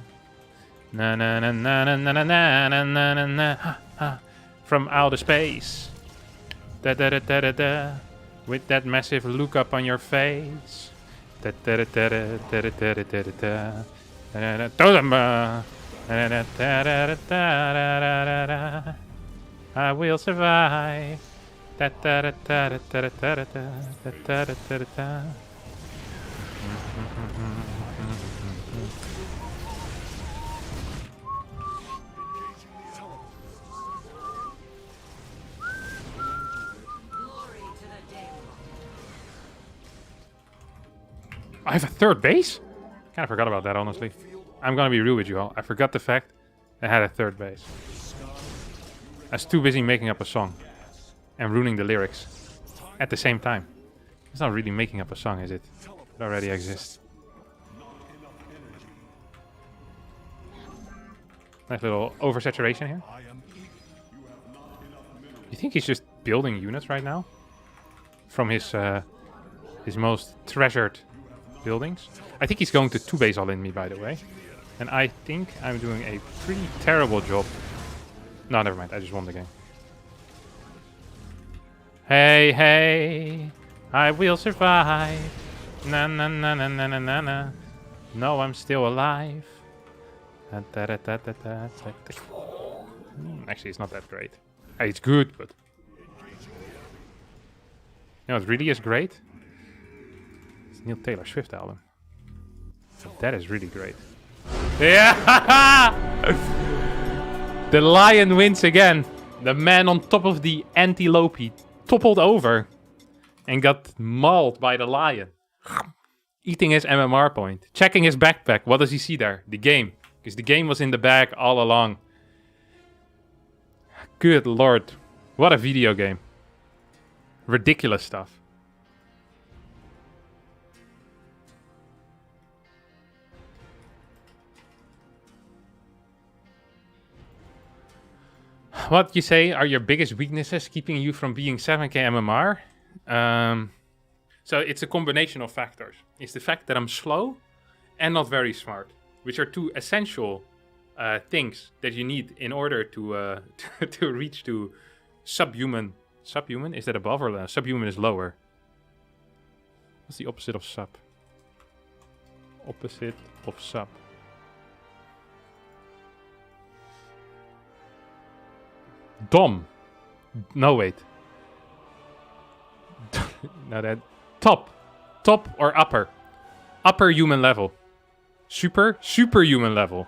Na na na na na na na na na na na ha ha. From outer space. Da da da da da da. With that massive look up on your face. Da da da da da da da da da da. I will survive. Da da da da da da da da da da da da. I have a third base? Kind of forgot about that, honestly. I'm gonna be real with you all. I forgot the fact I had a third base. I was too busy making up a song and ruining the lyrics at the same time. It's not really making up a song, is it? It already exists. Nice little oversaturation here. You think he's just building units right now? From his most treasured buildings? I think he's going to 2-base all in me, by the way. And I think I'm doing a pretty terrible job. No, never mind. I just won the game. Hey, hey, I will survive. Na na na na na na na na. No, I'm still alive. Actually, it's not that great. It's good, but... You know, it really is great. It's Neil Taylor Swift album. That is really great. Yeah! The lion wins again. The man on top of the antelope toppled over and got mauled by the lion. Eating his MMR point. Checking his backpack. What does he see there? The game. Because the game was in the bag all along. Good lord. What a video game. Ridiculous stuff. What you say are your biggest weaknesses keeping you from being 7k MMR? So it's a combination of factors. It's the fact that I'm slow and not very smart, which are two essential things that you need in order to to reach to subhuman. Subhuman? Is that above or low? Subhuman is lower. What's the opposite of sub? Opposite of sub. Dom. No, wait. No, that... Top. Top or upper? Upper human level. Superhuman level.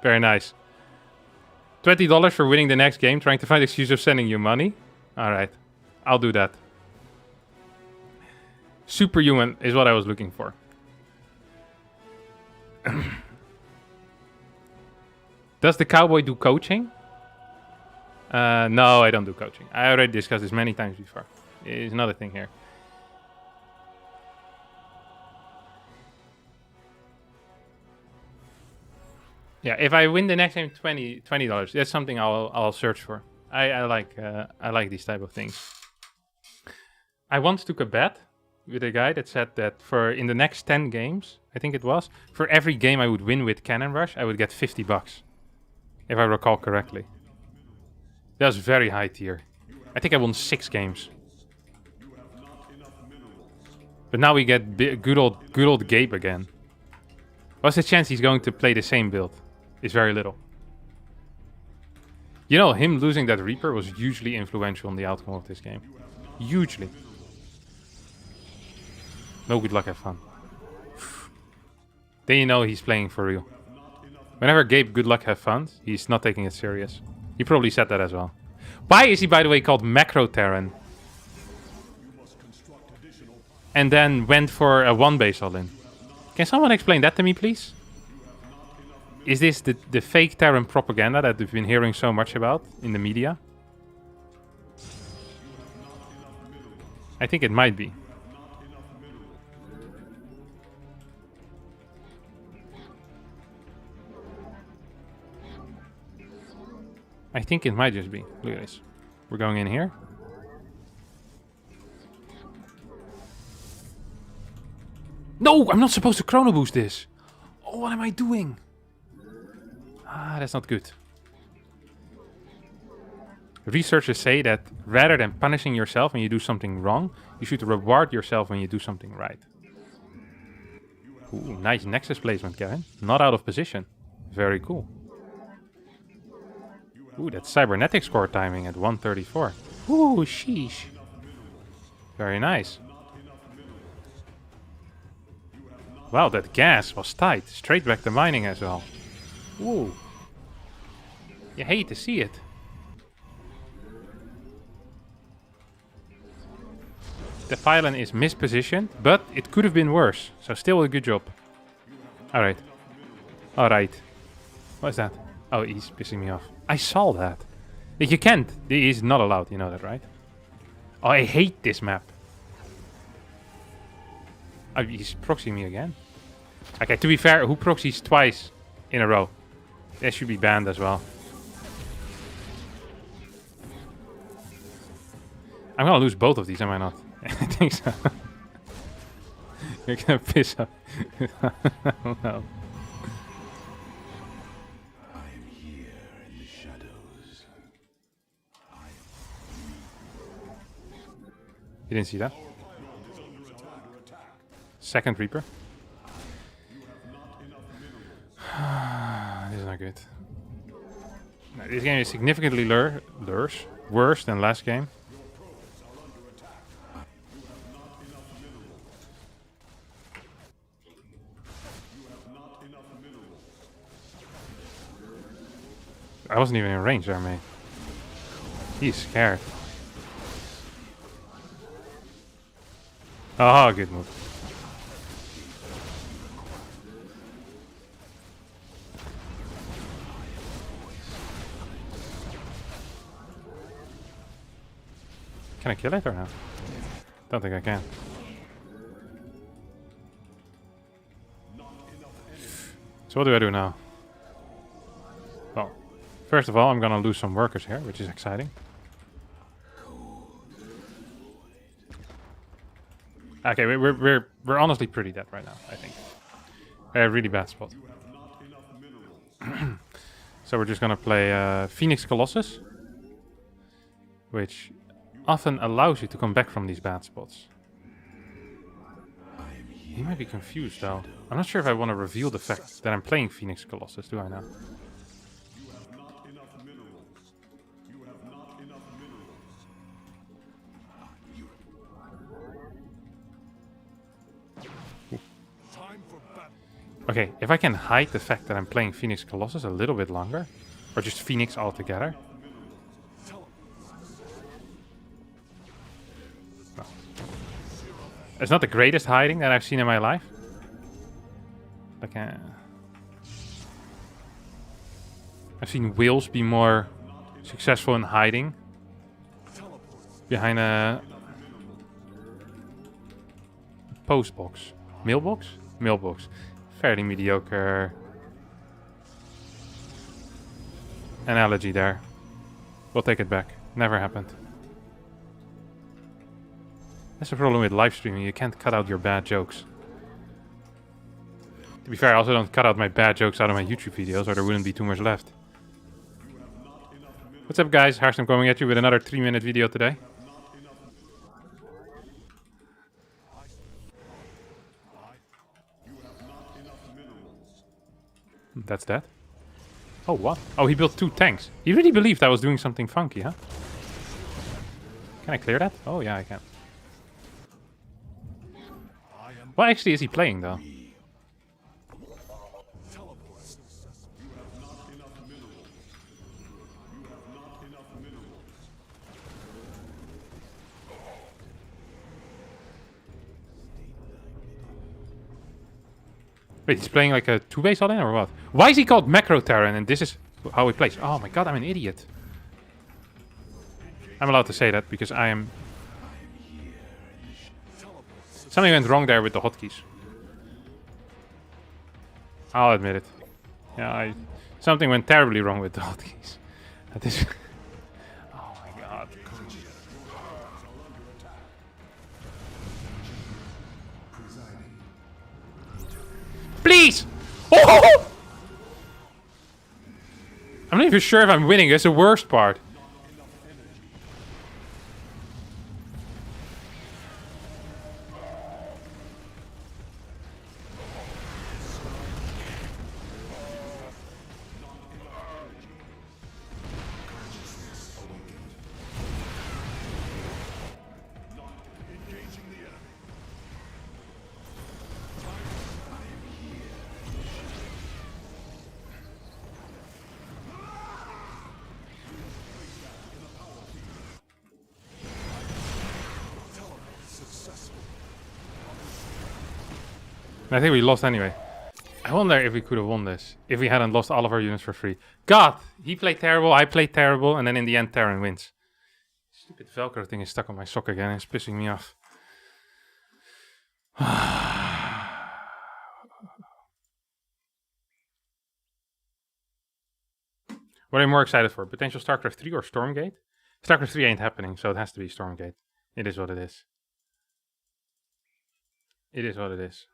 Very nice. $20 for winning the next game, trying to find excuse of sending you money. Alright. I'll do that. Superhuman is what I was looking for. Does the cowboy do coaching? No, I don't do coaching. I already discussed this many times before. It's another thing here. Yeah, if I win the next game, $20. That's something I'll search for. I like these type of things. I once took a bet with a guy that said that in the next 10 games, I think it was, for every game I would win with Cannon Rush, I would get $50. If I recall correctly. That was very high tier. I think I won 6 games. But now we get good old Gabe again. What's the chance he's going to play the same build? It's very little. You know, him losing that Reaper was hugely influential in the outcome of this game. Hugely. No good luck, have fun. Then you know he's playing for real. Whenever Gabe good luck have fun, he's not taking it serious. He probably said that as well. Why is he, by the way, called Macro Terran? And then went for a 1-base all-in. Can someone explain that to me, please? Is this the fake Terran propaganda that we've been hearing so much about in the media? I think it might be. I think it might just be. Look at this. We're going in here. No, I'm not supposed to chrono boost this. Oh, what am I doing? Ah, that's not good. Researchers say that rather than punishing yourself when you do something wrong, you should reward yourself when you do something right. Ooh, nice Nexus placement, Kevin. Not out of position. Very cool. Ooh, that's cybernetic score timing at 134. Ooh, sheesh. Very nice. Wow, that gas was tight. Straight back to mining as well. Ooh. You hate to see it. The pylon is mispositioned, but it could have been worse. So still a good job. Alright. Alright. What is that? Oh, he's pissing me off. I saw that. You can't. He's not allowed. You know that, right? Oh, I hate this map. Oh, he's proxying me again. Okay, to be fair, who proxies twice in a row? They should be banned as well. I'm gonna lose both of these, am I not? I think so. You're gonna piss off. No. You didn't see that? Second Reaper. This is not good. No, this game is significantly worse than last game. I wasn't even in range there, mate. He's scared. Oh, good move. Can I kill it or not? Don't think I can. So what do I do now? Well, first of all, I'm gonna lose some workers here, which is exciting. Okay, we're honestly pretty dead right now, I think. A really bad spot. So we're just gonna play Phoenix Colossus, which often allows you to come back from these bad spots. He might be confused though. I'm not sure if I want to reveal the fact that I'm playing Phoenix Colossus, do I now? Okay, if I can hide the fact that I'm playing Phoenix Colossus a little bit longer, or just Phoenix altogether. Well, it's not the greatest hiding that I've seen in my life. Like, I've seen whales be more successful in hiding behind a post box. Mailbox? Mailbox. Fairly mediocre analogy there. We'll take it back. Never happened. That's the problem with live streaming. You can't cut out your bad jokes. To be fair, I also don't cut out my bad jokes out of my YouTube videos, or there wouldn't be too much left. What's up, guys? Harstem coming at you with another 3-minute video today. That's that. Oh, what? Oh, he built 2 tanks. He really believed I was doing something funky, huh? Can I clear that? Oh, yeah, I can. What actually is he playing, though? Wait, he's playing like a 2-base all-in or what? Why is he called Macro Terran and this is how he plays? Oh my god, I'm an idiot. I'm allowed to say that because I am... Something went wrong there with the hotkeys. I'll admit it. Yeah, something went terribly wrong with the hotkeys. That is... Oh my god. Please! Oh! I'm not even sure if I'm winning. That's the worst part. I think we lost anyway. I wonder if we could have won this. If we hadn't lost all of our units for free. God! He played terrible, I played terrible, and then in the end Terran wins. Stupid Velcro thing is stuck on my sock again and it's pissing me off. What are you more excited for? Potential StarCraft 3 or Stormgate? StarCraft 3 ain't happening, so it has to be Stormgate. It is what it is. It is what it is.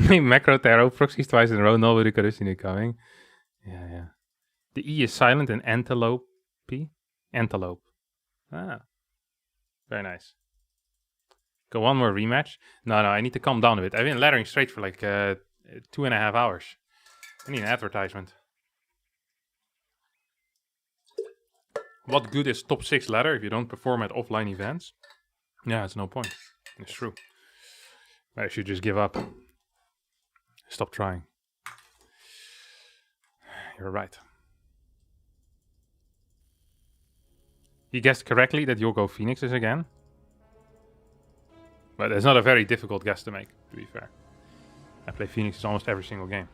Macro Tarot proxies twice in a row, nobody could have seen it coming. Yeah. The E is silent in antelope. Antelope. Ah. Very nice. Go one more rematch. No, I need to calm down a bit. I've been laddering straight for like 2.5 hours. I need an advertisement. What good is top 6 ladder if you don't perform at offline events? Yeah, it's no point. It's true. I should just give up. Stop trying. You're right. He guessed correctly that you'll go Phoenixes again. But it's not a very difficult guess to make, to be fair. I play Phoenixes almost every single game.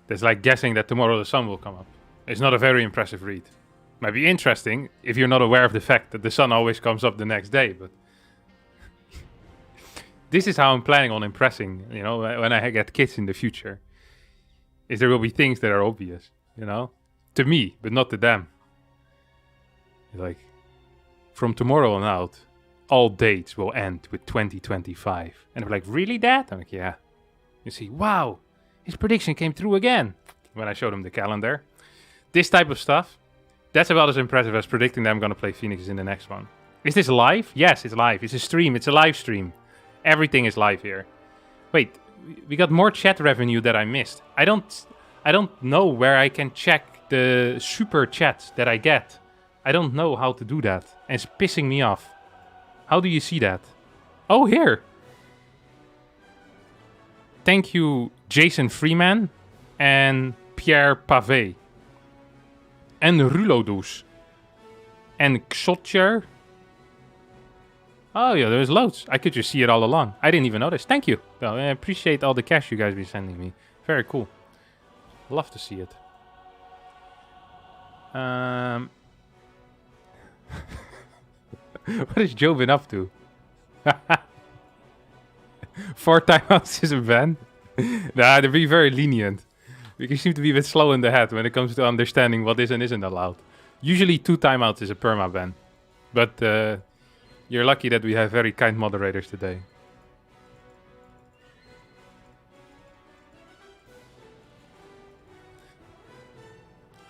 That's like guessing that tomorrow the sun will come up. It's not a very impressive read. Might be interesting if you're not aware of the fact that the sun always comes up the next day, but... This is how I'm planning on impressing, you know, when I get kids in the future. Is there will be things that are obvious, you know? To me, but not to them. Like, from tomorrow on out, all dates will end with 2025. And they're like, really, Dad? I'm like, yeah. You see, wow, his prediction came true again. When I showed him the calendar. This type of stuff, that's about as impressive as predicting that I'm going to play Phoenixes in the next one. Is this live? Yes, it's live. It's a stream. It's a live stream. Everything is live here. Wait, we got more chat revenue that I missed. I don't know where I can check the super chats that I get. I don't know how to do that. And it's pissing me off. How do you see that? Oh, here. Thank you, Jason Freeman and Pierre Pavé. And Rulodus. And Xotcher. Oh yeah, there's loads. I could just see it all along. I didn't even notice. Thank you. Well, I appreciate all the cash you guys be sending me. Very cool. Love to see it. What has Joe been up to? 4 timeouts is a ban? Nah, they're being very lenient. You seem to be a bit slow in the head when it comes to understanding what is and isn't allowed. Usually 2 timeouts is a perma-ban. But you're lucky that we have very kind moderators today.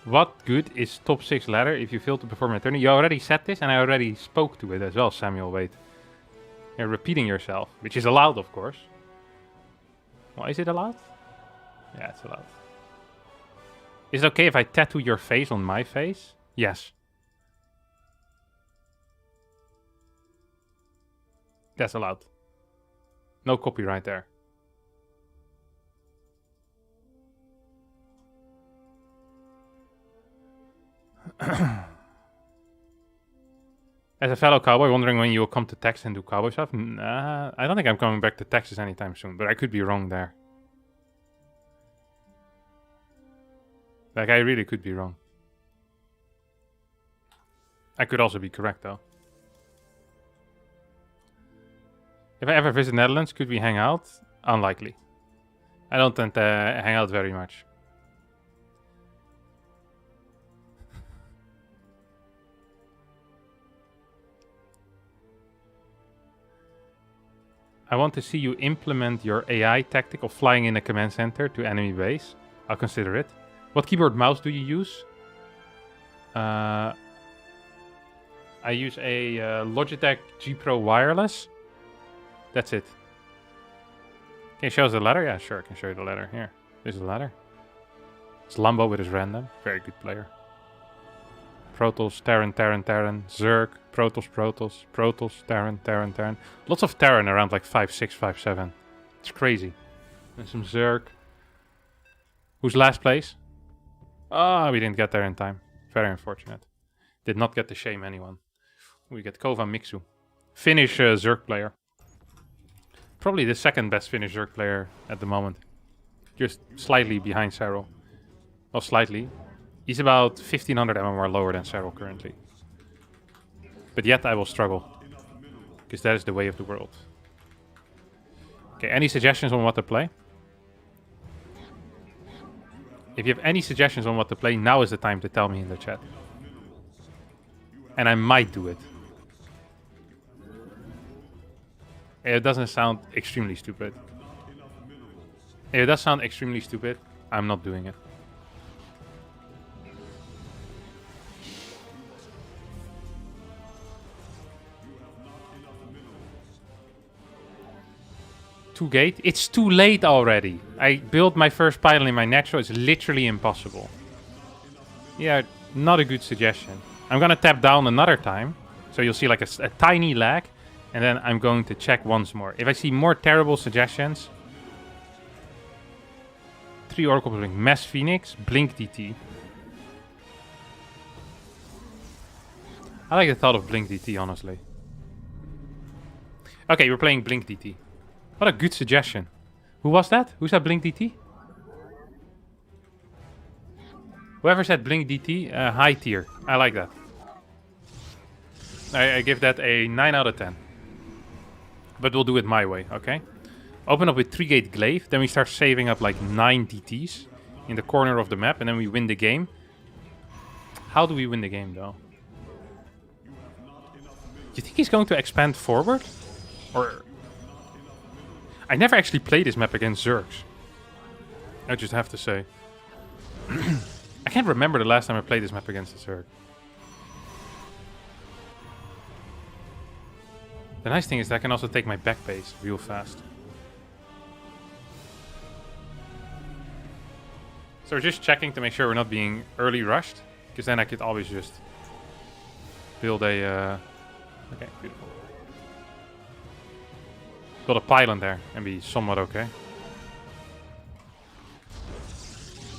What good is top 6 ladder if you fail to perform an attorney? You already said this and I already spoke to it as well, Samuel. Wait. You're repeating yourself, which is allowed, of course. Well, is it allowed? Yeah, it's allowed. Is it okay if I tattoo your face on my face? Yes. That's allowed. No copyright there. As a fellow cowboy, wondering when you will come to Texas and do cowboy stuff? I don't think I'm coming back to Texas anytime soon, but I could be wrong there. Like, I really could be wrong. I could also be correct, though. If I ever visit Netherlands, could we hang out? Unlikely. I don't tend to hang out very much. I want to see you implement your AI tactic of flying in a command center to enemy base. I'll consider it. What keyboard mouse do you use? I use a Logitech G Pro Wireless. That's it. Can you show us the ladder? Yeah, sure, I can show you the ladder. Here, there's the ladder. It's Lambo with his random. Very good player. Protoss, Terran, Zerg, Protoss, Terran. Lots of Terran around like 5.6, 5.7. It's crazy. And some Zerg. Who's last place? Ah, we didn't get there in time. Very unfortunate. Did not get to shame anyone. We get Kova Mixu. Finnish Zerg player. Probably the second best Finnish Zerg player at the moment. Just slightly behind Serral. Well, slightly. He's about 1500 MMR lower than Serral currently. But yet I will struggle. Because that is the way of the world. Okay, any suggestions on what to play? If you have any suggestions on what to play, now is the time to tell me in the chat. And I might do it. It doesn't sound extremely stupid. If it does sound extremely stupid, I'm not doing it. Two gate? It's too late already. I built my first pylon in my natural. It's literally impossible. Yeah, not a good suggestion. I'm gonna tap down another time. So you'll see like a tiny lag. And then I'm going to check once more. If I see more terrible suggestions... 3 Oracle Blink. Mass Phoenix. Blink DT. I like the thought of Blink DT, honestly. Okay, we're playing Blink DT. What a good suggestion. Who was that? Who said Blink DT? Whoever said Blink DT, high tier. I like that. I give that a 9 out of 10. But we'll do it my way, okay? Open up with 3-gate glaive, then we start saving up like 9 DTs in the corner of the map, and then we win the game. How do we win the game, though? Do you think he's going to expand forward? Or... I never actually played this map against Zergs. I just have to say. I can't remember the last time I played this map against a Zerg. The nice thing is that I can also take my back base real fast. So we're just checking to make sure we're not being early rushed. Because then I could always just build a... Okay, beautiful. Build a pylon there and be somewhat okay.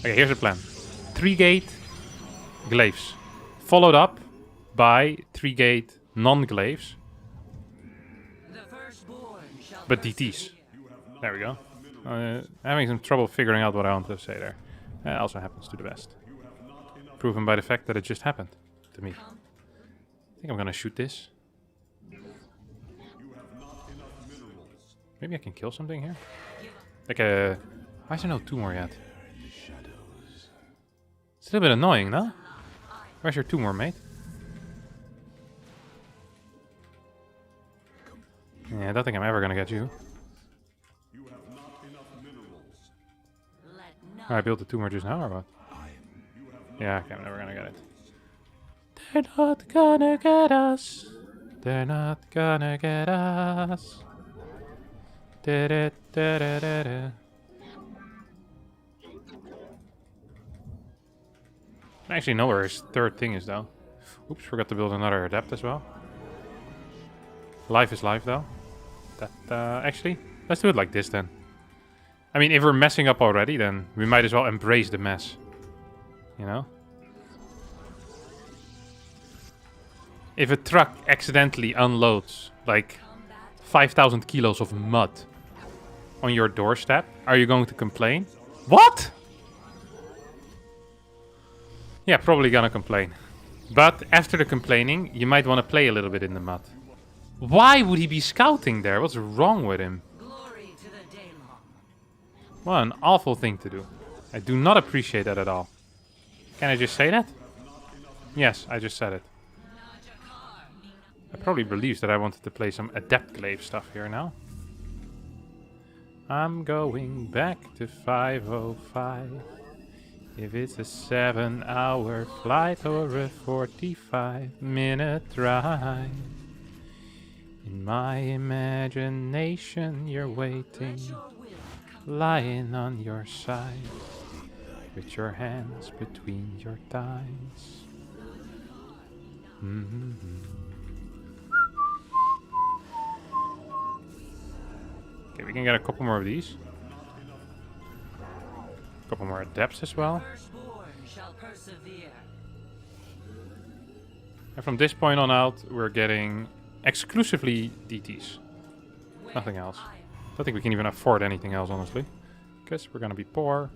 Okay, here's the plan. 3-gate glaives. Followed up by 3-gate non-glaives. The firstborn shall But DTs. There we go. Having some trouble figuring out what I wanted to say there. It also happens to the best. Proven by the fact that it just happened to me. I think I'm gonna shoot this. Maybe I can kill something here? Like a... Why is there no tumor yet? It's a little bit annoying, no? Where's your tumor, mate? Yeah, I don't think I'm ever gonna get you. I built the tumor just now, or what? Yeah, okay, I'm never gonna get it. They're not gonna get us. They're not gonna get us. Da-da-da-da-da-da. I actually know where his third thing is, though. Oops, forgot to build another adept as well. Life is life, though. Actually, let's do it like this, then. I mean, if we're messing up already, then we might as well embrace the mess. You know? If a truck accidentally unloads, like, 5,000 kilos of mud on your doorstep, are you going to complain? What? Yeah, probably gonna complain. But after the complaining, you might want to play a little bit in the mud. Why would he be scouting there? What's wrong with him? Glory to the Daylong. What an awful thing to do. I do not appreciate that at all. Can I just say that? Yes, I just said it. That probably believes that I wanted to play some Adept Glaive stuff here now. I'm going back to 505. If it's a 7-hour flight or a 45-minute drive. In my imagination you're waiting, lying on your side, with your hands between your thighs. Okay, we can get a couple more of these. A couple more adepts as well. Firstborn shall persevere. And from this point on out, we're getting exclusively DTs. Nothing else. I don't think we can even afford anything else, honestly. Because we're gonna be poor.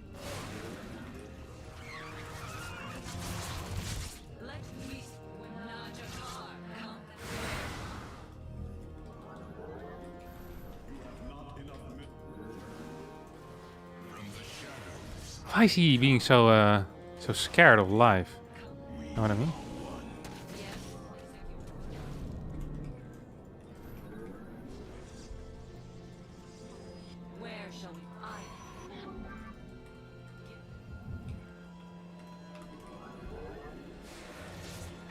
Why is he being so so scared of life? Know what I mean? Where shall we find?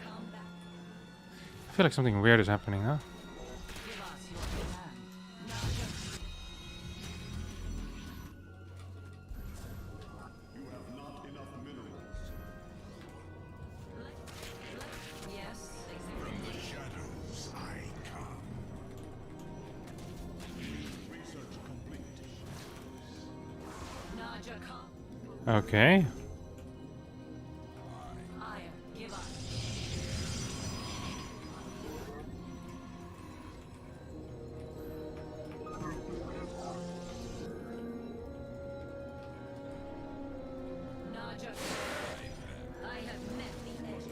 Come back. I feel like something weird is happening, huh? Give us your command. Yes, Okay. Iron, give us. Naja, I have met the edge.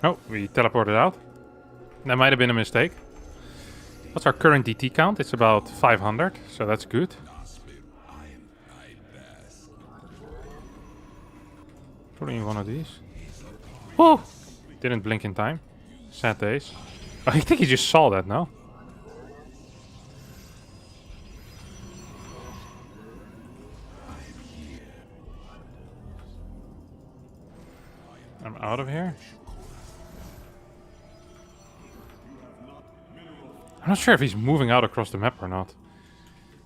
Oh, we teleported out. That might have been a mistake. What's our current DT count? It's about 500, so that's good. Probably one of these. Whoa! Didn't blink in time. Sad days. I think he just saw that, no? I'm out of here. I'm not sure if he's moving out across the map or not.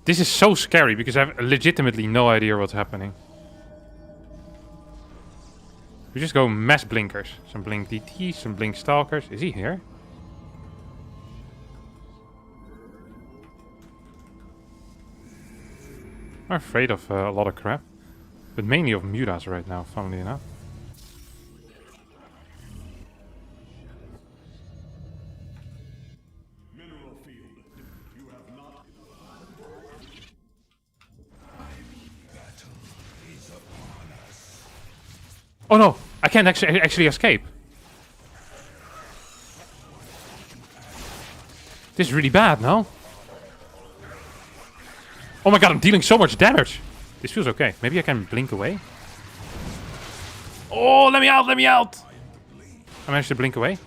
This is so scary because I have legitimately no idea what's happening. We just go mass blinkers. Some blink DTs, some blink stalkers. Is he here? I'm afraid of a lot of crap. But mainly of mutas right now, funnily enough. Mineral field. You have not. Oh no! I can't actually escape. This is really bad, no? Oh my god, I'm dealing so much damage! This feels okay. Maybe I can blink away? Oh, let me out, let me out! I managed to blink away.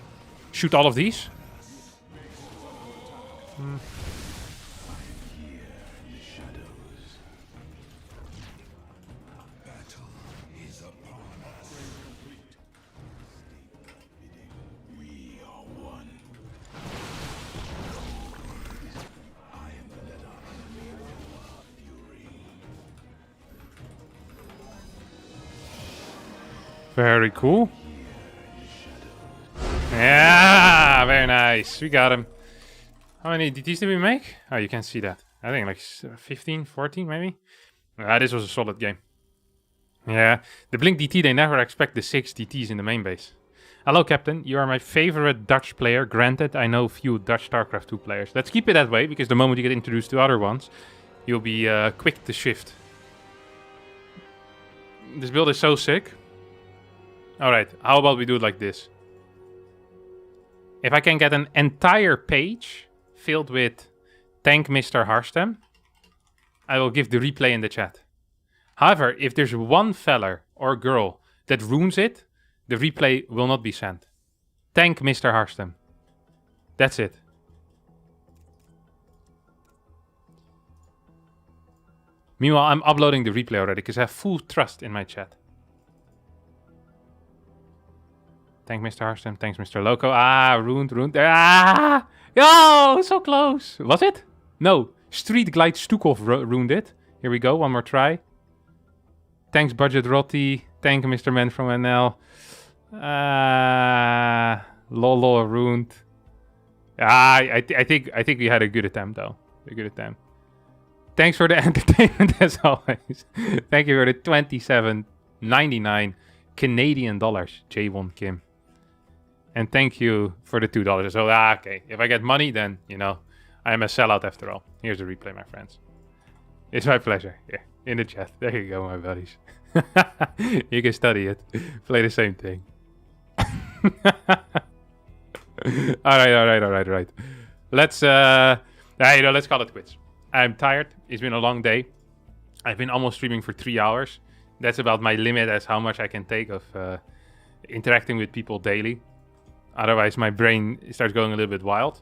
Shoot all of these. Very cool. Yeah, very nice. We got him. How many DTs did we make? Oh, you can't see that. I think like 15, 14 maybe. This was a solid game. Yeah, the Blink DT, they never expect the 6 DTs in the main base. Hello, Captain. You are my favorite Dutch player. Granted, I know few Dutch StarCraft 2 players. Let's keep it that way, because the moment you get introduced to other ones, you'll be quick to shift. This build is so sick. Alright, how about we do it like this? If I can get an entire page filled with Tank Mr. Harstem, I will give the replay in the chat. However, if there's one fella or girl that ruins it, the replay will not be sent. Tank Mr. Harstem. That's it. Meanwhile, I'm uploading the replay already because I have full trust in my chat. Thank Mr. Harstem. Thanks, Mr. Loco. Ah, ruined. Ah! Yo, so close. Was it? No. Street Glide Stukov ruined it. Here we go. One more try. Thanks, Budget Rotti. Thank Mr. Man from NL. Lolo ruined. I think we had a good attempt, though. A good attempt. Thanks for the entertainment, as always. Thank you for the $27.99 Canadian dollars, J1 Kim. And thank you for the $2. So, okay. If I get money, then, you know, I am a sellout after all. Here's the replay, my friends. It's my pleasure. Yeah, in the chat. There you go, my buddies. You can study it. Play the same thing. Alright. Let's, let's call it quits. I'm tired. It's been a long day. I've been almost streaming for 3 hours. That's about my limit as how much I can take of interacting with people daily. Otherwise, my brain starts going a little bit wild.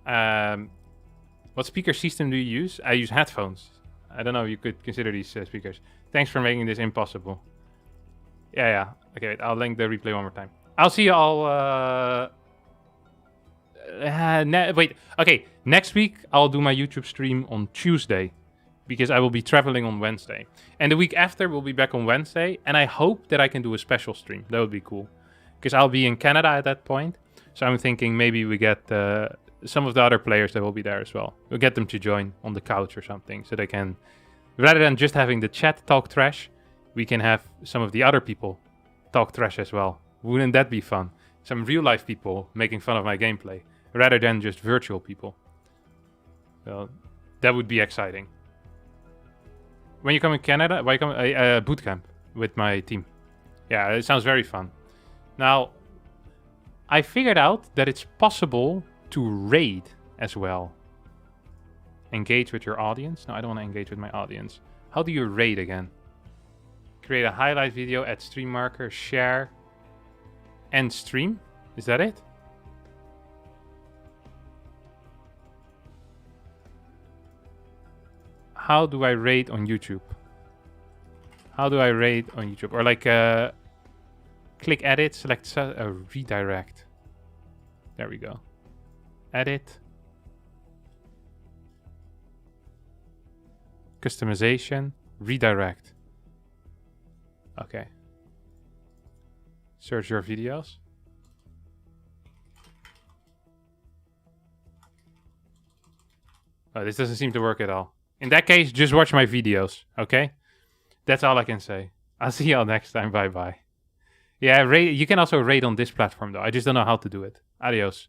What speaker system do you use? I use headphones. I don't know if you could consider these speakers. Thanks for making this impossible. Yeah. Okay, wait, I'll link the replay one more time. I'll see you all... wait, okay. Next week, I'll do my YouTube stream on Tuesday. Because I will be traveling on Wednesday. And the week after, we'll be back on Wednesday. And I hope that I can do a special stream. That would be cool. Because I'll be in Canada at that point. So I'm thinking maybe we get some of the other players that will be there as well. We'll get them to join on the couch or something. So they can, rather than just having the chat talk trash, we can have some of the other people talk trash as well. Wouldn't that be fun? Some real life people making fun of my gameplay. Rather than just virtual people. Well, that would be exciting. When you come in Canada, why come boot camp with my team? Yeah, it sounds very fun. Now, I figured out that it's possible to raid as well. Engage with your audience? No, I don't want to engage with my audience. How do you raid again? Create a highlight video, add stream marker, share, and stream. Is that it? How do I rate on YouTube? How do I rate on YouTube? Or like, click edit, select redirect. There we go. Edit. Customization, redirect. Okay. Search your videos. Oh, this doesn't seem to work at all. In that case, just watch my videos, okay? That's all I can say. I'll see y'all next time. Bye-bye. Yeah, you can also rate on this platform, though. I just don't know how to do it. Adios.